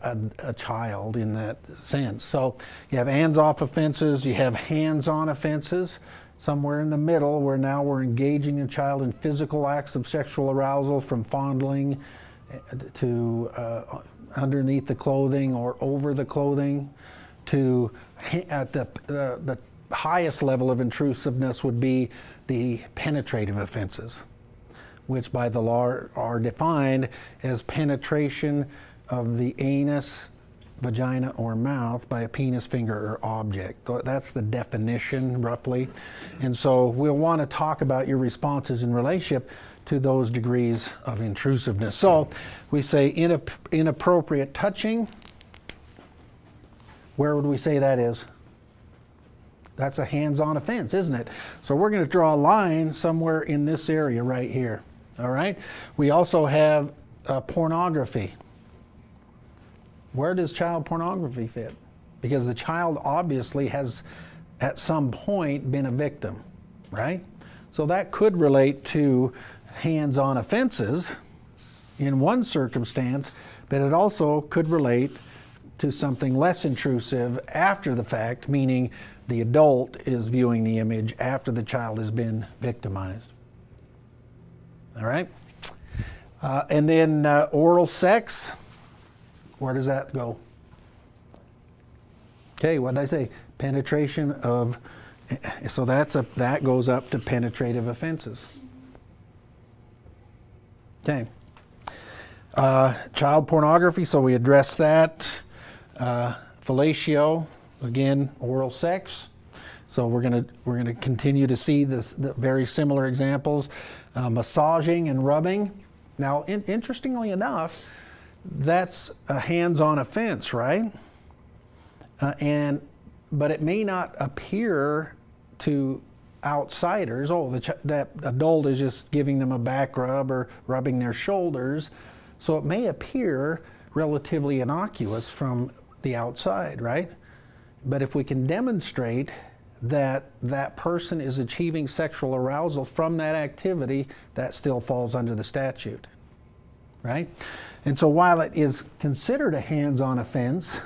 a child in that sense. So you have hands-off offenses, you have hands-on offenses, somewhere in the middle where now we're engaging a child in physical acts of sexual arousal, from fondling to underneath the clothing or over the clothing, to at the highest level of intrusiveness would be the penetrative offenses, which by the law are defined as penetration of the anus, vagina, or mouth by a penis, finger, or object. That's the definition, roughly. And so we'll want to talk about your responses in relationship to those degrees of intrusiveness. So we say inappropriate touching. Where would we say that is? That's a hands-on offense, isn't it? So we're going to draw a line somewhere in this area right here. All right? We also have pornography. Where does child pornography fit? Because the child obviously has at some point been a victim, right? So that could relate to hands-on offenses in one circumstance, but it also could relate to something less intrusive after the fact, meaning the adult is viewing the image after the child has been victimized. All right? And then oral sex. Where does that go? Okay, what did I say? Penetration of, so that goes up to penetrative offenses. Okay. Child pornography, so we addressed that. Fellatio, again, oral sex. So we're gonna continue to see the very similar examples. Massaging and rubbing. Now, interestingly enough, that's a hands-on offense, right? But it may not appear to outsiders, that adult is just giving them a back rub or rubbing their shoulders. So it may appear relatively innocuous from the outside, right? But if we can demonstrate that that person is achieving sexual arousal from that activity, that still falls under the statute, right? And so while it is considered a hands-on offense,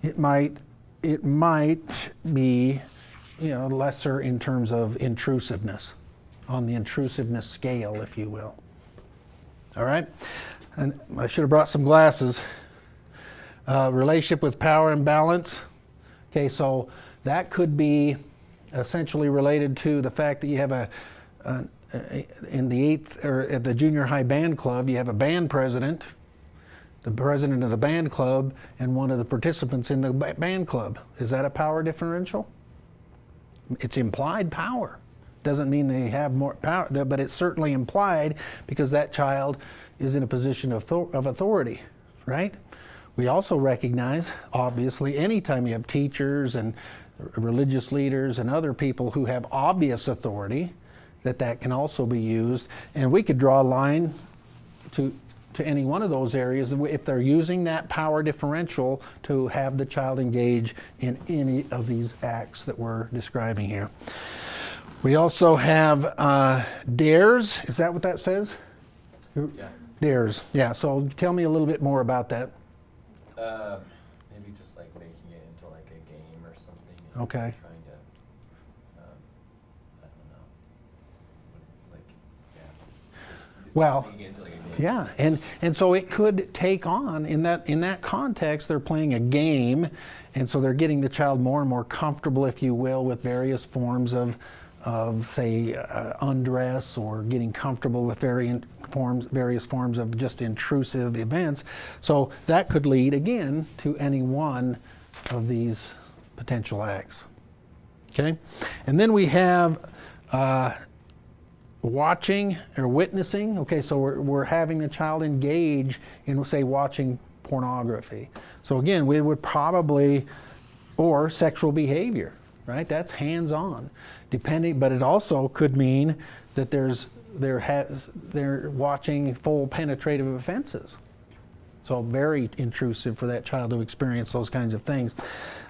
it might be, lesser in terms of intrusiveness, on the intrusiveness scale, if you will. All right? And I should have brought some glasses. Relationship with power imbalance. Okay, so that could be essentially related to the fact that you have in the 8th or at the junior high band club, you have a band president, the president of the band club, and one of the participants in the band club. Is that a power differential? It's implied power. Doesn't mean they have more power, but it's certainly implied because that child is in a position of authority, right? We also recognize, obviously, anytime you have teachers and religious leaders and other people who have obvious authority, that can also be used. And we could draw a line to any one of those areas if they're using that power differential to have the child engage in any of these acts that we're describing here. We also have dares. Is that what that says? Yeah. Dares. Yeah, so tell me a little bit more about that. Maybe just like making it into like a game or something. Okay. Trying to, I don't know, Well, You get into like a game. yeah, and so it could take on, in that context, they're playing a game, and so they're getting the child more and more comfortable, if you will, with various forms of say, undress, or getting comfortable with various forms of just intrusive events. So that could lead, again, to any one of these potential acts. Okay? And then we have watching or witnessing. Okay, so we're having the child engage in, say, watching pornography. So again, we would probably, or sexual behavior, right? That's hands-on, depending. But it also could mean that they're watching full penetrative offenses. So very intrusive for that child to experience those kinds of things.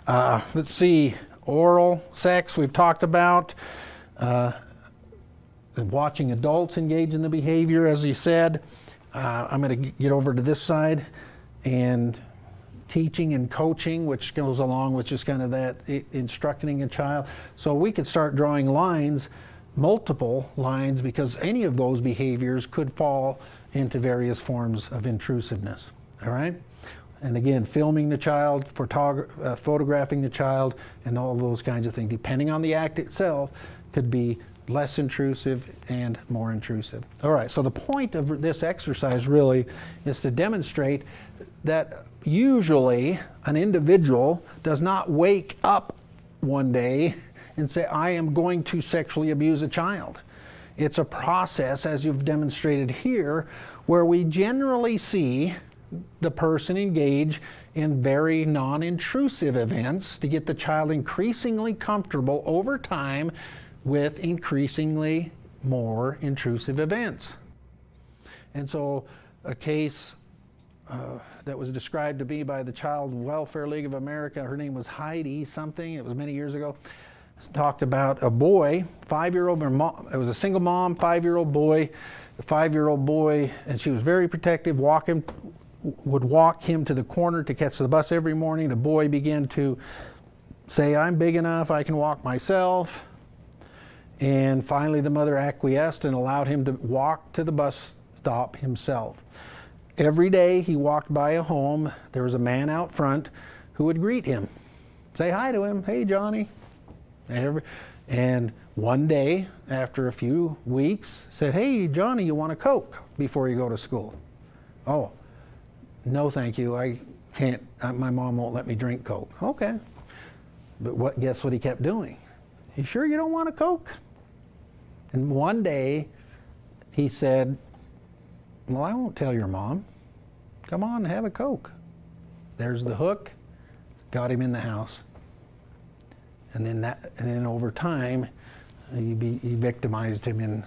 Let's see, oral sex we've talked about. Watching adults engage in the behavior, as you said. I'm going to get over to this side, and teaching and coaching, which goes along with just kind of that instructing a child. So we could start drawing lines, multiple lines, because any of those behaviors could fall into various forms of intrusiveness. All right? And again, filming the child, photographing the child, and all those kinds of things, depending on the act itself, could be less intrusive and more intrusive. All right, so the point of this exercise really is to demonstrate that usually an individual does not wake up one day and say, I am going to sexually abuse a child. It's a process, as you've demonstrated here, where we generally see the person engage in very non-intrusive events to get the child increasingly comfortable over time with increasingly more intrusive events. And so a case that was described to me by the Child Welfare League of America, her name was Heidi something, it was many years ago, talked about a boy, 5-year-old, it was a single mom, 5-year-old boy, the 5-year-old boy, and she was very protective, would walk him to the corner to catch the bus every morning. The boy began to say, I'm big enough, I can walk myself. And finally the mother acquiesced and allowed him to walk to the bus stop himself. Every day he walked by a home, there was a man out front who would greet him, say hi to him, hey Johnny. And one day, after a few weeks, said, hey Johnny, you want a Coke before you go to school? Oh, no thank you, I can't, my mom won't let me drink Coke. Okay, but guess what he kept doing? You sure you don't want a Coke? And one day he said, well, I won't tell your mom. Come on, have a Coke. There's the hook, got him in the house. And then over time, he victimized him in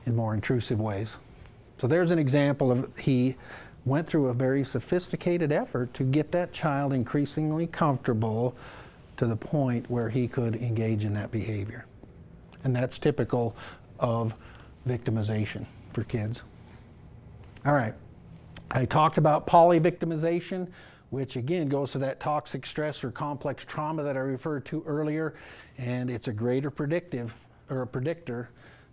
more intrusive ways. So there's an example of he went through a very sophisticated effort to get that child increasingly comfortable to the point where he could engage in that behavior. And that's typical of victimization for kids. All right, I talked about polyvictimization, which again goes to that toxic stress or complex trauma that I referred to earlier, and it's a greater predictor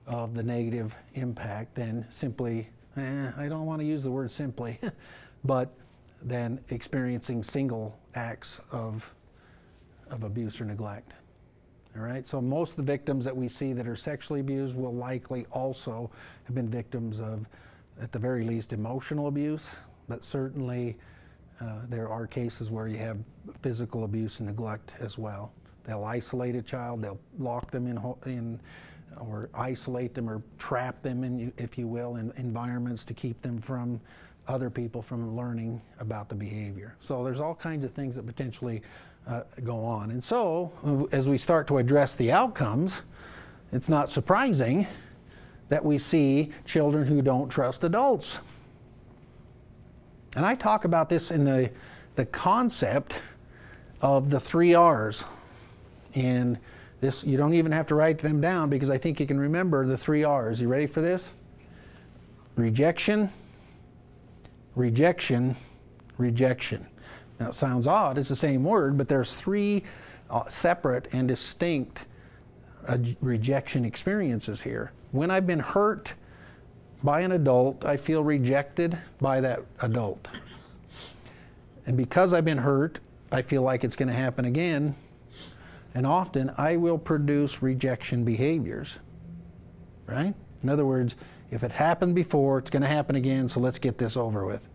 of the negative impact than simply, I don't want to use the word simply, but than experiencing single acts of abuse or neglect. All right, so most of the victims that we see that are sexually abused will likely also have been victims of, at the very least, emotional abuse, but certainly there are cases where you have physical abuse and neglect as well. They'll isolate a child, they'll lock them in or isolate them or trap them in, if you will, in environments to keep them from other people from learning about the behavior. So there's all kinds of things that potentially go on. And so, as we start to address the outcomes, it's not surprising that we see children who don't trust adults. And I talk about this in the concept of the 3 R's. And this, you don't even have to write them down because I think you can remember the 3 R's. You ready for this? Rejection, rejection, rejection. Now it sounds odd, it's the same word, but there's 3 separate and distinct rejection experiences here. When I've been hurt by an adult, I feel rejected by that adult. And because I've been hurt, I feel like it's going to happen again. And often I will produce rejection behaviors, right? In other words, if it happened before, it's going to happen again, so let's get this over with.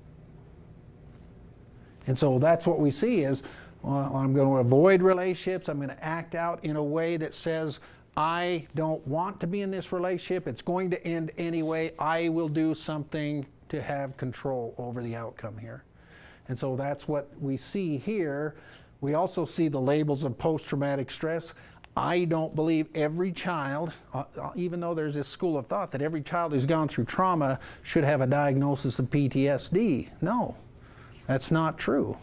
And so that's what we see is, well, I'm going to avoid relationships. I'm going to act out in a way that says, I don't want to be in this relationship. It's going to end anyway. I will do something to have control over the outcome here. And so that's what we see here. We also see the labels of post-traumatic stress. I don't believe every child, even though there's this school of thought that every child who's gone through trauma should have a diagnosis of PTSD. No, that's not true.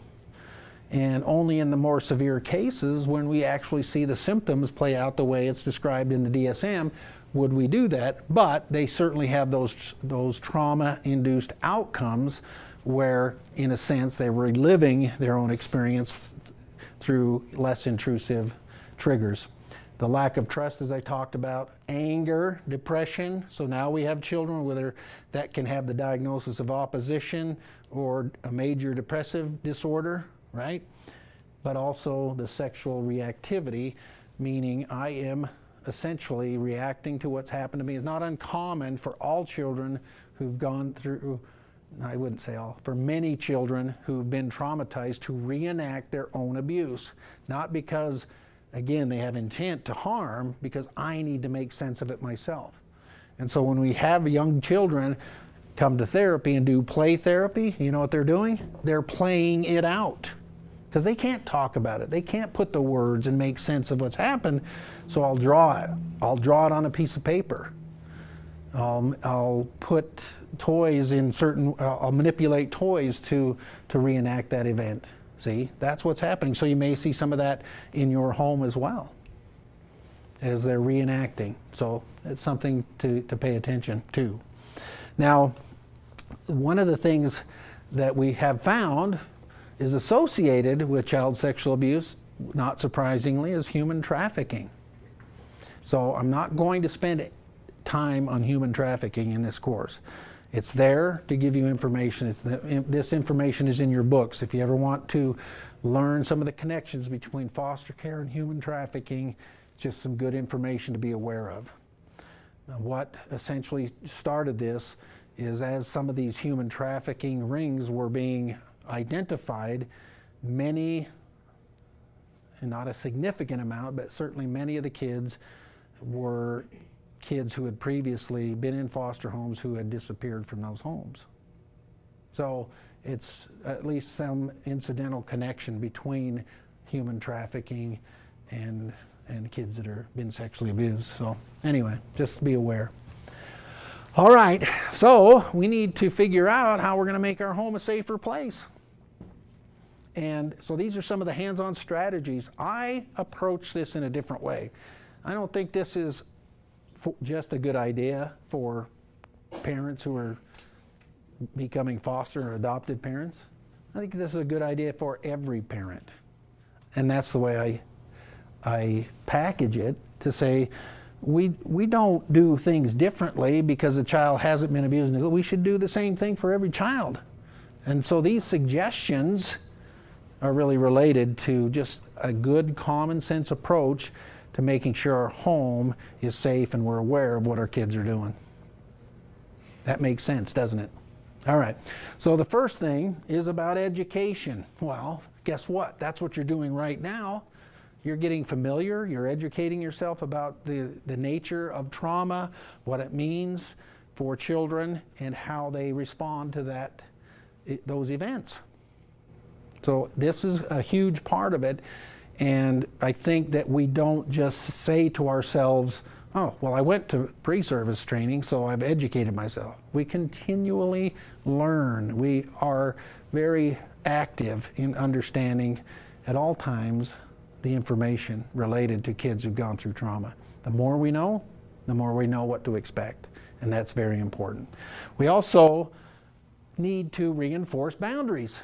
And only in the more severe cases, when we actually see the symptoms play out the way it's described in the DSM, would we do that. But they certainly have those trauma-induced outcomes where, in a sense, they're reliving their own experience through less intrusive triggers. The lack of trust, as I talked about, anger, depression. So now we have children whether that can have the diagnosis of opposition or a major depressive disorder, right? But also the sexual reactivity, meaning I am essentially reacting to what's happened to me. It's not uncommon for all children who've gone through, I wouldn't say all, for many children who've been traumatized to reenact their own abuse. Not because, again, they have intent to harm, because I need to make sense of it myself. And so when we have young children come to therapy and do play therapy, you know what they're doing? They're playing it out. Because they can't talk about it. They can't put the words and make sense of what's happened. So I'll draw it. I'll draw it on a piece of paper. I'll put toys in certain, I'll manipulate toys to reenact that event. See, that's what's happening. So you may see some of that in your home as well, as they're reenacting. So it's something to pay attention to. Now, one of the things that we have found is associated with child sexual abuse, not surprisingly, is human trafficking. So I'm not going to spend time on human trafficking in this course. It's there to give you information. This information is in your books. If you ever want to learn some of the connections between foster care and human trafficking, just some good information to be aware of. Now, what essentially started this is as some of these human trafficking rings were being identified, many, and not a significant amount, but certainly many of the kids were kids who had previously been in foster homes who had disappeared from those homes. So it's at least some incidental connection between human trafficking and kids that are been sexually abused. So anyway, just be aware. All right, so we need to figure out how we're going to make our home a safer place. And so these are some of the hands-on strategies. I approach this in a different way. I don't think this is just a good idea for parents who are becoming foster or adopted parents. I think this is a good idea for every parent. And that's the way I package it, to say, we don't do things differently because a child hasn't been abused. We should do the same thing for every child. And so these suggestions are really related to just a good common sense approach to making sure our home is safe and we're aware of what our kids are doing. That makes sense, doesn't it? All right, so the first thing is about education. Well, guess what? That's what you're doing right now. You're getting familiar, you're educating yourself about the nature of trauma, what it means for children, and how they respond to those events. So this is a huge part of it, and I think that we don't just say to ourselves, oh, well, I went to pre-service training, so I've educated myself. We continually learn. We are very active in understanding at all times the information related to kids who've gone through trauma. The more we know what to expect, and that's very important. We also need to reinforce boundaries.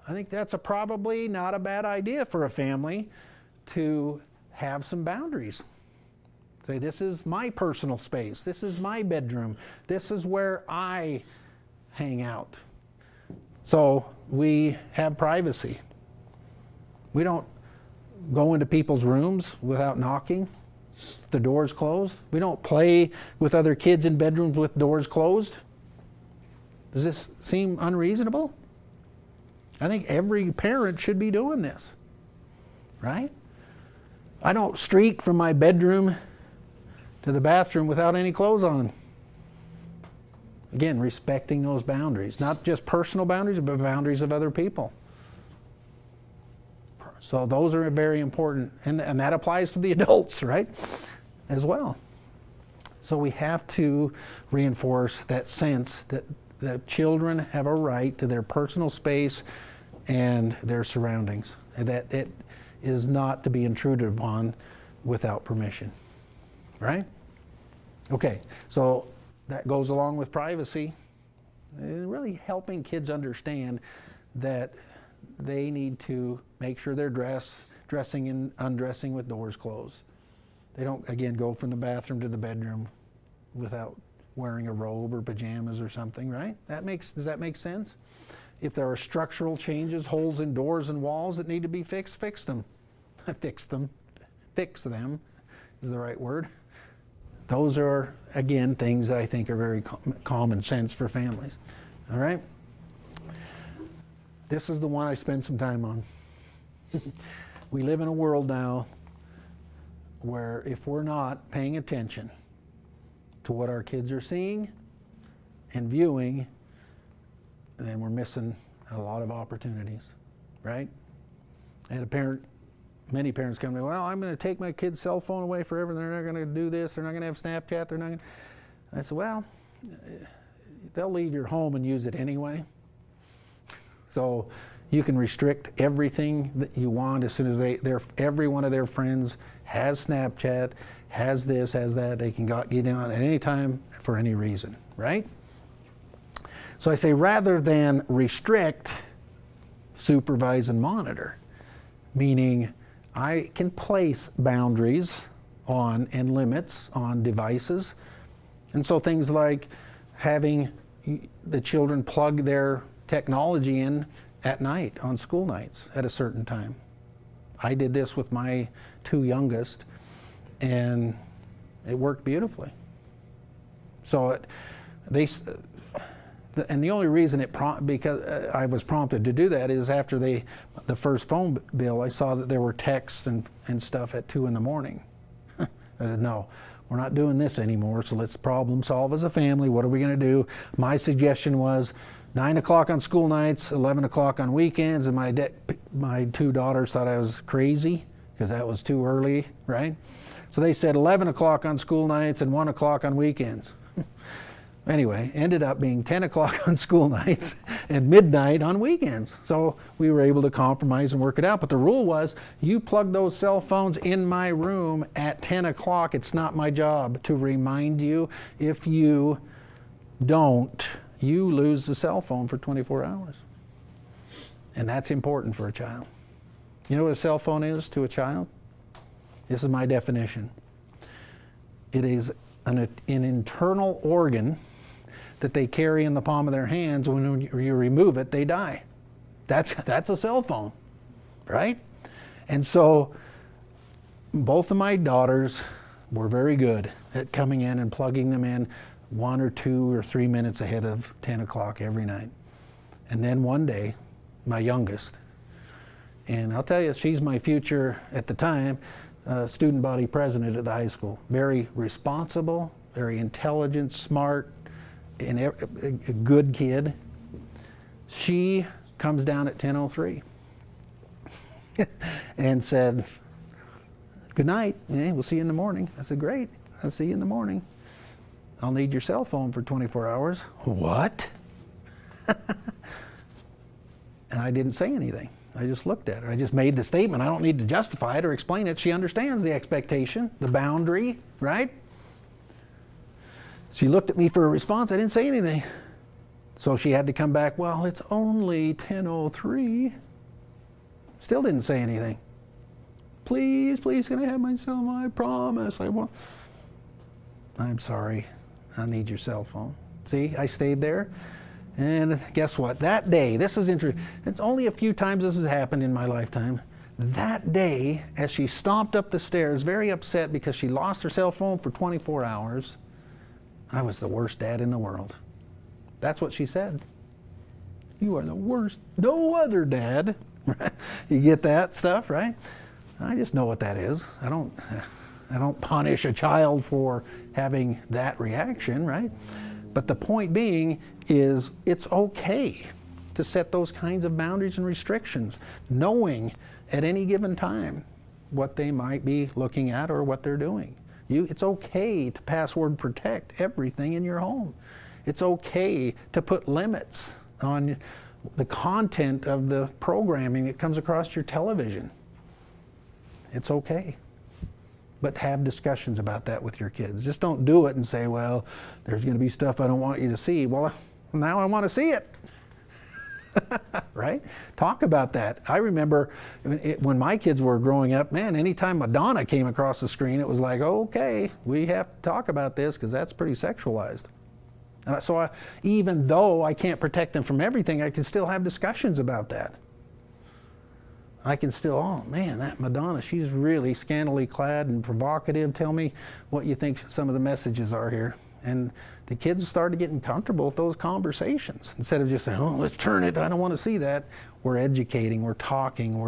I think that's probably not a bad idea for a family to have some boundaries. Say, this is my personal space. This is my bedroom. This is where I hang out. So we have privacy. We don't go into people's rooms without knocking, the doors closed. We don't play with other kids in bedrooms with doors closed. Does this seem unreasonable? I think every parent should be doing this, right? I don't streak from my bedroom to the bathroom without any clothes on. Again, respecting those boundaries, not just personal boundaries, but boundaries of other people. So those are very important, and that applies to the adults, right, as well. So we have to reinforce that sense that the children have a right to their personal space and their surroundings, and that it is not to be intruded upon without permission, right? Okay, so that goes along with privacy, and really helping kids understand that they need to make sure they're dressing and undressing with doors closed. They don't, again, go from the bathroom to the bedroom without wearing a robe or pajamas or something, right? Does that make sense? If there are structural changes, holes in doors and walls that need to be fixed, fix them. Fix them is the right word. Those are, again, things that I think are very common sense for families. All right? This is the one I spend some time on. We live in a world now where if we're not paying attention to what our kids are seeing and viewing, then we're missing a lot of opportunities, right? I had many parents come to me, well, I'm going to take my kid's cell phone away forever. They're not going to do this. They're not going to have Snapchat. They're not going to. I said, well, they'll leave your home and use it anyway. So you can restrict everything that you want as soon as every one of their friends has Snapchat, has this, has that. They can get in on at any time for any reason, right? So I say rather than restrict, supervise and monitor, meaning I can place boundaries on and limits on devices. And so things like having the children plug their technology in at night on school nights at a certain time. I did this with my two youngest, and it worked beautifully. So and the only reason because I was prompted to do that is after the first phone bill, I saw that there were texts and stuff at 2 in the morning. I said, no, we're not doing this anymore, so let's problem solve as a family. What are we going to do? My suggestion was 9 o'clock on school nights, 11 o'clock on weekends, and my two daughters thought I was crazy because that was too early, right? So they said 11 o'clock on school nights and 1 o'clock on weekends. Anyway, ended up being 10 o'clock on school nights and midnight on weekends. So we were able to compromise and work it out. But the rule was, you plug those cell phones in my room at 10 o'clock. It's not my job to remind you. If you don't, you lose the cell phone for 24 hours. And that's important for a child. You know what a cell phone is to a child? This is my definition. It is an internal organ that they carry in the palm of their hands. When you remove it, they die. That's a cell phone, right? And so both of my daughters were very good at coming in and plugging them in 1 or 2 or 3 minutes ahead of 10 o'clock every night. And then one day, my youngest, and I'll tell you, she's my future, at the time, student body president at the high school. Very responsible, very intelligent, smart, and a good kid. She comes down at 10:03 and said, good night, we'll see you in the morning. I said, great, I'll see you in the morning. I'll need your cell phone for 24 hours. What? And I didn't say anything. I just looked at her. I just made the statement. I don't need to justify it or explain it. She understands the expectation, the boundary, right? She looked at me for a response. I didn't say anything. So she had to come back, well, it's only 10:03. Still didn't say anything. Please, can I have my cell phone? I promise. I won't. I'm sorry, I need your cell phone. See, I stayed there, and guess what? That day, this is interesting, it's only a few times this has happened in my lifetime. That day, as she stomped up the stairs, very upset because she lost her cell phone for 24 hours, I was the worst dad in the world. That's what she said. You are the worst, no other dad. You get that stuff, right? I just know what that is. I don't punish a child for having that reaction, right? But the point being is it's okay to set those kinds of boundaries and restrictions, knowing at any given time what they might be looking at or what they're doing. It's okay to password protect everything in your home. It's okay to put limits on the content of the programming that comes across your television. It's okay. But have discussions about that with your kids. Just don't do it and say, well, there's going to be stuff I don't want you to see. Well, now I want to see it. Right? Talk about that. I remember when my kids were growing up, man, anytime Madonna came across the screen, it was like, okay, we have to talk about this because that's pretty sexualized. And so even though I can't protect them from everything, I can still have discussions about that. I can still, oh man, that Madonna, she's really scantily clad and provocative. Tell me what you think some of the messages are here. And the kids started getting comfortable with those conversations. Instead of just saying, oh, let's turn it, I don't want to see that. We're educating, we're talking,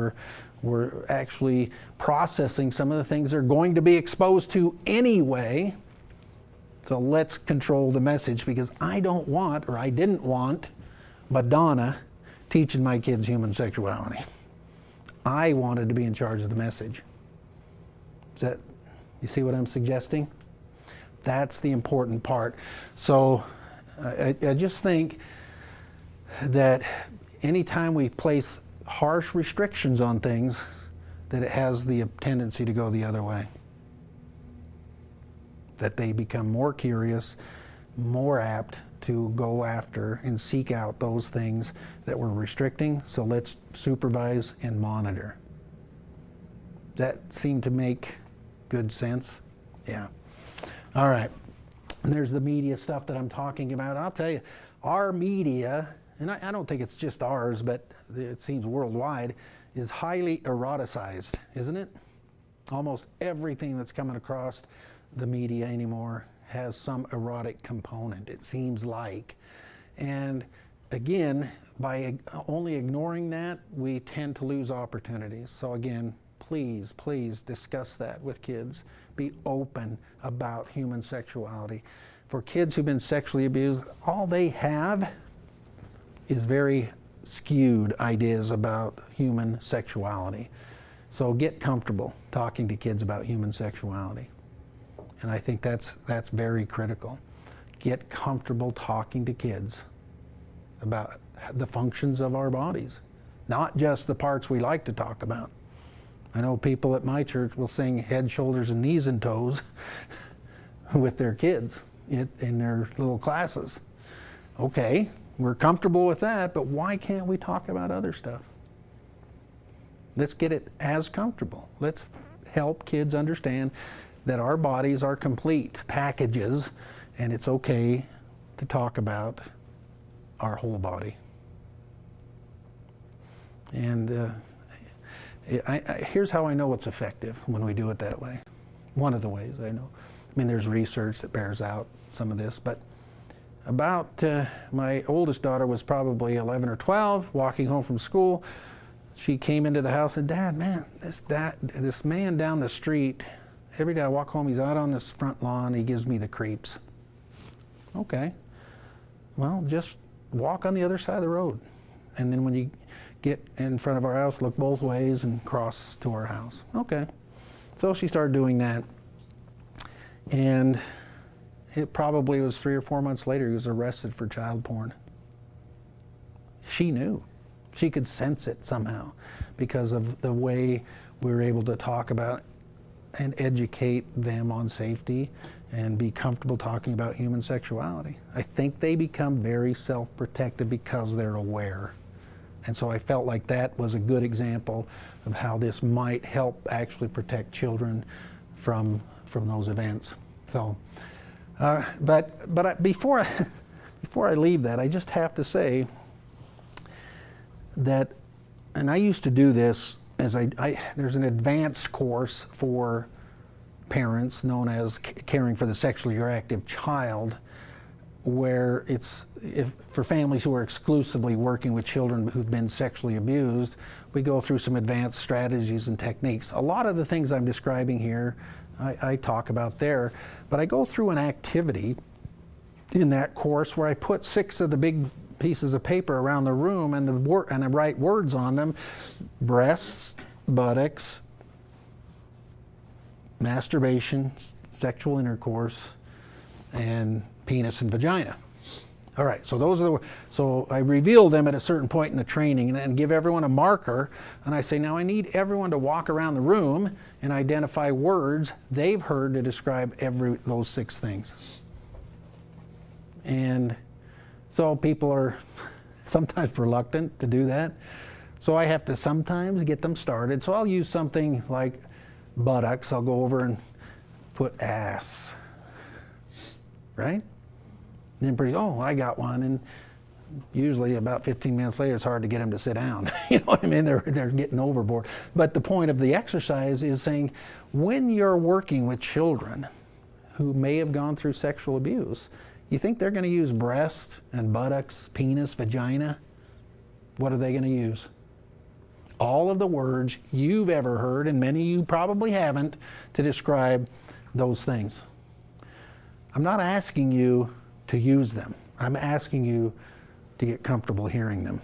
we're actually processing some of the things they're going to be exposed to anyway. So let's control the message, because I don't want, or I didn't want, Madonna teaching my kids human sexuality. I wanted to be in charge of the message. You see what I'm suggesting? That's the important part. So I just think that anytime we place harsh restrictions on things, that it has the tendency to go the other way. That they become more curious, more apt to go after and seek out those things that we're restricting. So let's supervise and monitor. That seemed to make good sense? Yeah. All right. And there's the media stuff that I'm talking about. I'll tell you, our media, and I don't think it's just ours, but it seems worldwide, is highly eroticized, isn't it? Almost everything that's coming across the media anymore has some erotic component, it seems like. And again, by only ignoring that, we tend to lose opportunities. So again, please, please discuss that with kids. Be open about human sexuality. For kids who've been sexually abused, all they have is very skewed ideas about human sexuality. So get comfortable talking to kids about human sexuality. And I think that's very critical. Get comfortable talking to kids about the functions of our bodies, not just the parts we like to talk about. I know people at my church will sing head, shoulders, and knees and toes with their kids in their little classes. Okay, we're comfortable with that, but why can't we talk about other stuff? Let's get it as comfortable. Let's help kids understand that our bodies are complete packages, and it's okay to talk about our whole body. And here's how I know it's effective when we do it that way. One of the ways I know. I mean, there's research that bears out some of this, but about my oldest daughter was probably 11 or 12, walking home from school. She came into the house and, Dad, man, this man down the street, every day I walk home, he's out on this front lawn, he gives me the creeps. Okay. Well, just walk on the other side of the road. And then when you get in front of our house, look both ways and cross to our house. Okay. So she started doing that. And it probably was 3 or 4 months later, he was arrested for child porn. She knew. She could sense it somehow because of the way we were able to talk about and educate them on safety and be comfortable talking about human sexuality. I think they become very self-protective because they're aware. And so I felt like that was a good example of how this might help actually protect children from those events. So Before I leave that, I just have to say that, and I used to do this as there's an advanced course for parents known as Caring for the Sexually Active Child, where it's for families who are exclusively working with children who've been sexually abused. We go through some advanced strategies and techniques. A lot of the things I'm describing here, I talk about there, but I go through an activity in that course where I put 6 of the big pieces of paper around the room and I write words on them: breasts, buttocks, masturbation, sexual intercourse, and penis and vagina. All right, so those are so I reveal them at a certain point in the training and give everyone a marker, and I say, now I need everyone to walk around the room and identify words they've heard to describe those 6 things. And so people are sometimes reluctant to do that. So I have to sometimes get them started. So I'll use something like buttocks. I'll go over and put ass, right? And then I got one. And usually about 15 minutes later, it's hard to get them to sit down. You know what I mean? They're getting overboard. But the point of the exercise is saying, when you're working with children who may have gone through sexual abuse, you think they're going to use breast and buttocks, penis, vagina? What are they going to use? All of the words you've ever heard, and many of you probably haven't, to describe those things. I'm not asking you to use them. I'm asking you to get comfortable hearing them.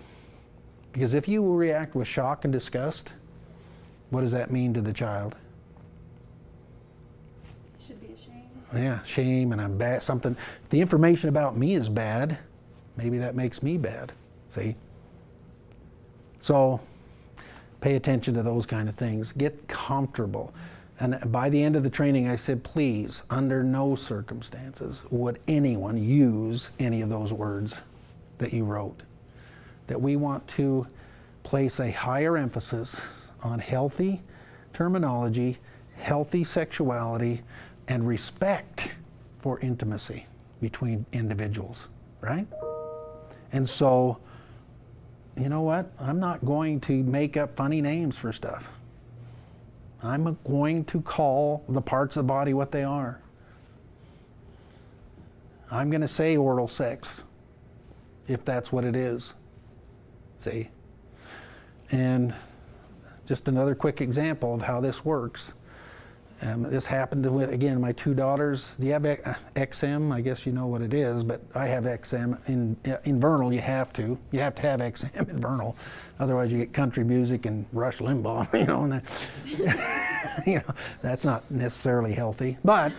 Because if you react with shock and disgust, what does that mean to the child? Should be ashamed. Yeah, shame, and I'm bad. Something. If the information about me is bad, maybe that makes me bad. See? So pay attention to those kind of things. Get comfortable. And by the end of the training, I said, please, under no circumstances would anyone use any of those words that you wrote. That we want to place a higher emphasis on healthy terminology, healthy sexuality, and respect for intimacy between individuals, right? And so, you know what? I'm not going to make up funny names for stuff. I'm going to call the parts of the body what they are. I'm going to say oral sex, if that's what it is. See? And just another quick example of how this works. This happened with, again, my 2 daughters. Do you have XM? I guess you know what it is, but I have XM. In Vernal, you have to. You have to have XM in Vernal. Otherwise, you get country music and Rush Limbaugh, you know, and that, you know, that's not necessarily healthy. But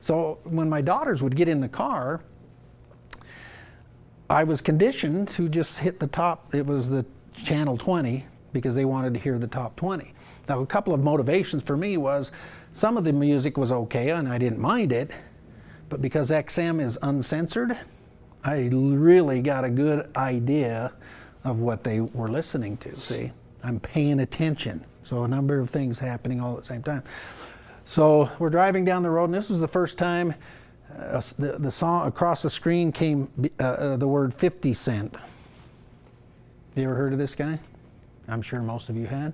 so when my daughters would get in the car, I was conditioned to just hit the top. It was the channel 20 because they wanted to hear the top 20. Now, a couple of motivations for me was some of the music was okay and I didn't mind it, but because XM is uncensored, I really got a good idea of what they were listening to. See, I'm paying attention. So a number of things happening all at the same time. So we're driving down the road, and this was the first time the song across the screen came the word 50 Cent. You ever heard of this guy? I'm sure most of you had.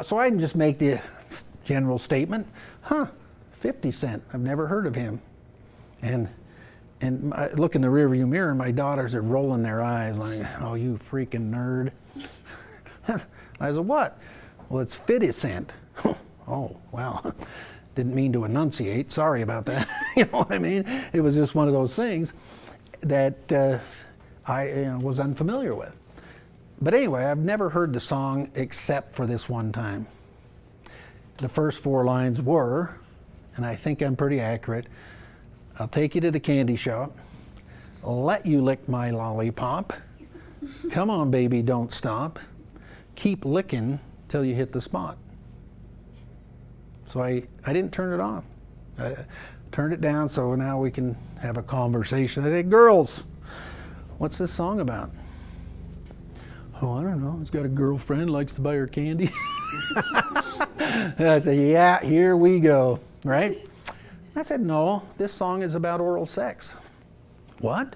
So I can just make the general statement, 50 Cent, I've never heard of him. And I look in the rearview mirror and my daughters are rolling their eyes like, oh, you freaking nerd. I said, what? Well, it's 50 Cent. Oh, wow. Didn't mean to enunciate, sorry about that. You know what I mean? It was just one of those things that I was unfamiliar with. But anyway, I've never heard the song except for this one time. The first 4 lines were, and I think I'm pretty accurate, I'll take you to the candy shop, let you lick my lollipop, come on baby, don't stop, keep licking till you hit the spot. So I didn't turn it off. I turned it down so now we can have a conversation. I said, girls, what's this song about? Oh, I don't know. He's got a girlfriend, likes to buy her candy. I said, yeah, here we go, right? I said, no, this song is about oral sex. What?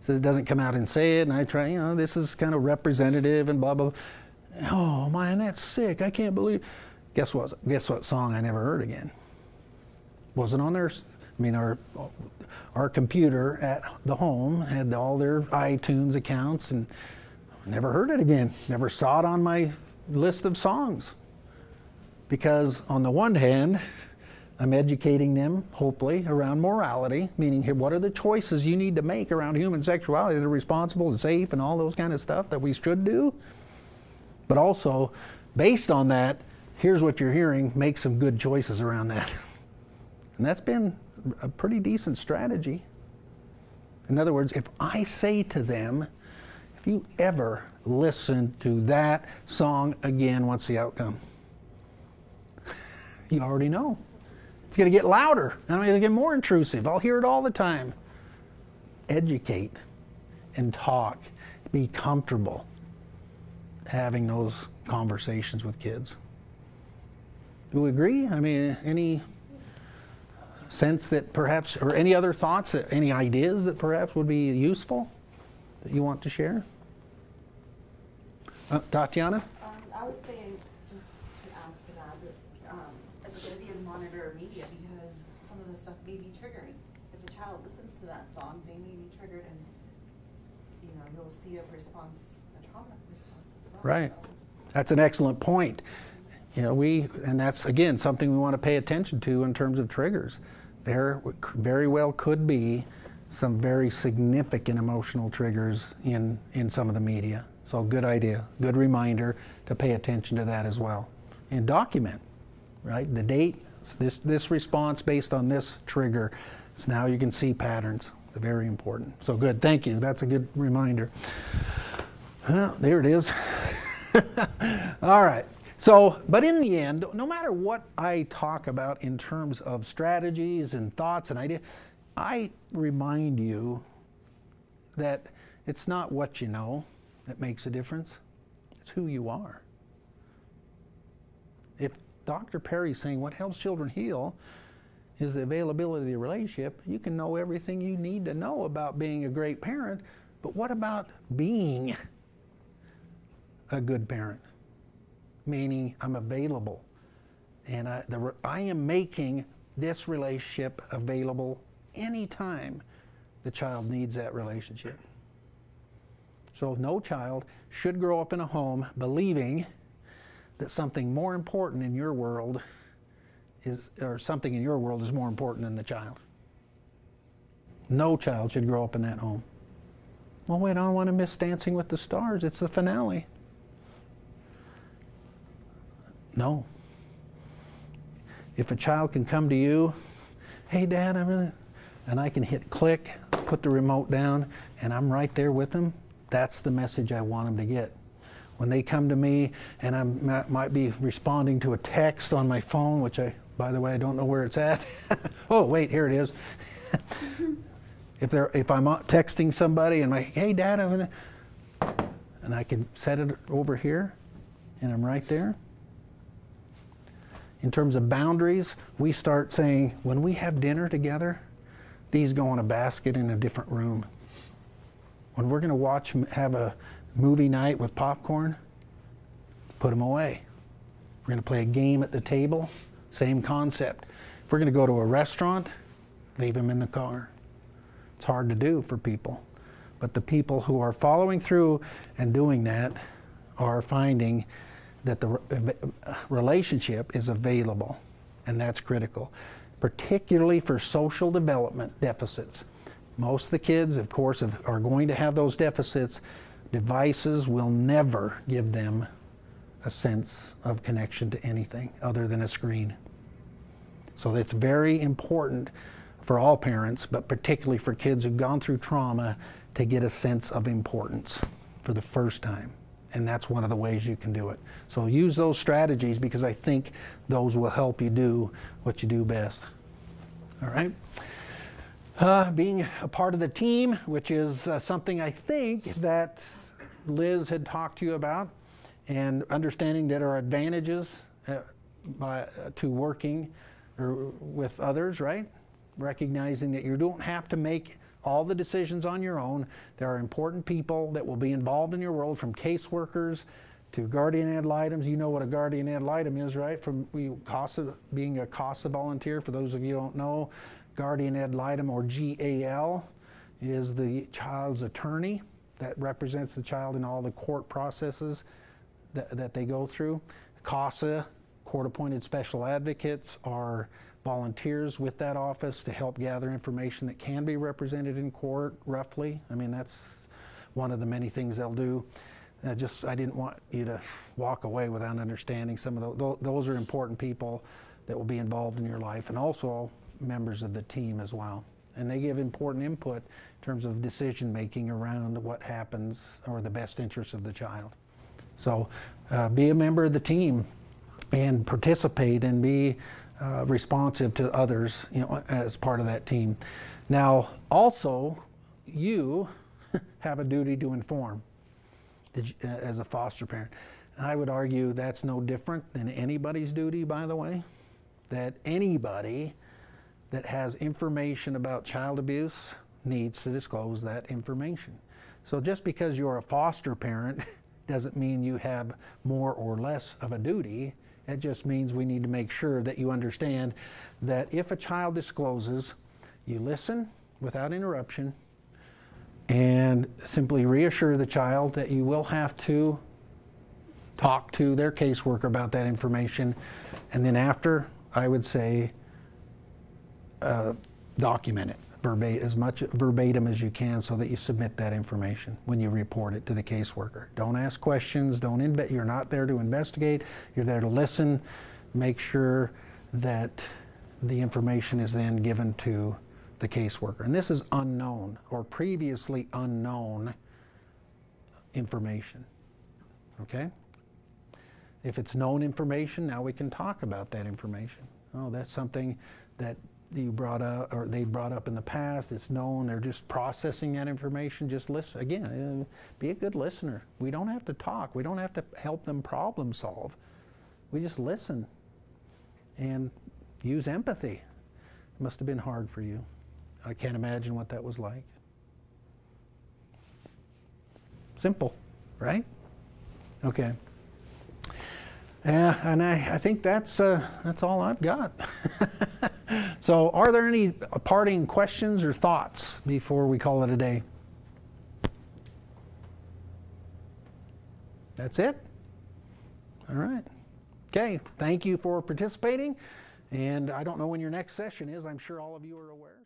Says it doesn't come out and say it, and I try, this is kind of representative and blah, blah, blah. Oh, man, that's sick. I can't believe. Guess what song I never heard again? Wasn't on their, our computer at the home had all their iTunes accounts, and never heard it again. Never saw it on my list of songs. Because on the one hand, I'm educating them, hopefully, around morality, meaning here, what are the choices you need to make around human sexuality that are responsible and safe and all those kind of stuff that we should do. But also, based on that, here's what you're hearing, make some good choices around that. And that's been a pretty decent strategy. In other words, if I say to them, if you ever listen to that song again, what's the outcome? You already know. It's going to get louder. It's going to get more intrusive. I'll hear it all the time. Educate and talk. Be comfortable having those conversations with kids. Do we agree? Any sense that perhaps, or any other thoughts, any ideas that perhaps would be useful that you want to share? Tatiana? I would say, just to add to that, it's going to be a monitor media because some of the stuff may be triggering. If a child listens to that song, they may be triggered, and you'll see a response, a trauma response as well. Right. So. That's an excellent point. And that's again something we want to pay attention to in terms of triggers. There very well could be some very significant emotional triggers in some of the media. So good idea, good reminder to pay attention to that as well. And document, right? The date, this response based on this trigger. So now you can see patterns. They're very important. So good, thank you. That's a good reminder. Well, there it is. All right. So, but in the end, no matter what I talk about in terms of strategies and thoughts and ideas, I remind you that it's not what you know that makes a difference. It's who you are. If Dr. Perry's saying what helps children heal is the availability of the relationship, you can know everything you need to know about being a great parent, but what about being a good parent? Meaning I'm available, and I am making this relationship available anytime the child needs that relationship. So no child should grow up in a home believing that something more important in your world something in your world is more important than the child. No child should grow up in that home. Well, wait, I don't want to miss Dancing with the Stars. It's the finale. No. If a child can come to you, hey Dad, and I can hit click, put the remote down, and I'm right there with them, that's the message I want them to get. When they come to me and I might be responding to a text on my phone, which by the way, I don't know where it's at. Oh, wait, here it is. If I'm texting somebody and hey Dad, and I can set it over here, and I'm right there. In terms of boundaries, we start saying, when we have dinner together, these go in a basket in a different room. When we're going to have a movie night with popcorn, put them away. We're going to play a game at the table, same concept. If we're going to go to a restaurant, leave them in the car. It's hard to do for people. But the people who are following through and doing that are finding that the relationship is available, and that's critical, particularly for social development deficits. Most of the kids, of course, are going to have those deficits. Devices will never give them a sense of connection to anything other than a screen. So it's very important for all parents, but particularly for kids who've gone through trauma, to get a sense of importance for the first time. And that's one of the ways you can do it. So use those strategies, because I think those will help you do what you do best. All right? Being a part of the team, which is something I think that Liz had talked to you about, and understanding that our advantages to working with others, right? Recognizing that you don't have to make all the decisions on your own. There are important people that will be involved in your world, from caseworkers to guardian ad litems. You know what a guardian ad litem is, right? From CASA, being a CASA volunteer, for those of you who don't know, guardian ad litem, or GAL, is the child's attorney that represents the child in all the court processes that they go through. CASA, court-appointed special advocates, are volunteers with that office to help gather information that can be represented in court, roughly. I mean, that's one of the many things they'll do. I didn't want you to walk away without understanding some of those are important people that will be involved in your life, and also members of the team as well. And they give important input in terms of decision making around what happens or the best interests of the child. So be a member of the team and participate and be responsive to others, as part of that team. Now, also, you have a duty to inform as a foster parent. I would argue that's no different than anybody's duty, by the way, that anybody that has information about child abuse needs to disclose that information. So just because you're a foster parent doesn't mean you have more or less of a duty. It just means we need to make sure that you understand that if a child discloses, you listen without interruption and simply reassure the child that you will have to talk to their caseworker about that information. And then after, I would say, document it as much verbatim as you can, so that you submit that information when you report it to the caseworker. Don't ask questions. You're not there to investigate. You're there to listen. Make sure that the information is then given to the caseworker. And this is unknown or previously unknown information. Okay? If it's known information, now we can talk about that information. Oh, that's something that you brought up, or they brought up in the past. It's known. They're just processing that information. Just listen. Again, be a good listener. We don't have to talk. We don't have to help them problem solve. We just listen and use empathy. It must have been hard for you. I can't imagine what that was like. Simple, right? Okay. Yeah, and I think that's all I've got. So, are there any parting questions or thoughts before we call it a day? That's it? All right. Okay, thank you for participating. And I don't know when your next session is. I'm sure all of you are aware.